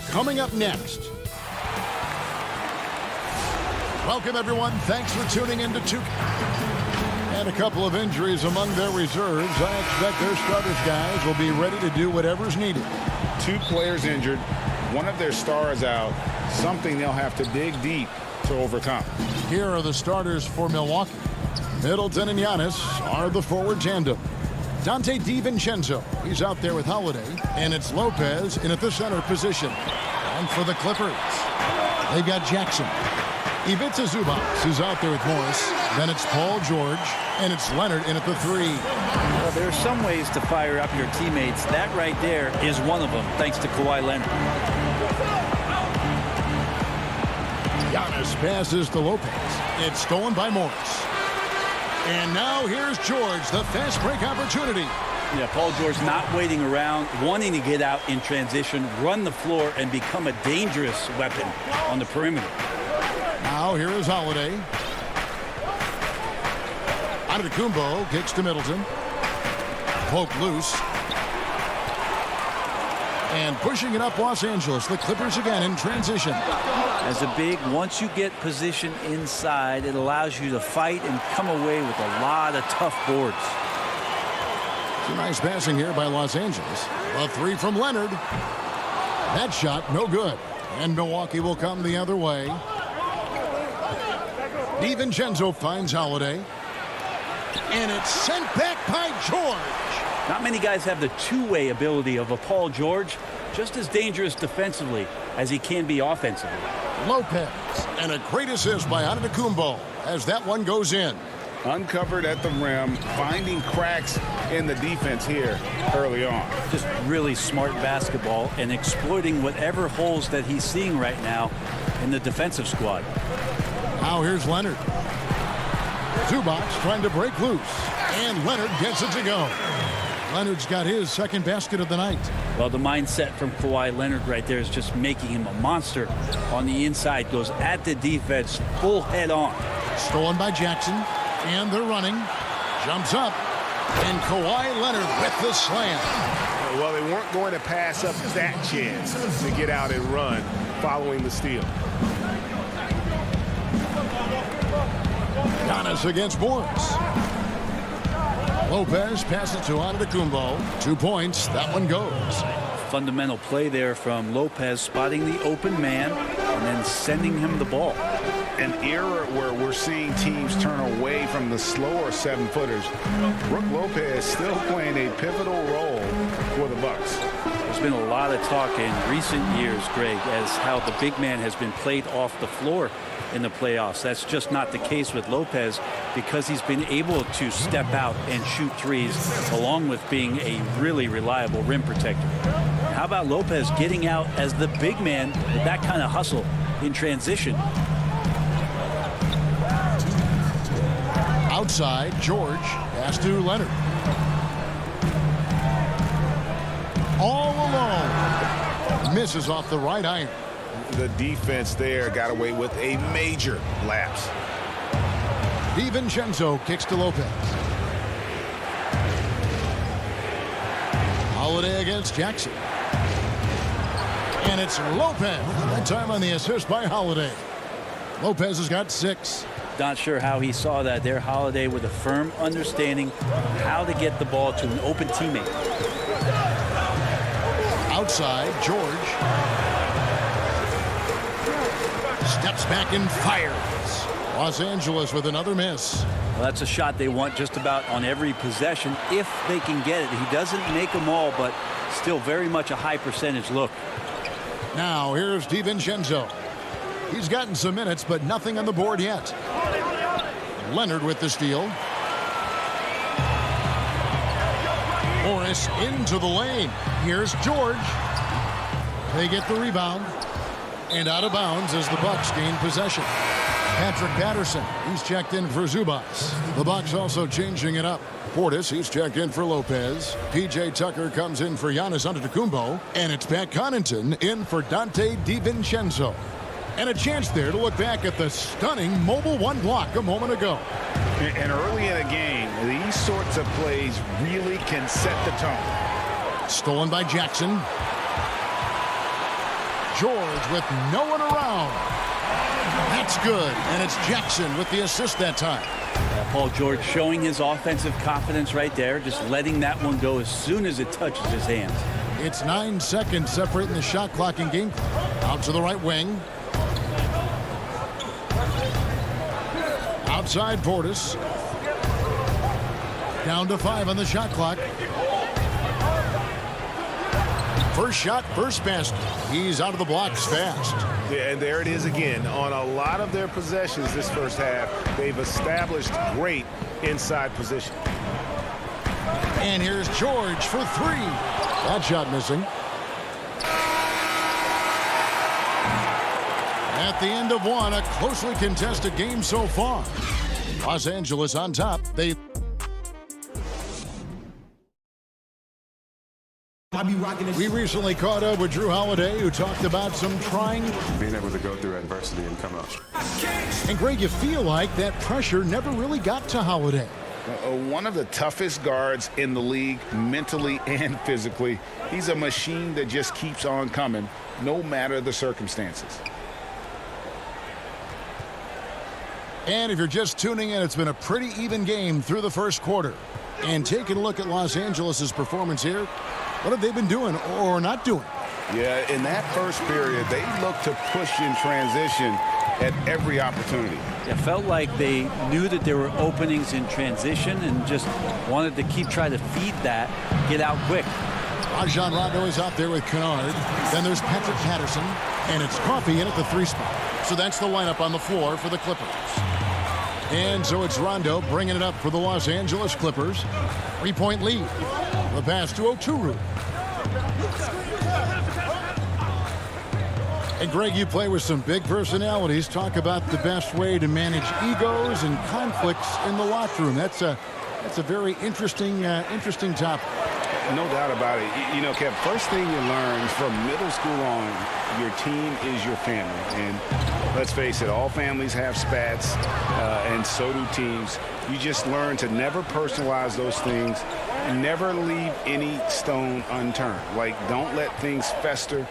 Coming up next. Welcome, everyone. Thanks for tuning in to 2K. And a couple of injuries among their reserves. I expect their starters guys will be ready to do whatever's needed. 2 players injured, one of their stars out, something they'll have to dig deep to overcome. Here are the starters for Milwaukee. Middleton and Giannis are the forward tandem. Dante DiVincenzo, he's out there with Holiday, and it's Lopez in at the center position. And for the Clippers, they've got Jackson. Ivica Zubac is out there with Morris. Then it's Paul George, and it's Leonard in at the 3. Well, there are some ways to fire up your teammates. That right there is one of them, thanks to Kawhi Leonard. Giannis passes to Lopez. It's stolen by Morris. And now here's George, the fast break opportunity. Yeah, Paul George not waiting around, wanting to get out in transition, run the floor, and become a dangerous weapon on the perimeter. Now here is Holiday. Antetokounmpo kicks to Middleton. Poke loose. And pushing it up Los Angeles. The Clippers again in transition. As a big, once you get position inside, it allows you to fight and come away with a lot of tough boards. Some nice passing here by Los Angeles. A 3 from Leonard. That shot no good. And Milwaukee will come the other way. DiVincenzo finds Holiday. And it's sent back by George. Not many guys have the two-way ability of a Paul George. Just as dangerous defensively as he can be offensively. Lopez, and a great assist by Antetokounmpo as that one goes in. Uncovered at the rim, finding cracks in the defense here early on. Just really smart basketball and exploiting whatever holes that he's seeing right now in the defensive squad. Now here's Leonard. Zubac trying to break loose, and Leonard gets it to go. Leonard's got his second basket of the night. Well, the mindset from Kawhi Leonard right there is just making him a monster on the inside. Goes at the defense full head on. Stolen by Jackson, and they're running. Jumps up, and Kawhi Leonard with the slam. Well, they weren't going to pass up that chance to get out and run following the steal. Giannis against Morris. Lopez passes to Antetokounmpo. 2 points. That one goes. Fundamental play there from Lopez, spotting the open man and then sending him the ball. An era where we're seeing teams turn away from the slower 7-footers. Brook Lopez still playing a pivotal role for the Bucks. There's been a lot of talk in recent years, Greg, as how the big man has been played off the floor in the playoffs. That's just not the case with Lopez because he's been able to step out and shoot threes along with being a really reliable rim protector. how about Lopez getting out as the big man with that kind of hustle in transition? Outside, George pass to Leonard. All alone. Misses off the right iron. The defense there got away with a major lapse. DiVincenzo kicks to Lopez. Holiday against Jackson. And it's Lopez. That time on the assist by Holiday. Lopez has got 6. Not sure how he saw that there. Holiday with a firm understanding how to get the ball to an open teammate. Outside, George. Steps back and fires. Los Angeles with another miss. Well, that's a shot they want just about on every possession if they can get it. He doesn't make them all, but still very much a high percentage look. Now here's DiVincenzo. He's gotten some minutes, but nothing on the board yet. Leonard with the steal. Morris into the lane. Here's George. They get the rebound. And out of bounds as the Bucks gain possession. Patrick Patterson, he's checked in for Zubas. The Bucks also changing it up. Portis, he's checked in for Lopez. P.J. Tucker comes in for Giannis Antetokounmpo. And it's Pat Connaughton in for Dante DiVincenzo. And a chance there to look back at the stunning mobile 1 block a moment ago. And early in a game, these sorts of plays really can set the tone. Stolen by Jackson. George with no one around. That's good. And it's Jackson with the assist that time. Paul George showing his offensive confidence right there, just letting that one go as soon as it touches his hands. It's 9 seconds separating the shot clock and game clock. Out to the right wing. Outside Portis. Down to 5 on the shot clock. First shot, first basket. He's out of the blocks fast. Yeah, and there it is again. On a lot of their possessions this first half, they've established great inside position. And here's George for 3. That shot missing. At the end of 1, a closely contested game so far. Los Angeles on top. We recently caught up with Drew Holiday, who talked about some trying. Being able to go through adversity and come out. And Greg, you feel like that pressure never really got to Holiday. One of the toughest guards in the league, mentally and physically. He's a machine that just keeps on coming, no matter the circumstances. And if you're just tuning in, it's been a pretty even game through the first quarter. And taking a look at Los Angeles' performance here, what have they been doing or not doing? Yeah, in that first period, they looked to push in transition at every opportunity. It felt like they knew that there were openings in transition and just wanted to keep trying to feed that, get out quick. Rajon Rondo is out there with Kennard. Then there's Patrick Patterson, and it's Coffey in at the 3 spot. So that's the lineup on the floor for the Clippers. And so it's Rondo bringing it up for the Los Angeles Clippers. 3-point lead. The pass to Oturu. And Greg, you play with some big personalities. Talk about the best way to manage egos and conflicts in the locker room. That's a very interesting topic. No doubt about it. You know, Kev, first thing you learn from middle school on, your team is your family. And let's face it, all families have spats, and so do teams. You just learn to never personalize those things, never leave any stone unturned. Like, don't let things fester.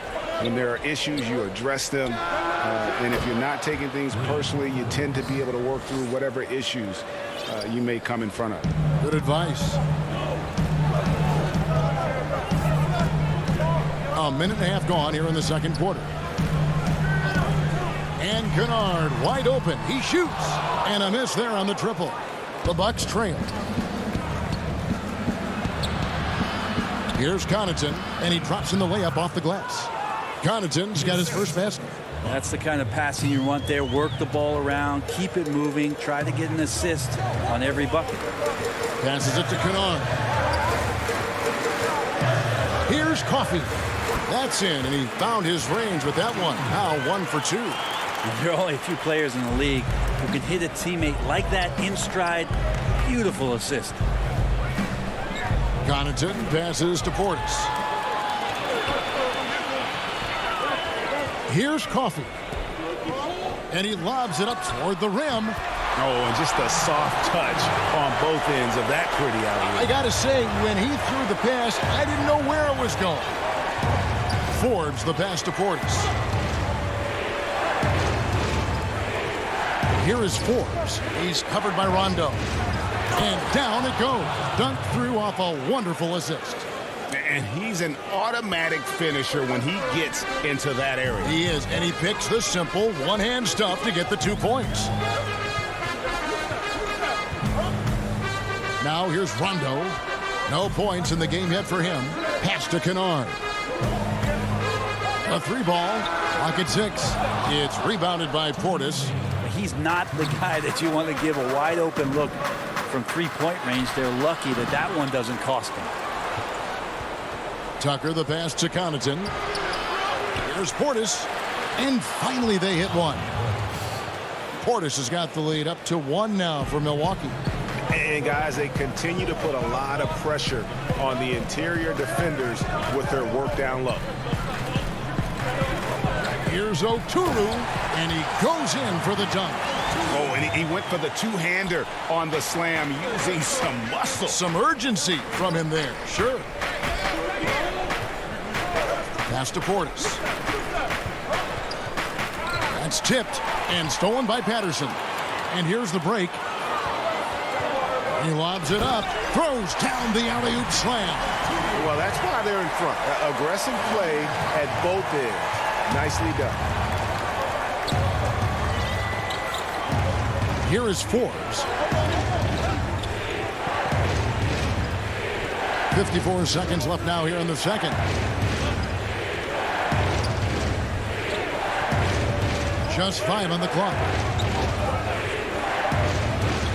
When there are issues, you address them. And if you're not taking things personally, you tend to be able to work through whatever issues you may come in front of. Good advice. A minute and a half gone here in the second quarter. And Kennard wide open. He shoots. And a miss there on the triple. The Bucks trail. Here's Connaughton, and he drops in the layup off the glass. Connaughton's got his first basket. That's the kind of passing you want there. Work the ball around, keep it moving, try to get an assist on every bucket. Passes it to Kennard. Here's Coffey. That's in, and he found his range with that one. Now 1 for 2. There are only a few players in the league who can hit a teammate like that in stride. Beautiful assist. Connaughton passes to Portis. Here's Coffey. And he lobs it up toward the rim. Oh, and just a soft touch on both ends of that pretty alley. I got to say, when he threw the pass, I didn't know where it was going. Forbes the pass to Portis. Here is Forbes. He's covered by Rondo. And down it goes. Dunked through off a wonderful assist. And he's an automatic finisher when he gets into that area. He is, and he picks the simple one-hand stuff to get the 2 points. Now here's Rondo. No points in the game yet for him. Pass to Kennard. A 3-ball. Clock at 6. It's rebounded by Portis. He's not the guy that you want to give a wide open look from 3-point range. They're lucky that that one doesn't cost them. Tucker the pass to Connaughton. Here's Portis. And finally they hit one. Portis has got the lead up to 1 now for Milwaukee. And guys, they continue to put a lot of pressure on the interior defenders with their work down low. Here's Oturu, and he goes in for the dunk. Oh, and he went for the two-hander on the slam using some muscle. Some urgency from him there, sure. Pass to Portis. That's tipped and stolen by Patterson. And here's the break. He lobs it up, throws down the alley-oop slam. Well, that's why they're in front. Aggressive play at both ends. Nicely done. Here is Forbes. 54 seconds left now here in the second. Just 5 on the clock.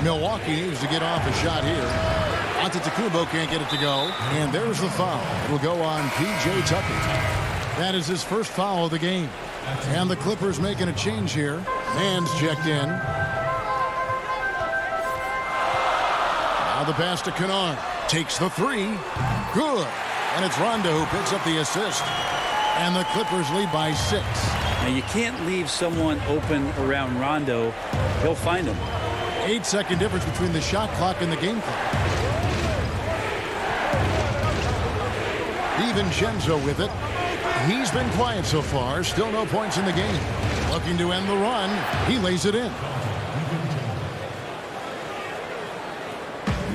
Milwaukee needs to get off a shot here. Antetokounmpo can't get it to go. And there's the foul. It will go on P.J. Tucker. That is his first foul of the game. And the Clippers making a change here. Mann's checked in. Now the pass to Kennard. Takes the 3. Good. And it's Rondo who picks up the assist. And the Clippers lead by 6. Now you can't leave someone open around Rondo. He'll find him. 8-second difference between the shot clock and the game clock. DiVincenzo with it. He's been quiet so far. Still no points in the game. Looking to end the run. He lays it in.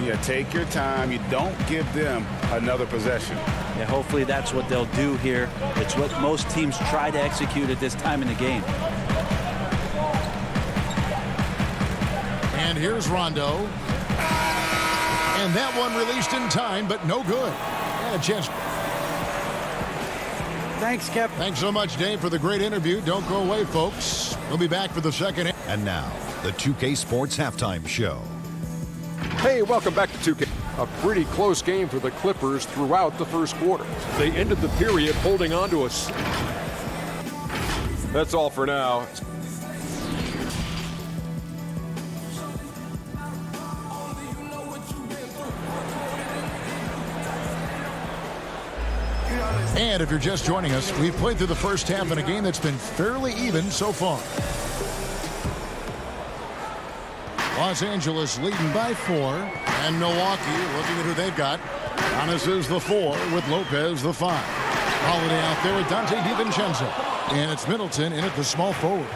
Yeah, take your time. You don't give them another possession. Yeah, hopefully that's what they'll do here. It's what most teams try to execute at this time in the game. And here's Rondo. And that one released in time, but no good. And a chance. Thanks, Kev. Thanks so much, Dave, for the great interview. Don't go away, folks. We'll be back for the second. And now, the 2K Sports Halftime Show. Hey, welcome back to 2K. A pretty close game for the Clippers throughout the first quarter. They ended the period holding on to us. That's all for now. And if you're just joining us, we've played through the first half in a game that's been fairly even so far. Los Angeles leading by 4. And Milwaukee looking at who they've got. Giannis is the 4 with Lopez the 5. Holiday out there with Dante DiVincenzo. And it's Middleton in at the small forward.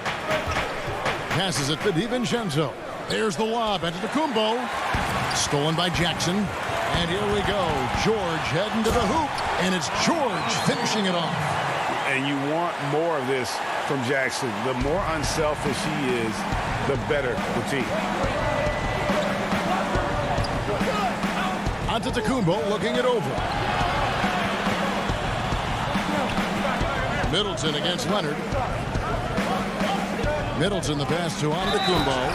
Passes it to DiVincenzo. There's the lob. Antetokounmpo. Stolen by Jackson. And here we go. George heading to the hoop. And it's George finishing it off. And you want more of this from Jackson. The more unselfish he is, the better the team. Antetokounmpo looking it over. Middleton against Leonard. Middleton the pass to Antetokounmpo.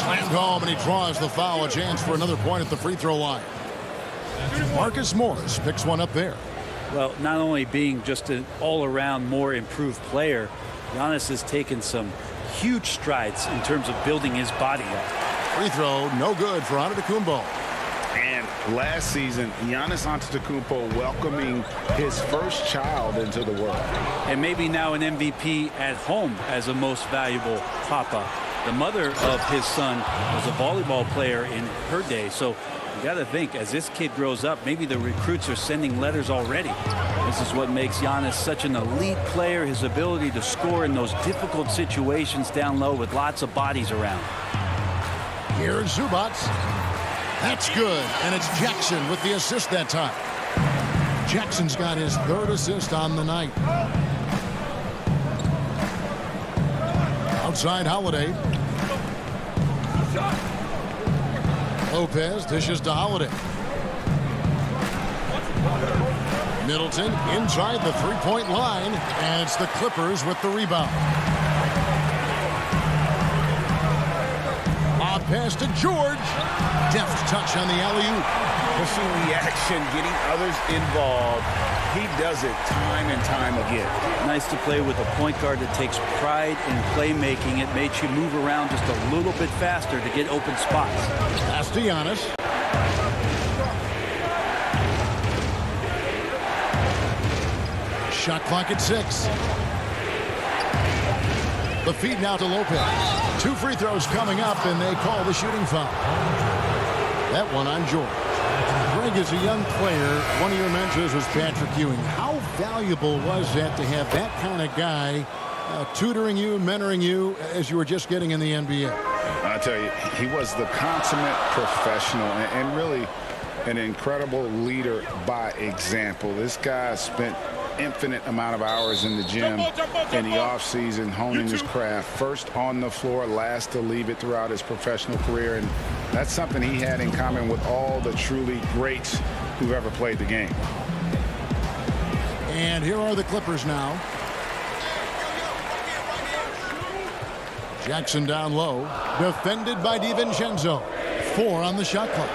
Slammed home and he draws the foul. A chance for another point at the free throw line. Marcus Morris picks one up there. Well, not only being just an all-around more improved player, Giannis has taken some huge strides in terms of building his body up. Free throw, no good for Antetokounmpo. And last season, Giannis Antetokounmpo welcoming his first child into the world. And maybe now an MVP at home as a most valuable papa. The mother of his son was a volleyball player in her day. So you got to think, as this kid grows up, maybe the recruits are sending letters already. This is what makes Giannis such an elite player, his ability to score in those difficult situations down low with lots of bodies around. Here's Zubac. That's good, and it's Jackson with the assist that time. Jackson's got his third assist on the night. Outside Holiday. Lopez dishes to Holiday. Middleton inside the three-point line, and it's the Clippers with the rebound. Lob pass to George. Deft touch on the alley-oop. Pushing the action, getting others involved. He does it time and time again. Nice to play with a point guard that takes pride in playmaking. It makes you move around just a little bit faster to get open spots. Pass to Giannis. Shot clock at 6. The feed now to Lopez. 2 free throws coming up, and they call the shooting foul. That one on George. Greg, as a young player, one of your mentors was Patrick Ewing. How valuable was that to have that kind of guy tutoring you, mentoring you as you were just getting in the NBA? I tell you, he was the consummate professional and really an incredible leader by example. This guy spent infinite amount of hours in the gym in the offseason honing his craft. First on the floor, last to leave it throughout his professional career. And that's something he had in common with all the truly greats who've ever played the game. And here are the Clippers now. Jackson down low. Defended by DiVincenzo. 4 on the shot clock.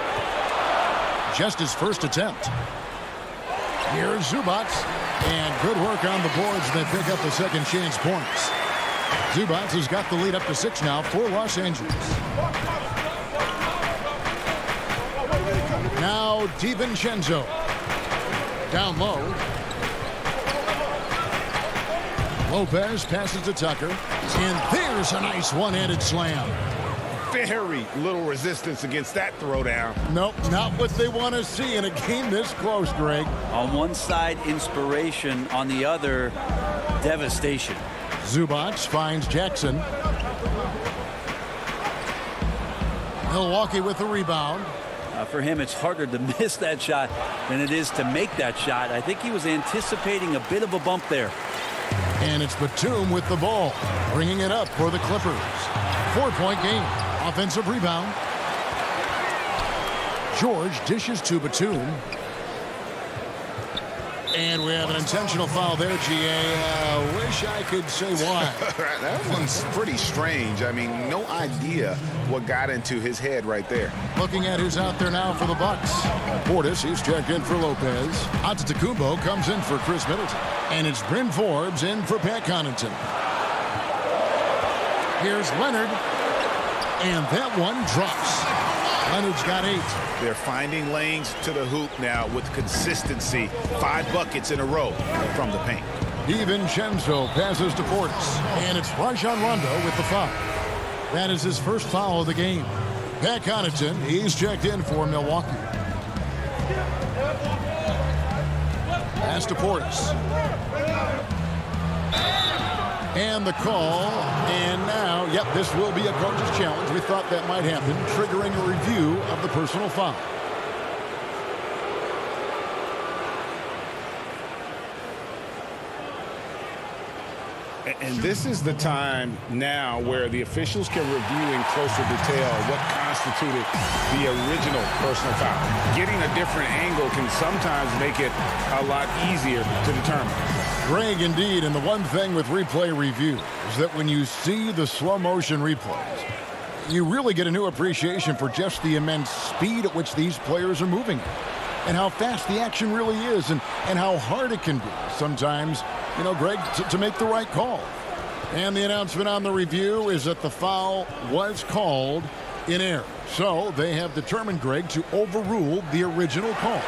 Just his first attempt. Here's Zubac. And good work on the boards. They pick up the second chance points. Zubac has got the lead up to 6 now for Los Angeles. Now DiVincenzo. Down low. Lopez passes to Tucker. And there's a nice one-handed slam. Very little resistance against that throwdown. Nope, not what they want to see in a game this close, Greg. On one side, inspiration. On the other, devastation. Zubac finds Jackson. Milwaukee with the rebound. For him, it's harder to miss that shot than it is to make that shot. I think he was anticipating a bit of a bump there. And it's Batum with the ball, bringing it up for the Clippers. 4-point game. Offensive rebound. George dishes to Batum. And we have an intentional foul there, GA. Wish I could say why. That one's pretty strange. I mean, no idea what got into his head right there. Looking at who's out there now for the Bucks. Portis, he's checked in for Lopez. Antetokounmpo comes in for Chris Middleton. And it's Bryn Forbes in for Pat Connaughton. Here's Leonard. And that one drops. Leonard's got 8. They're finding lanes to the hoop now with consistency. 5 buckets in a row from the paint. DiVincenzo passes to Portis. And it's Rajon Rondo with the foul. That is his first foul of the game. Pat Connaughton, he's checked in for Milwaukee. Pass to Portis. And the call, and now, yep, this will be a coach's challenge. We thought that might happen, triggering a review of the personal foul. And this is the time now where the officials can review in closer detail what constituted the original personal foul. Getting a different angle can sometimes make it a lot easier to determine. Greg, indeed, and the one thing with replay review is that when you see the slow motion replays, you really get a new appreciation for just the immense speed at which these players are moving. and how fast the action really is and how hard it can be sometimes, Greg, to make the right call. And the announcement on the review is that the foul was called in error. So they have determined, Greg, to overrule the original call.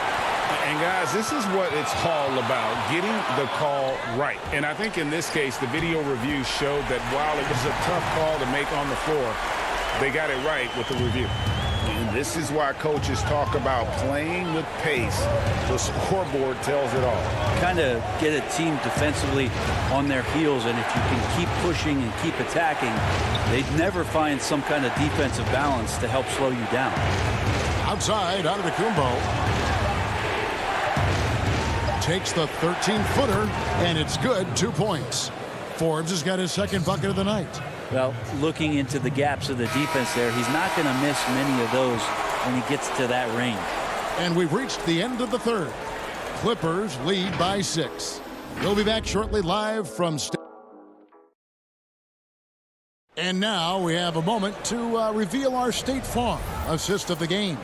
And guys, this is what it's all about, getting the call right. And I think in this case, the video review showed that while it was a tough call to make on the floor, they got it right with the review. And this is why coaches talk about playing with pace. The scoreboard tells it all. Kind of get a team defensively on their heels, and if you can keep pushing and keep attacking, they'd never find some kind of defensive balance to help slow you down. Outside, Antetokounmpo takes the 13-footer, and it's good. 2 points. Forbes has got his second bucket of the night. Well, looking into the gaps of the defense there, he's not going to miss many of those when he gets to that range. And we've reached the end of the third. Clippers lead by 6. We'll be back shortly live from And now we have a moment to reveal our State Farm assist of the game.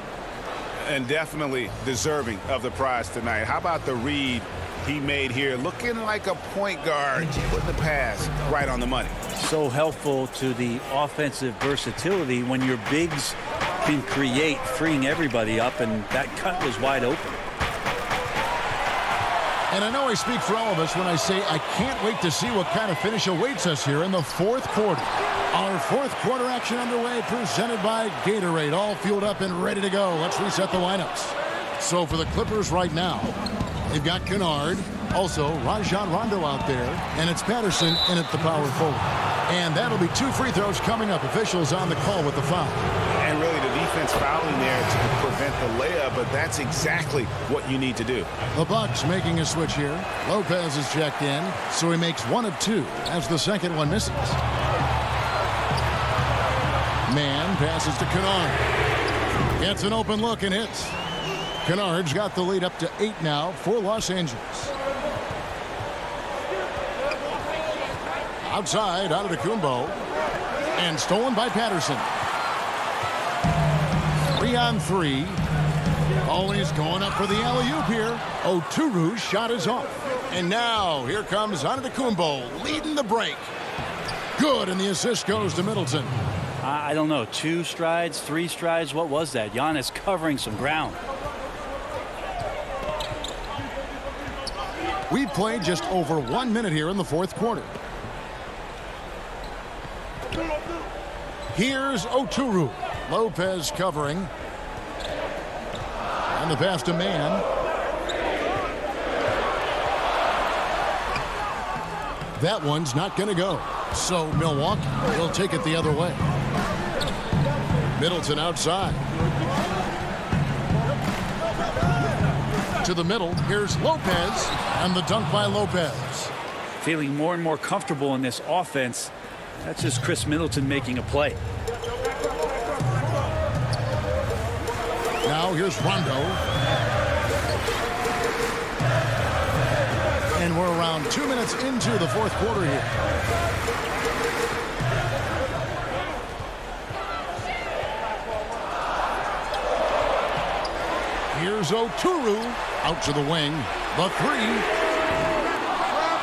And definitely deserving of the prize tonight. How about the read he made here? Looking like a point guard, putting the pass right on the money. So helpful to the offensive versatility when your bigs can create, freeing everybody up, and that cut was wide open. And I know I speak for all of us when I say I can't wait to see what kind of finish awaits us here in the fourth quarter. Our fourth quarter action underway, presented by Gatorade, all fueled up and ready to go. Let's reset the lineups. So for the Clippers right now, they've got Kennard, also Rajon Rondo out there, and it's Patterson in at the power forward. And that'll be 2 free throws coming up. Officials on the call with the foul. And really the defense fouling there to prevent the layup, but that's exactly what you need to do. The Bucks making a switch here. Lopez is checked in, so he makes 1 of 2 as the second one misses. Man passes to Kennard. Gets an open look and hits. Kennard's got the lead up to 8 now for Los Angeles. Outside, Antetokounmpo. And stolen by Patterson. 3-on-3. Always going up for the alley-oop here. Oturu's shot is off. And now here comes Antetokounmpo leading the break. Good, and the assist goes to Middleton. I don't know, 2 strides, 3 strides, what was that? Giannis covering some ground. We've played just over 1 minute here in the fourth quarter. Here's Oturu. Lopez covering. And the pass to Man. That one's not going to go. So Milwaukee will take it the other way. Middleton outside. To the middle. Here's Lopez. And the dunk by Lopez. Feeling more and more comfortable in this offense. That's just Chris Middleton making a play. Now here's Rondo. And we're around 2 minutes into the fourth quarter here. Here's Oturu out to the wing. The 3.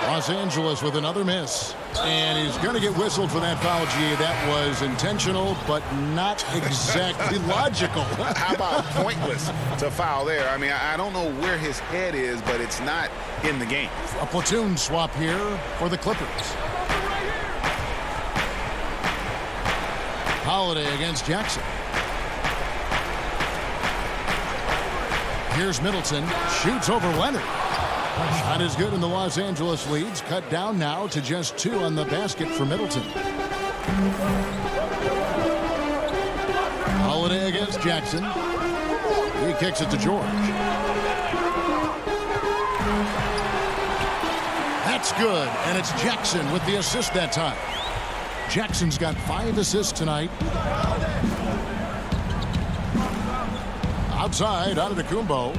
Los Angeles with another miss. And he's going to get whistled for that foul, G. That was intentional, but not exactly logical. How about pointless to foul there? I mean, I don't know where his head is, but it's not in the game. A platoon swap here for the Clippers. Holiday against Jackson. Here's Middleton. Shoots over Leonard. Shot is good, and the Los Angeles leads cut down now to just 2 on the basket for Middleton. Holiday against Jackson. He kicks it to George. That's good, and it's Jackson with the assist that time. Jackson's got 5 assists tonight. Outside, Antetokounmpo.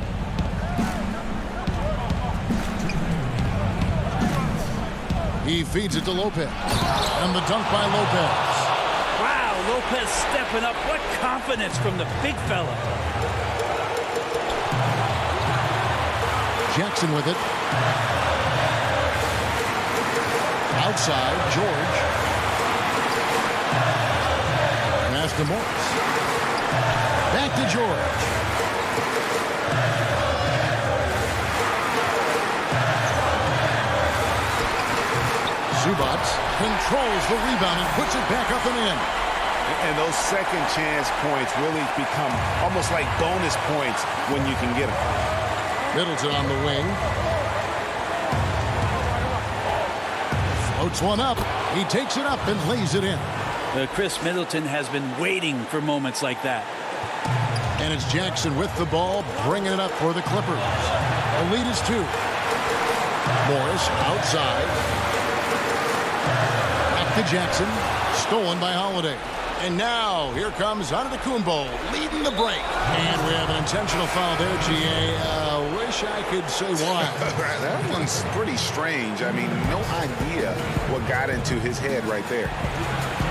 He feeds it to Lopez. And the dunk by Lopez. Wow, Lopez stepping up. What confidence from the big fella. Jackson with it. Outside, George. Pass to Morris. Back to George. Zubats controls the rebound and puts it back up and in. And those second chance points really become almost like bonus points when you can get them. Middleton on the wing. Floats one up. He takes it up and lays it in. Chris Middleton has been waiting for moments like that. And it's Jackson with the ball, bringing it up for the Clippers. The lead is 2. Morris outside. Back to Jackson. Stolen by Holiday. And now, here comes Antetokounmpo leading the break. And we have an intentional foul there, GA. Wish I could say why. That one's pretty strange. I mean, no idea what got into his head right there.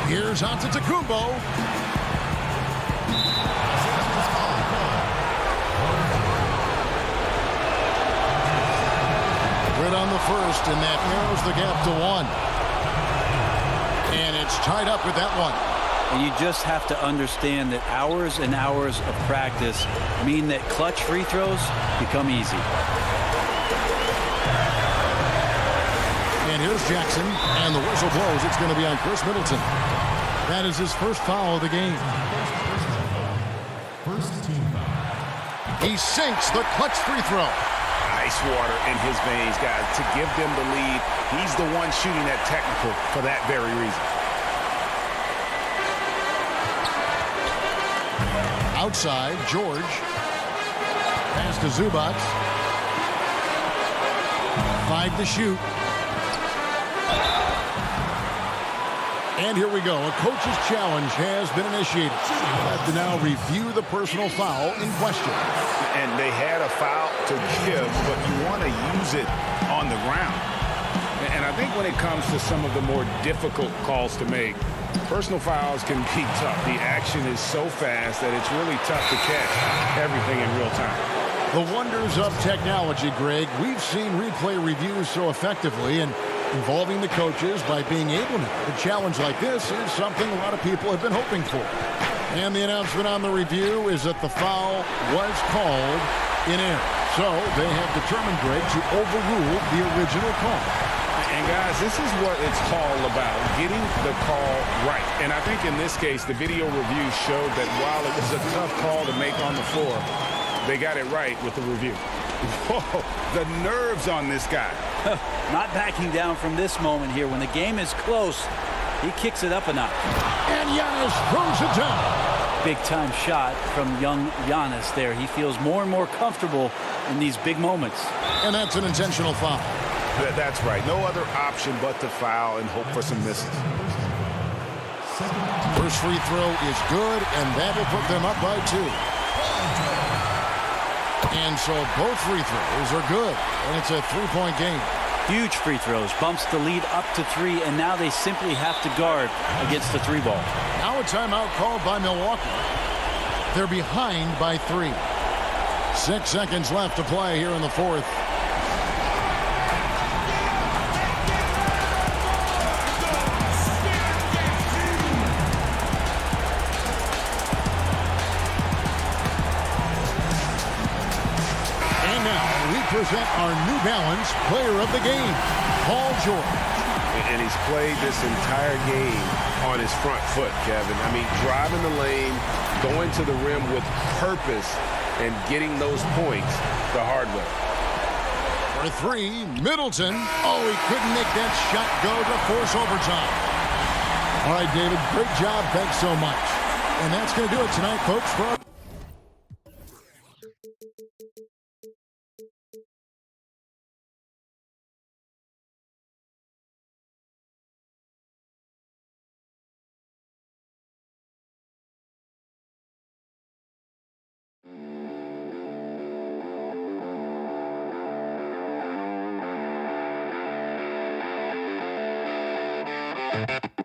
Here's Antetokounmpo. Right on the first, and that narrows the gap to 1. And it's tied up with that one. And you just have to understand that hours and hours of practice mean that clutch free throws become easy. And here's Jackson, and the whistle blows. It's going to be on Chris Middleton. That is his first foul of the game. First team foul. He sinks the clutch free throw. Ice water in his veins, guys, to give them the lead. He's the one shooting that technical for that very reason. Outside, George. Pass to Zubats. 5 to shoot. And here we go. A coach's challenge has been initiated. We'll have to now review the personal foul in question. And they had a foul to give, but you want to use it on the ground. And I think when it comes to some of the more difficult calls to make, personal fouls can be tough. The action is so fast that it's really tough to catch everything in real time. The wonders of technology, Greg. We've seen replay reviews so effectively, and involving the coaches by being able to. A challenge like this is something a lot of people have been hoping for. And the announcement on the review is that the foul was called in error. So they have determined, Greg, to overrule the original call. And guys, this is what it's all about, getting the call right. And I think in this case, the video review showed that while it was a tough call to make on the floor, they got it right with the review. Whoa, the nerves on this guy. Not backing down from this moment here. When the game is close, he kicks it up a notch. And Giannis throws it down. Big-time shot from young Giannis there. He feels more and more comfortable in these big moments. And that's an intentional foul. That's right. No other option but to foul and hope for some misses. First free throw is good, and that will put them up by 2. And so both free throws are good, and it's a 3-point game. Huge free throws, bumps the lead up to 3, and now they simply have to guard against the 3 ball. Now a timeout called by Milwaukee. They're behind by 3. 6 seconds left to play here in the 4th. Present our New Balance player of the game, Paul George. And he's played this entire game on his front foot, Kevin. I mean, driving the lane, going to the rim with purpose, and getting those points the hard way. For 3, Middleton. Oh, he couldn't make that shot go to force overtime. All right, David, great job. Thanks so much. And that's going to do it tonight, folks. For Thank you.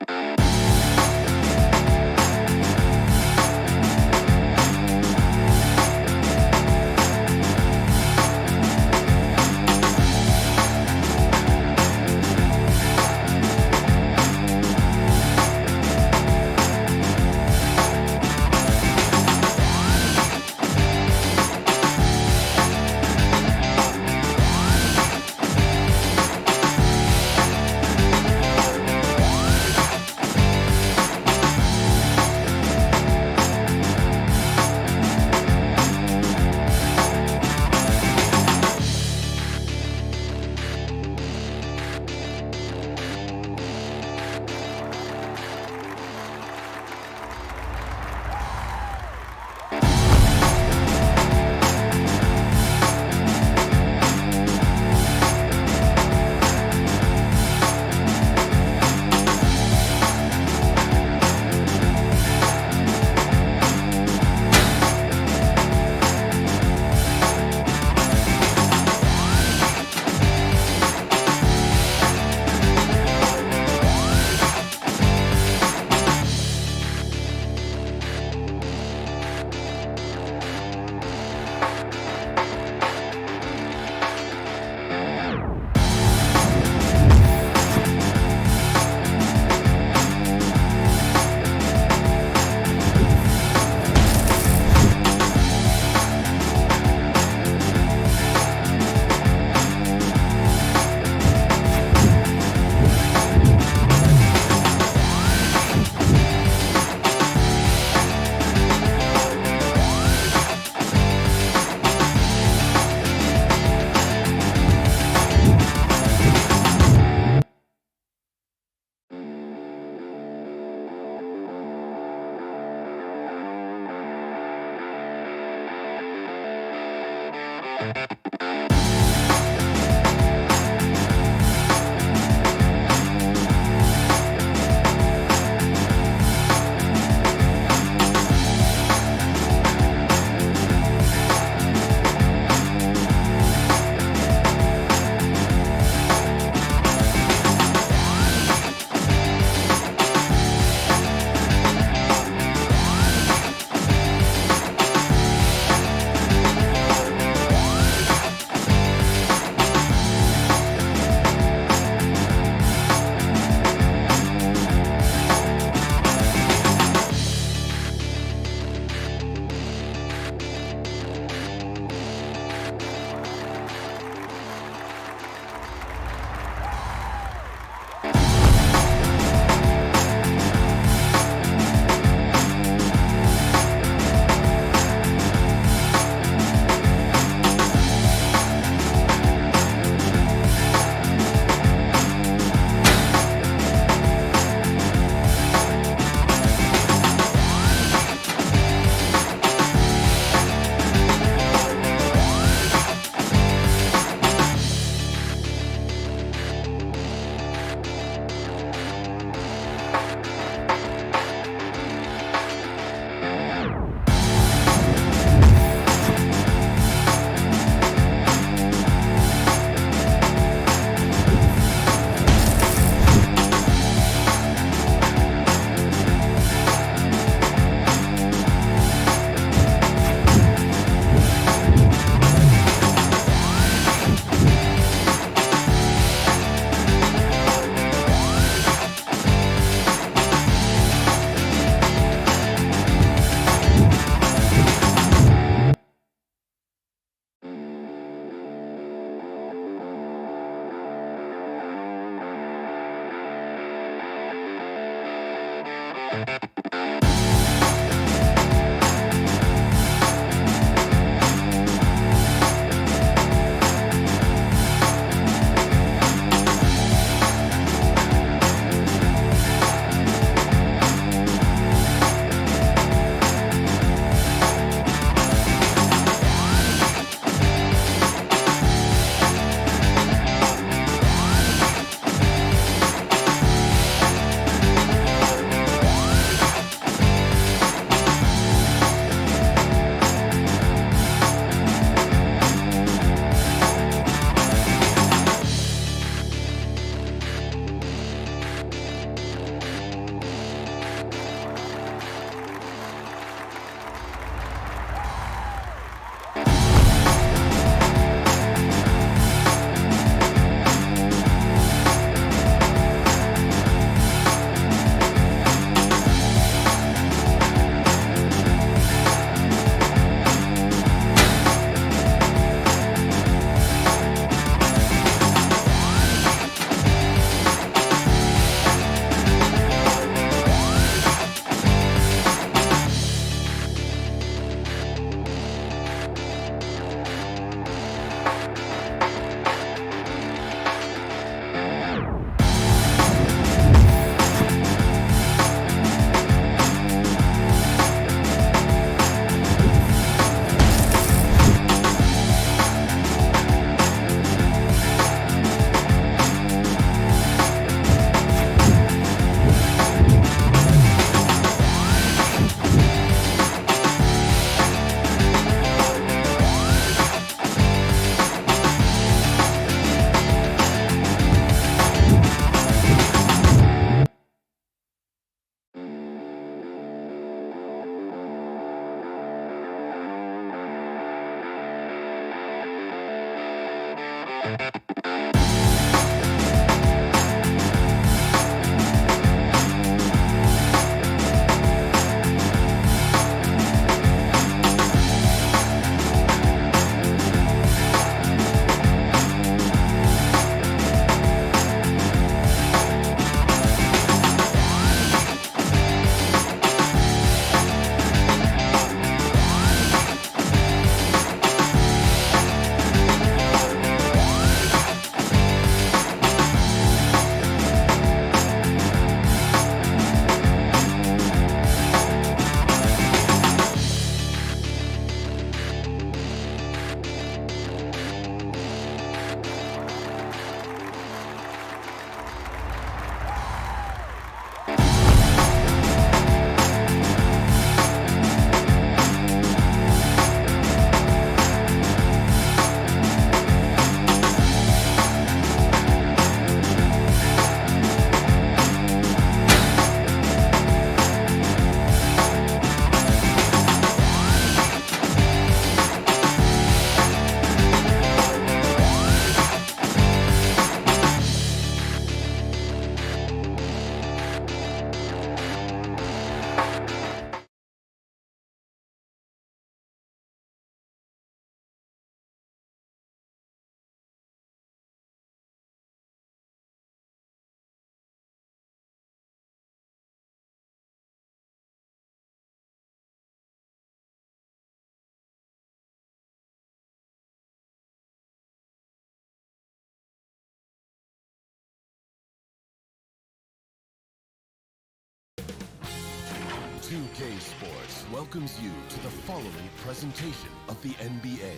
2K Sports welcomes you to the following presentation of the NBA.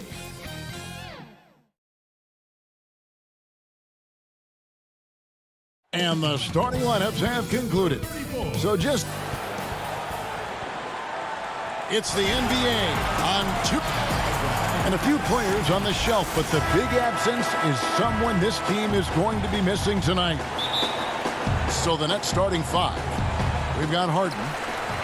And the starting lineups have concluded. So it's the NBA on 2. And a few players on the shelf, but the big absence is someone this team is going to be missing tonight. So the Nets starting 5. We've got Harden.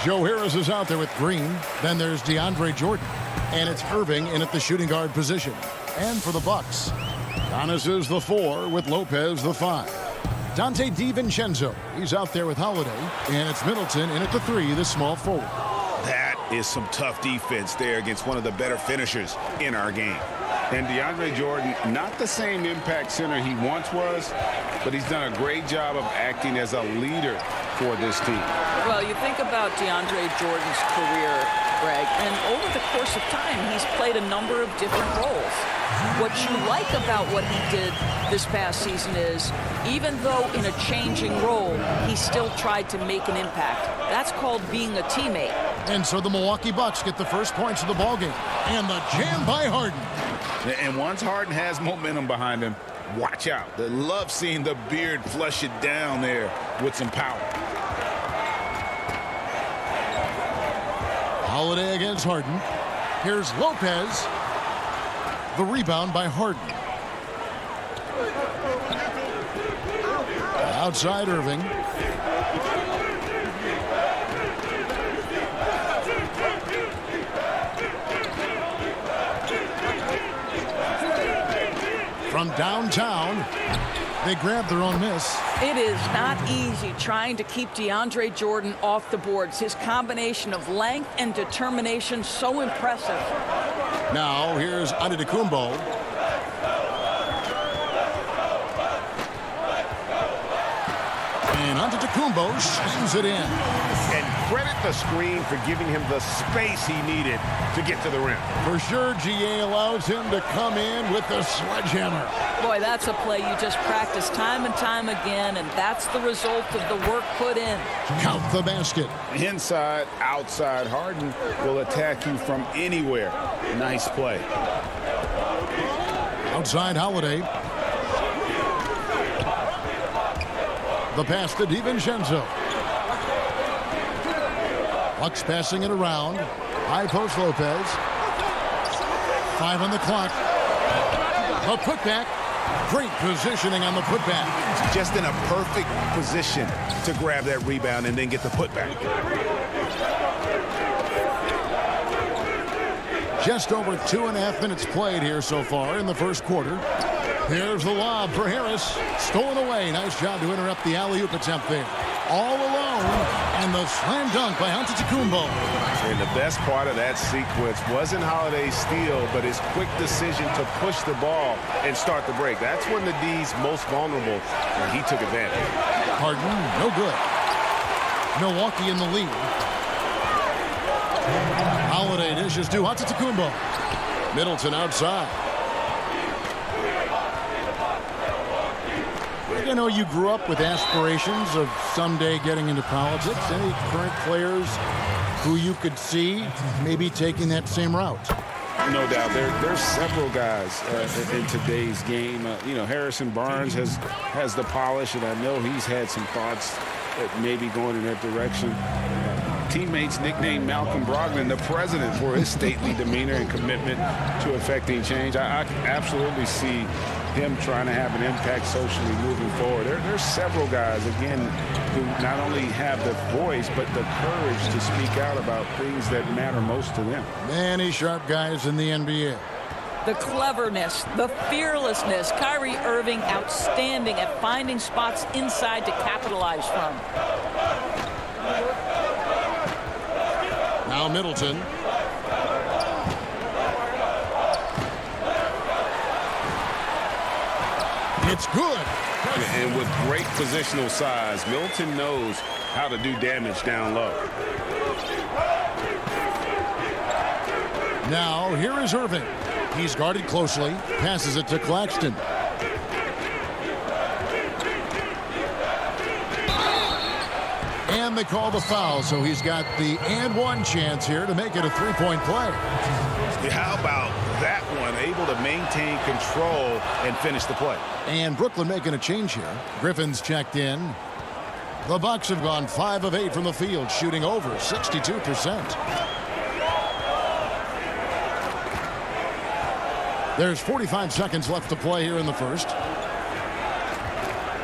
Joe Harris is out there with Green. Then there's DeAndre Jordan. And it's Irving in at the shooting guard position. And for the Bucks, Giannis is the 4 with Lopez the 5. Dante DiVincenzo, he's out there with Holiday. And it's Middleton in at the 3, the small forward. That is some tough defense there against one of the better finishers in our game. And DeAndre Jordan, not the same impact center he once was, but he's done a great job of acting as a leader for this team. Well, you think about DeAndre Jordan's career, Greg, and over the course of time, he's played a number of different roles. What you like about what he did this past season is, even though in a changing role, he still tried to make an impact. That's called being a teammate. And so the Milwaukee Bucks get the first points of the ballgame. And the jam by Harden. And once Harden has momentum behind him, watch out. They love seeing the beard flush it down there with some power. Holiday against Harden. Here's Lopez. The rebound by Harden. Outside Irving. From downtown, they grab their own miss. It is not easy trying to keep DeAndre Jordan off the boards. His combination of length and determination so impressive. Now here's Antetokounmpo. And Antetokounmpo slams it in. And credit the screen for giving him the space he needed to get to the rim. For sure, GA allows him to come in with the sledgehammer. Boy, that's a play you just practice time and time again, and that's the result of the work put in. Count the basket. Inside, outside, Harden will attack you from anywhere. Nice play. Outside Holiday. The pass to DiVincenzo. Bucks passing it around. High post Lopez. 5 on the clock. A putback. Great positioning on the putback. Just in a perfect position to grab that rebound and then get the putback. Just over 2.5 minutes played here so far in the first quarter. Here's the lob for Harris. Stolen away. Nice job to interrupt the alley-oop attempt there. All alone. And the slam dunk by Antetokounmpo. And the best part of that sequence wasn't Holiday's steal, but his quick decision to push the ball and start the break. That's when the D's most vulnerable, and he took advantage. Harden, no good. Milwaukee in the lead. Holiday dishes to Antetokounmpo. Middleton outside. You know, you grew up with aspirations of someday getting into politics. Any current players who you could see maybe taking that same route? No doubt. There's several guys in today's game. You know, Harrison Barnes has the polish, and I know he's had some thoughts that maybe going in that direction. Teammates nicknamed Malcolm Brogdon the president for his stately demeanor and commitment to affecting change. I absolutely see him trying to have an impact socially moving forward. There's several guys, again, who not only have the voice, but the courage to speak out about things that matter most to them. Many sharp guys in the NBA. The cleverness, the fearlessness. Kyrie Irving outstanding at finding spots inside to capitalize from. Now Middleton. It's good. And with great positional size, Middleton knows how to do damage down low. Now here is Irving. He's guarded closely. Passes it to Claxton. And And they call the foul, so he's got the and one chance here to make it a three-point play. How about that one? Able to maintain control and finish the play. And Brooklyn making a change here. Griffin's checked in. The Bucks have gone 5 of 8 from the field, shooting over 62%. There's 45 seconds left to play here in the first.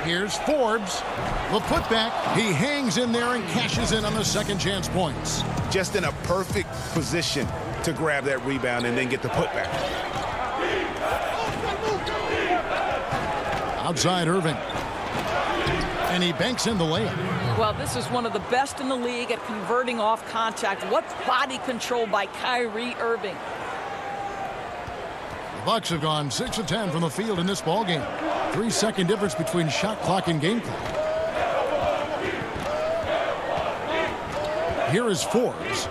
Here's Forbes. The putback. He hangs in there and cashes in on the second chance points. Just in a perfect position to grab that rebound and then get the putback. Outside Irving. And he banks in the layup. Well, this is one of the best in the league at converting off contact. What body control by Kyrie Irving. The Bucks have gone 6 of 10 from the field in this ballgame. 3-second difference between shot clock and game clock. Here is Forbes.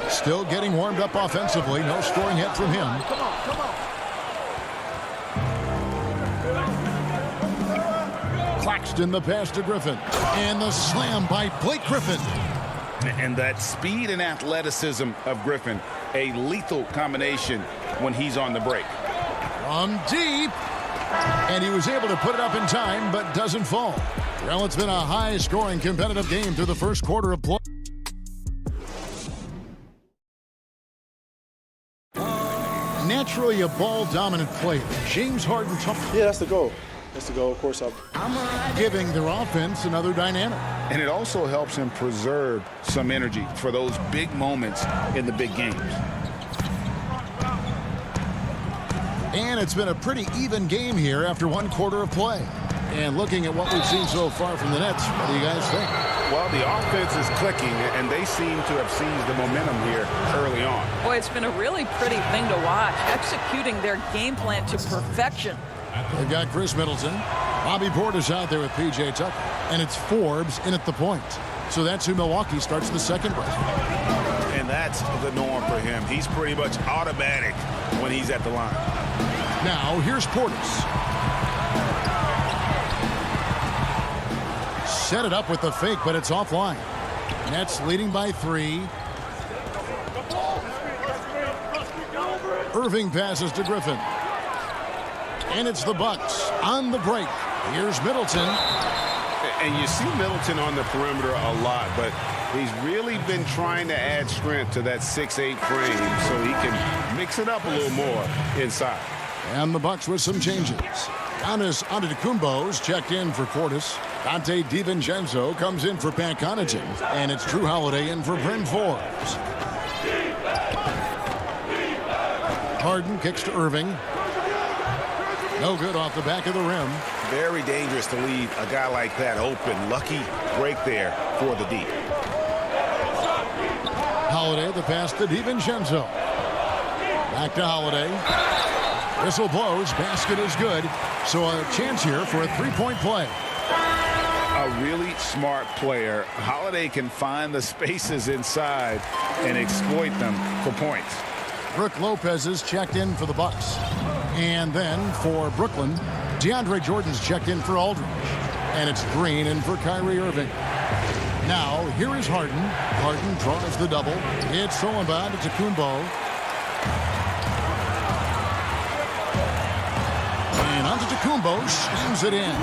Still getting warmed up offensively. No scoring hit from him. Come on. Claxton the pass to Griffin. And the slam by Blake Griffin. And that speed and athleticism of Griffin, a lethal combination when he's on the break. From deep. And he was able to put it up in time, but doesn't fall. Well, it's been a high-scoring competitive game through the first quarter of play. Naturally a ball-dominant player. James Harden. Yeah, that's the goal. That's the goal, of course. Giving their offense another dynamic. And it also helps him preserve some energy for those big moments in the big games. And it's been a pretty even game here after one quarter of play. And looking at what we've seen so far from the Nets, what do you guys think? Well, the offense is clicking, and they seem to have seized the momentum here early on. Boy, it's been a really pretty thing to watch, executing their game plan to perfection. They've got Chris Middleton. Bobby Portis out there with P.J. Tucker. And it's Forbes in at the point. So that's who Milwaukee starts the second break. And that's the norm for him. He's pretty much automatic when he's at the line. Now, here's Portis. Set it up with the fake, but it's offline. Nets leading by 3. Irving passes to Griffin. And it's the Bucks on the break. Here's Middleton. And you see Middleton on the perimeter a lot, but he's really been trying to add strength to that 6'8" frame so he can mix it up a little more inside. And the Bucks with some changes. Giannis Antetokounmpo's checked in for Portis. Dante DiVincenzo comes in for Pat Connaughton. And it's Drew Holiday in for Bryn Forbes. Harden kicks to Irving. No good off the back of the rim. Very dangerous to leave a guy like that open. Lucky break there for the D. Holiday, the pass to DiVincenzo. Back to Holiday. Whistle blows. Basket is good. So a chance here for a three-point play. A really smart player. Holiday can find the spaces inside and exploit them for points. Brook Lopez is checked in for the Bucks. And then for Brooklyn, DeAndre Jordan's checked in for Aldridge. And it's Green in for Kyrie Irving. Now, here is Harden. Harden draws the double. It's stolen by Antetokounmpo. And Antetokounmpo slams it in.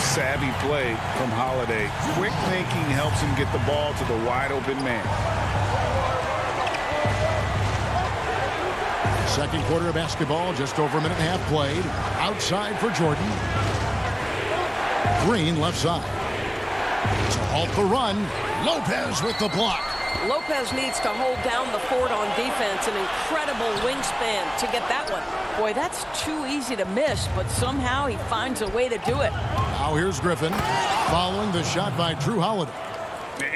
Savvy play from Holiday. Quick thinking helps him get the ball to the wide open man. Second quarter of basketball, just over a minute and a half played. Outside for Jordan. Green left side. To halt the run, Lopez with the block. Lopez needs to hold down the fort on defense. An incredible wingspan to get that one. Boy, that's too easy to miss, but somehow he finds a way to do it. Now here's Griffin, following the shot by Drew Holiday.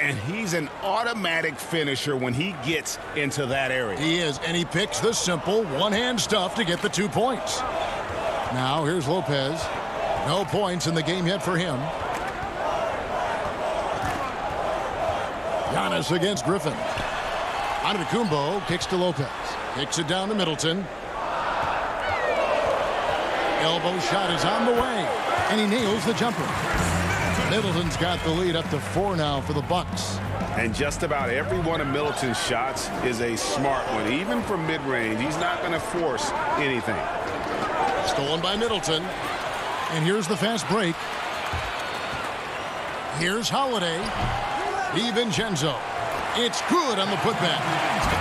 And he's an automatic finisher when he gets into that area. He is, and he picks the simple one-hand stuff to get the 2 points. Now here's Lopez. No points in the game yet for him. Giannis against Griffin. Antetokounmpo kicks to Lopez. Kicks it down to Middleton. Elbow shot is on the way, and he nails the jumper. Middleton's got the lead up to 4 now for the Bucks. And just about every one of Middleton's shots is a smart one. Even from mid-range, he's not going to force anything. Stolen by Middleton. And here's the fast break. Here's Holiday. DiVincenzo. It's good on the putback.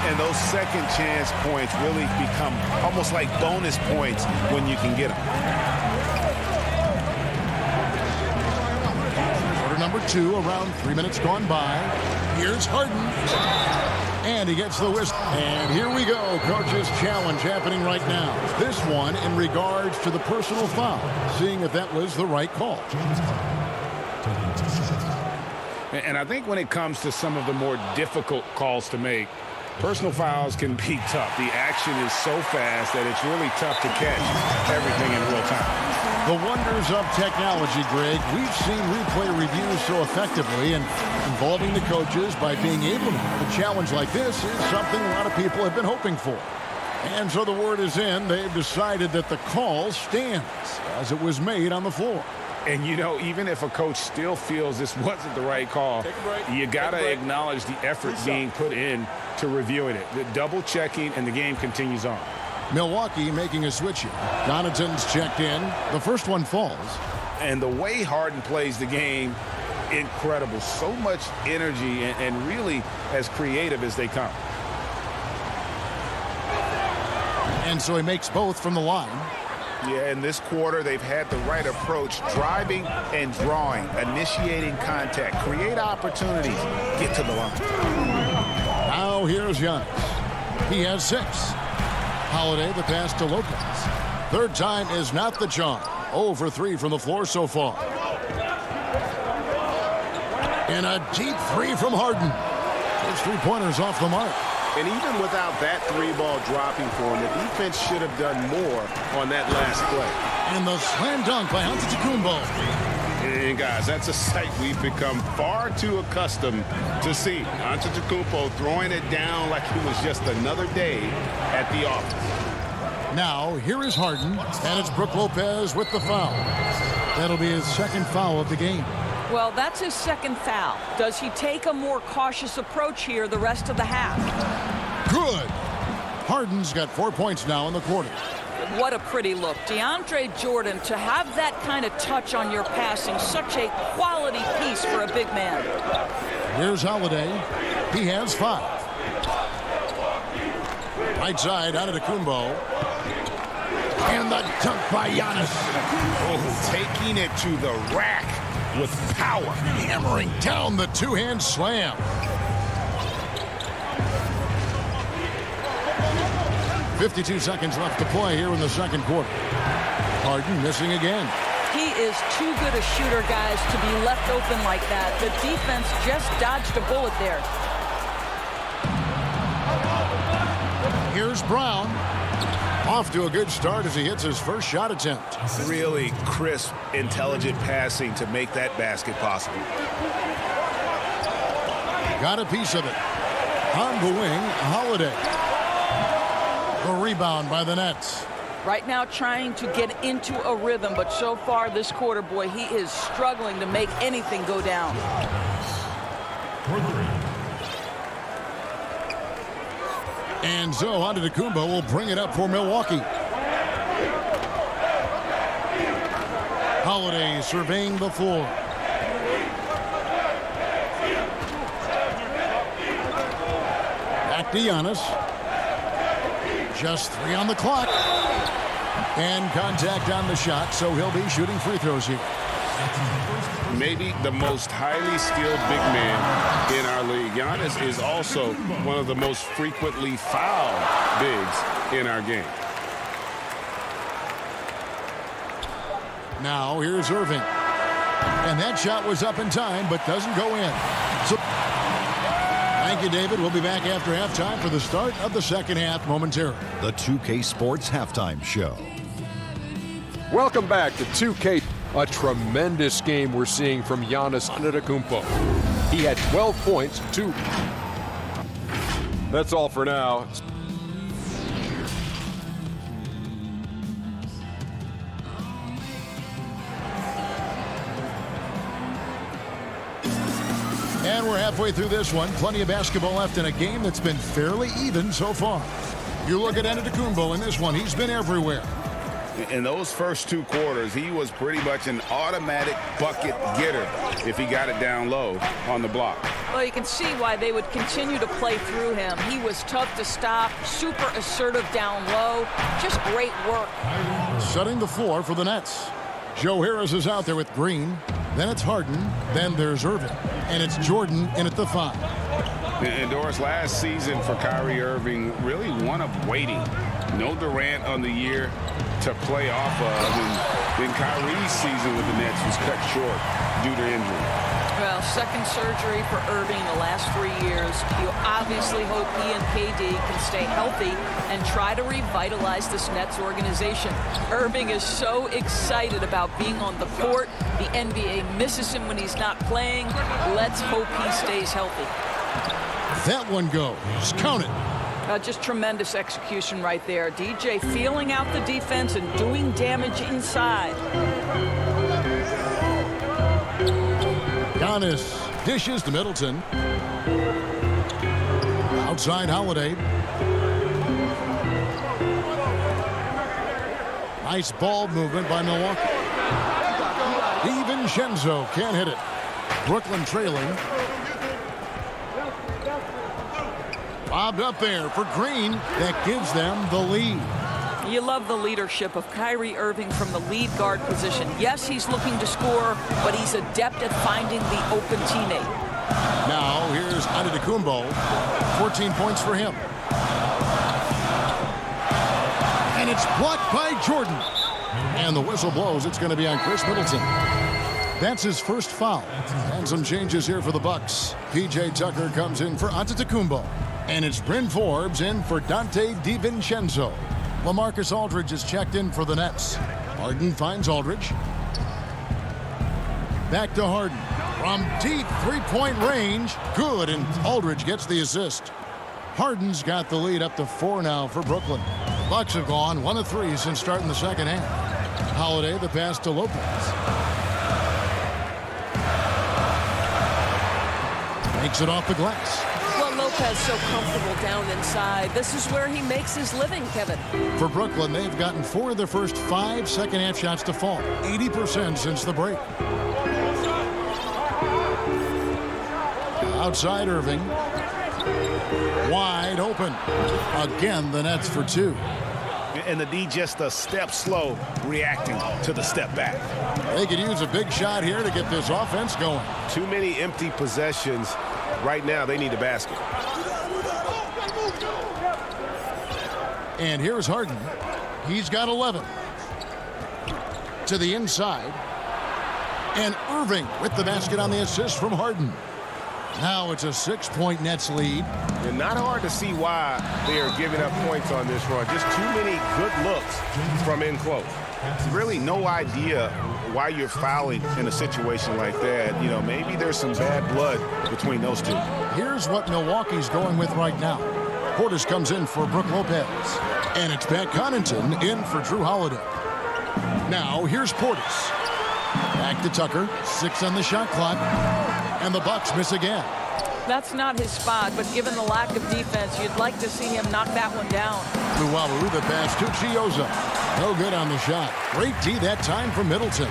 And those second chance points really become almost like bonus points when you can get them. Quarter number 2, around 3 minutes gone by. Here's Harden. And he gets the whistle. And here we go. Coach's challenge happening right now. This one in regards to the personal foul. Seeing if that was the right call. And I think when it comes to some of the more difficult calls to make, personal fouls can be tough. The action is so fast that it's really tough to catch everything in real time. The wonders of technology, Greg. We've seen replay reviews so effectively, and involving the coaches by being able to have a challenge like this is something a lot of people have been hoping for. And so the word is in. They've decided that the call stands as it was made on the floor. And, you know, even if a coach still feels this wasn't the right call, you got to acknowledge the effort being put in to reviewing it. The double checking, and the game continues on. Milwaukee making a switch here. Donaton's checked in. The first one falls. And the way Harden plays the game, incredible. So much energy and really as creative as they come. And so he makes both from the line. Yeah, in this quarter, they've had the right approach, driving and drawing, initiating contact, create opportunities, get to the line. Now here's Giannis. He has 6. Holiday, the pass to Lopez. Third time is not the charm. 0 for 3 from the floor so far. And a deep 3 from Harden. His 3-pointers off the mark. And even without that 3-ball dropping for him, the defense should have done more on that last play. And the slam dunk by Antetokounmpo. And guys, that's a sight we've become far too accustomed to see. Antetokounmpo throwing it down like it was just another day at the office. Now, here is Harden, and it's Brook Lopez with the foul. That'll be his second foul of the game. Well, that's his second foul. Does he take a more cautious approach here the rest of the half? Good. Harden's got 4 points now in the quarter. What a pretty look. DeAndre Jordan, to have that kind of touch on your passing, such a quality piece for a big man. Here's Holiday. He has 5. Right side, Antetokounmpo. And the dunk by Giannis. Oh, taking it to the rack with power. Hammering down the two-hand slam. .52 seconds left to play here in the second quarter. Harden missing again. He is too good a shooter, guys, to be left open like that. The defense just dodged a bullet there. Here's Brown. Off to a good start as he hits his first shot attempt. Really crisp, intelligent passing to make that basket possible. Got a piece of it. On the wing, Holiday. The rebound by the Nets. Right now trying to get into a rhythm, but so far this quarter, boy, he is struggling to make anything go down. And so Antetokounmpo will bring it up for Milwaukee. Holiday surveying the floor. Back to Giannis. Just 3 on the clock. And contact on the shot, so he'll be shooting free throws here. Maybe the most highly skilled big man in our league. Giannis is also one of the most frequently fouled bigs in our game. Now here's Irving. And that shot was up in time, but doesn't go in. So thank you, David. We'll be back after halftime for the start of the second half momentarily. The 2K Sports Halftime Show. Welcome back to 2K. A tremendous game we're seeing from Giannis Antetokounmpo. He had 12 points, 2. That's all for now. And we're halfway through this one. Plenty of basketball left in a game that's been fairly even so far. You look at Antetokounmpo in this one. He's been everywhere. In those first 2 quarters, he was pretty much an automatic bucket getter if he got it down low on the block. Well, you can see why they would continue to play through him. He was tough to stop, super assertive down low. Just great work. Setting the floor for the Nets. Joe Harris is out there with Green. Then it's Harden. Then there's Irving. And it's Jordan in at the 5. And Doris, last season for Kyrie Irving, really one of waiting. No Durant on the year to play off of. And then Kyrie's season with the Nets was cut short due to injury. Well, second surgery for Irving in the last 3 years. You obviously hope he and KD can stay healthy and try to revitalize this Nets organization. Irving is so excited about being on the court. The NBA misses him when he's not playing. Let's hope he stays healthy. That one goes. Count it. Just tremendous execution right there. DJ feeling out the defense and doing damage inside. Giannis dishes to Middleton. Outside Holiday. Nice ball movement by Milwaukee. DiVincenzo can't hit it. Brooklyn trailing. Bobbed up there for Green. That gives them the lead. You love the leadership of Kyrie Irving from the lead guard position. Yes, he's looking to score, but he's adept at finding the open teammate. Now here's Antetokounmpo. 14 points for him. And it's blocked by Jordan. And the whistle blows. It's going to be on Chris Middleton. That's his first foul. And some changes here for the Bucks. P.J. Tucker comes in for Antetokounmpo. And it's Bryn Forbes in for Dante DiVincenzo. LaMarcus Aldridge is checked in for the Nets. Harden finds Aldridge. Back to Harden. From deep three-point range. Good, and Aldridge gets the assist. Harden's got the lead up to 4 now for Brooklyn. Bucks have gone 1 of 3 since starting the second half. Holiday, the pass to Lopez. Makes it off the glass. Well, Lopez so comfortable down inside. This is where he makes his living, Kevin. For Brooklyn, they've gotten 4 of their first 5 second-half shots to fall. 80% since the break. Outside Irving. Wide open. Again, the Nets for 2. And the D just a step slow reacting to the step back. They could use a big shot here to get this offense going. Too many empty possessions. Right now, they need a basket. And here's Harden. He's got 11. To the inside. And Irving with the basket on the assist from Harden. Now it's a 6-point Nets lead. And not hard to see why they are giving up points on this run. Just too many good looks from in close. Really no idea why you're fouling in a situation like that. You know, maybe there's some bad blood between those two. Here's what Milwaukee's going with right now. Portis comes in for Brook Lopez. And it's Pat Connaughton in for Drew Holiday. Now here's Portis. Back to Tucker. 6 on the shot clock. And the Bucks miss again. That's not his spot, but given the lack of defense, you'd like to see him knock that one down. Luwawu, the pass to Chioza. No good on the shot. Great D that time from Middleton.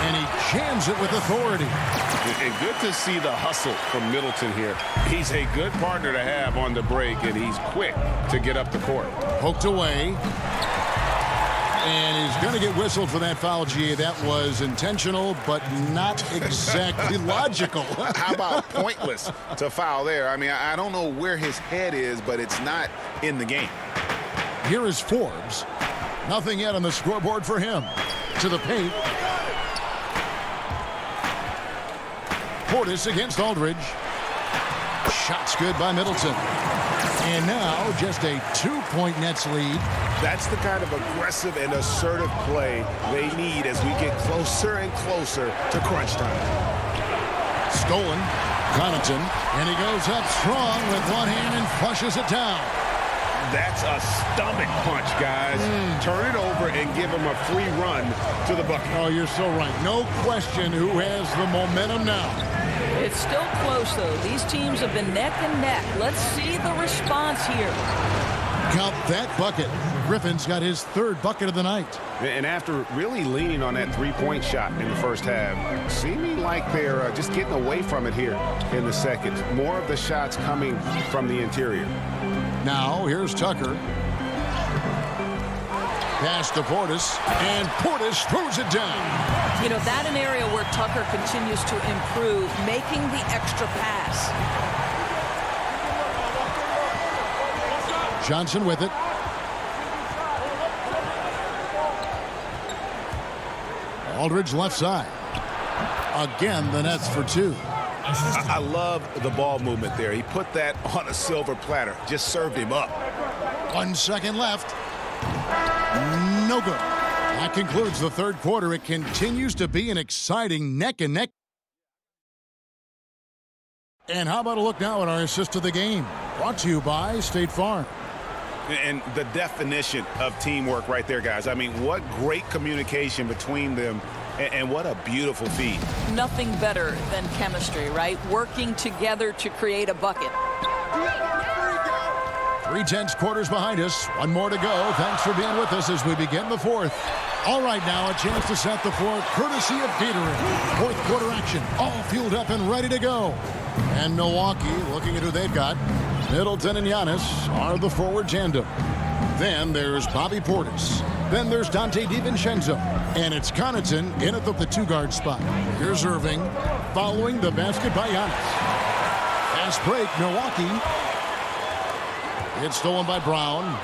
And he jams it with authority. And good to see the hustle from Middleton here. He's a good partner to have on the break, and he's quick to get up the court. Poked away. And he's going to get whistled for that foul, G. That was intentional, but not exactly logical. How about pointless to foul there? I mean, I don't know where his head is, but it's not in the game. Here is Forbes. Nothing yet on the scoreboard for him. To the paint. Portis against Aldridge. Shots good by Middleton. And now just a 2-point Nets lead. That's the kind of aggressive and assertive play they need as we get closer and closer to crunch time. Stolen. Connaughton. And he goes up strong with one hand and flushes it down. That's a stomach punch, guys. Turn it over and give him a free run to the bucket. Oh, you're so right. No question who has the momentum now. It's still close, though. These teams have been neck and neck. Let's see the response here. Count that bucket. Griffin's got his third bucket of the night. And after really leaning on that three-point shot in the first half, seeming like they're just getting away from it here in the second. More of the shots coming from the interior. Now, here's Tucker. Pass to Portis, and Portis throws it down. You know, that an area where Tucker continues to improve, making the extra pass. Johnson with it. Aldridge left side. Again, the Nets for two. I love the ball movement there. He put that on a silver platter. Just served him up. 1 second left. No good. That concludes the third quarter. It continues to be an exciting neck and neck. And how about a look now at our assist of the game? Brought to you by State Farm. And the definition of teamwork right there, guys. I mean, what great communication between them, and what a beautiful feed. Nothing better than chemistry, right? Working together to create a bucket. 3/10 quarters behind us. One more to go. Thanks for being with us as we begin the fourth. All right, now a chance to set the floor courtesy of Gatorade. Fourth quarter action, all fueled up and ready to go. And Milwaukee, looking at who they've got. Middleton and Giannis are the forward tandem. Then there's Bobby Portis. Then there's Dante DiVincenzo. And it's Connaughton in at the two-guard spot. Here's Irving following the basket by Giannis. Fast break, Milwaukee. It's stolen by Brown.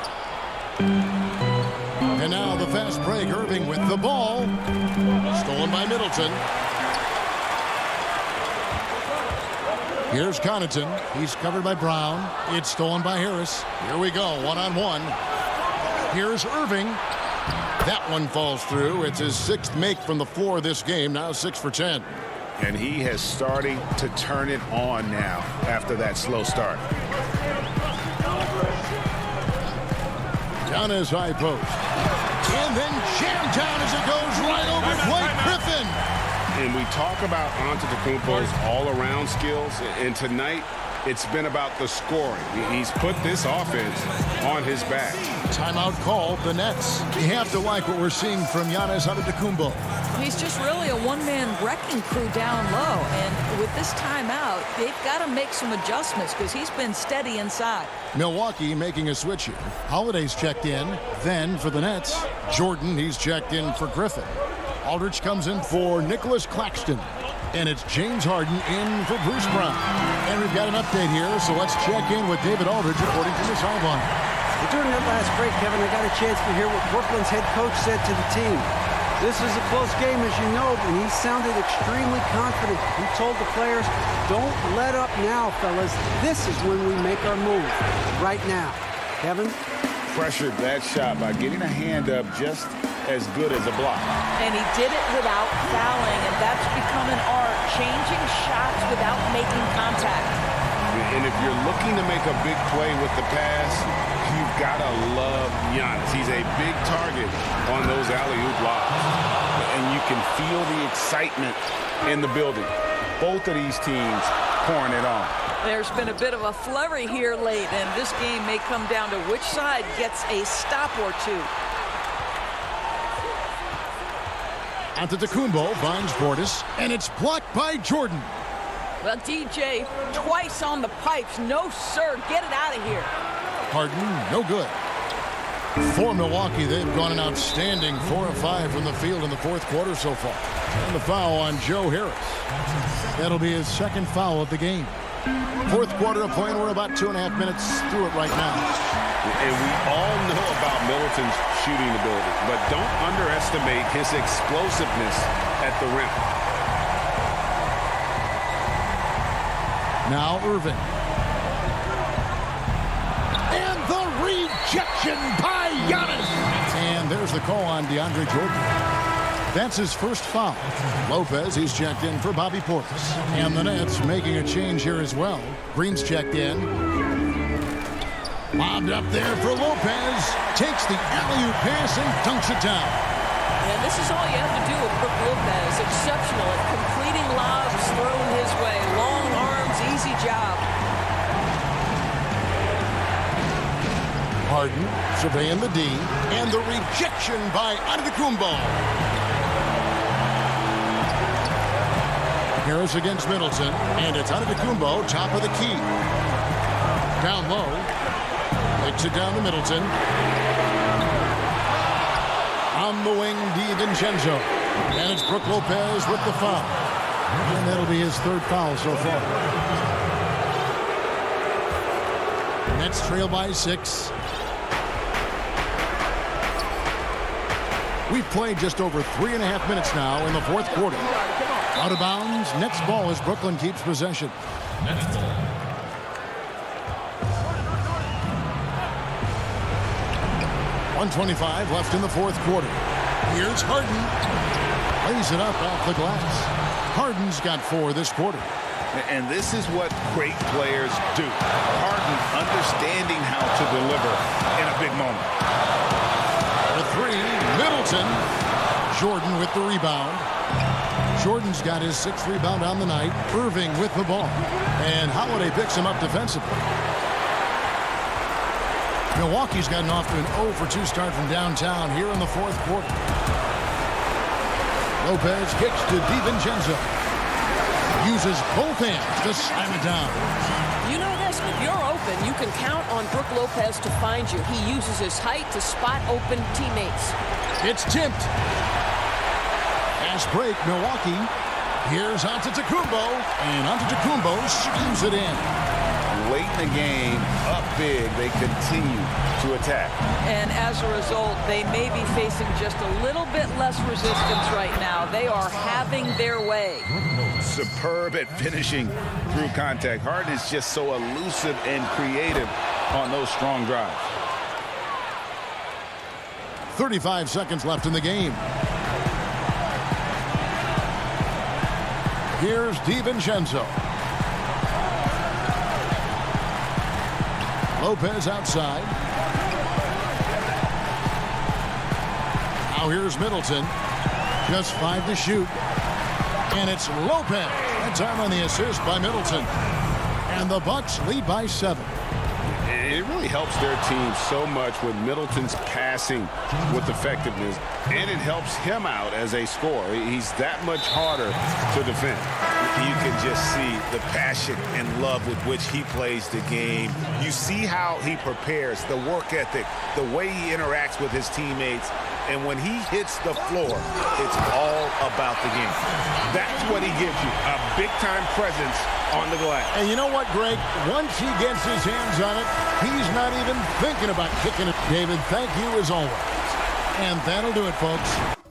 And now the fast break, Irving with the ball. Stolen by Middleton. Here's Connaughton. He's covered by Brown. It's stolen by Harris. Here we go, one-on-one. Here's Irving. That one falls through. It's his sixth make from the floor this game, now 6 for 10. And he has starting to turn it on now after that slow start. Giannis high post. And then jammed down as it goes right over Blake Griffin. And we talk about Antetokounmpo's all-around skills, and tonight it's been about the scoring. He's put this offense on his back. Timeout called, the Nets. You have to like what we're seeing from Giannis Antetokounmpo. He's just really a one-man wrecking crew down low, and with this timeout, they've got to make some adjustments because he's been steady inside. Milwaukee making a switch here. Holiday's checked in. Then for the Nets, Jordan, he's checked in for Griffin. Aldridge comes in for Nicholas Claxton. And it's James Harden in for Bruce Brown. And we've got an update here, so let's check in with David Aldridge reporting from the sideline. During that last break, Kevin, I got a chance to hear what Brooklyn's head coach said to the team. This is a close game, as you know, and he sounded extremely confident. He told the players, don't let up now, fellas. This is when we make our move, right now. Kevin? Pressured that shot by getting a hand up just as good as a block. And he did it without fouling, and that's become an art, changing shots without making contact. And if you're looking to make a big play with the pass, you've got to love Giannis. He's a big target on those alley-oop lobs. And you can feel the excitement in the building. Both of these teams pouring it on. There's been a bit of a flurry here late, and this game may come down to which side gets a stop or two. Antetokounmpo finds Portis, and it's blocked by Jordan. Well, DJ, twice on the pipes. No, sir. Get it out of here. Harden, no good. For Milwaukee, they've gone an outstanding 4 of 5 from the field in the fourth quarter so far. And the foul on Joe Harris. That'll be his second foul of the game. Fourth quarter of play, and we're about 2.5 minutes through it right now. And we all know about Middleton's shooting ability, but don't underestimate his explosiveness at the rim. Now Irving. And the rejection by Giannis. And there's the call on DeAndre Jordan. That's his first foul. Lopez, he's checked in for Bobby Portis. And the Nets making a change here as well. Green's checked in. Lobbed up there for Lopez. Takes the alley-oop pass and dunks it down. And this is all you have to do with Brook Lopez. Exceptional at completing lobs thrown his way. Long arms, easy job. Harden surveying the D. And the rejection by Antetokounmpo. Harris against Middleton. And it's Antetokounmpo, top of the key. Down low. Takes it down to Middleton. On the wing, DiVincenzo. And it's Brook Lopez with the foul. And that'll be his third foul so far. Nets trail by 6. We've played just over 3.5 minutes now in the fourth quarter. Out of bounds, Nets ball as Brooklyn keeps possession. 1:25 left in the fourth quarter. Here's Harden. Lays it up off the glass. Harden's got 4 this quarter. And this is what great players do. Harden understanding how to deliver in a big moment. The 3, Middleton. Jordan with the rebound. Jordan's got his 6th rebound on the night. Irving with the ball. And Holiday picks him up defensively. Milwaukee's gotten off to an 0-for-2 start from downtown here in the fourth quarter. Lopez kicks to DiVincenzo. Uses both hands to slam it down. You know this, if you're open, you can count on Brook Lopez to find you. He uses his height to spot open teammates. It's tipped. Fast break, Milwaukee. Here's Antetokounmpo, and Antetokounmpo slams it in. Late in the game, up big, they continue to attack. And as a result, they may be facing just a little bit less resistance right now. They are having their way. Superb at finishing through contact. Harden is just so elusive and creative on those strong drives. 35 seconds left in the game. Here's DiVincenzo. Lopez outside. Now here's Middleton. Just 5 to shoot. And it's Lopez. That time on the assist by Middleton. And the Bucks lead by 7. It really helps their team so much with Middleton's passing with effectiveness, and it helps him out as a scorer. He's that much harder to defend. You can just see the passion and love with which he plays the game. You see how he prepares, the work ethic, the way he interacts with his teammates. And when he hits the floor, it's all about the game. That's what he gives you, a big-time presence on the glass. And you know what, Greg? Once he gets his hands on it, he's not even thinking about kicking it. David, thank you as always. And that'll do it, folks.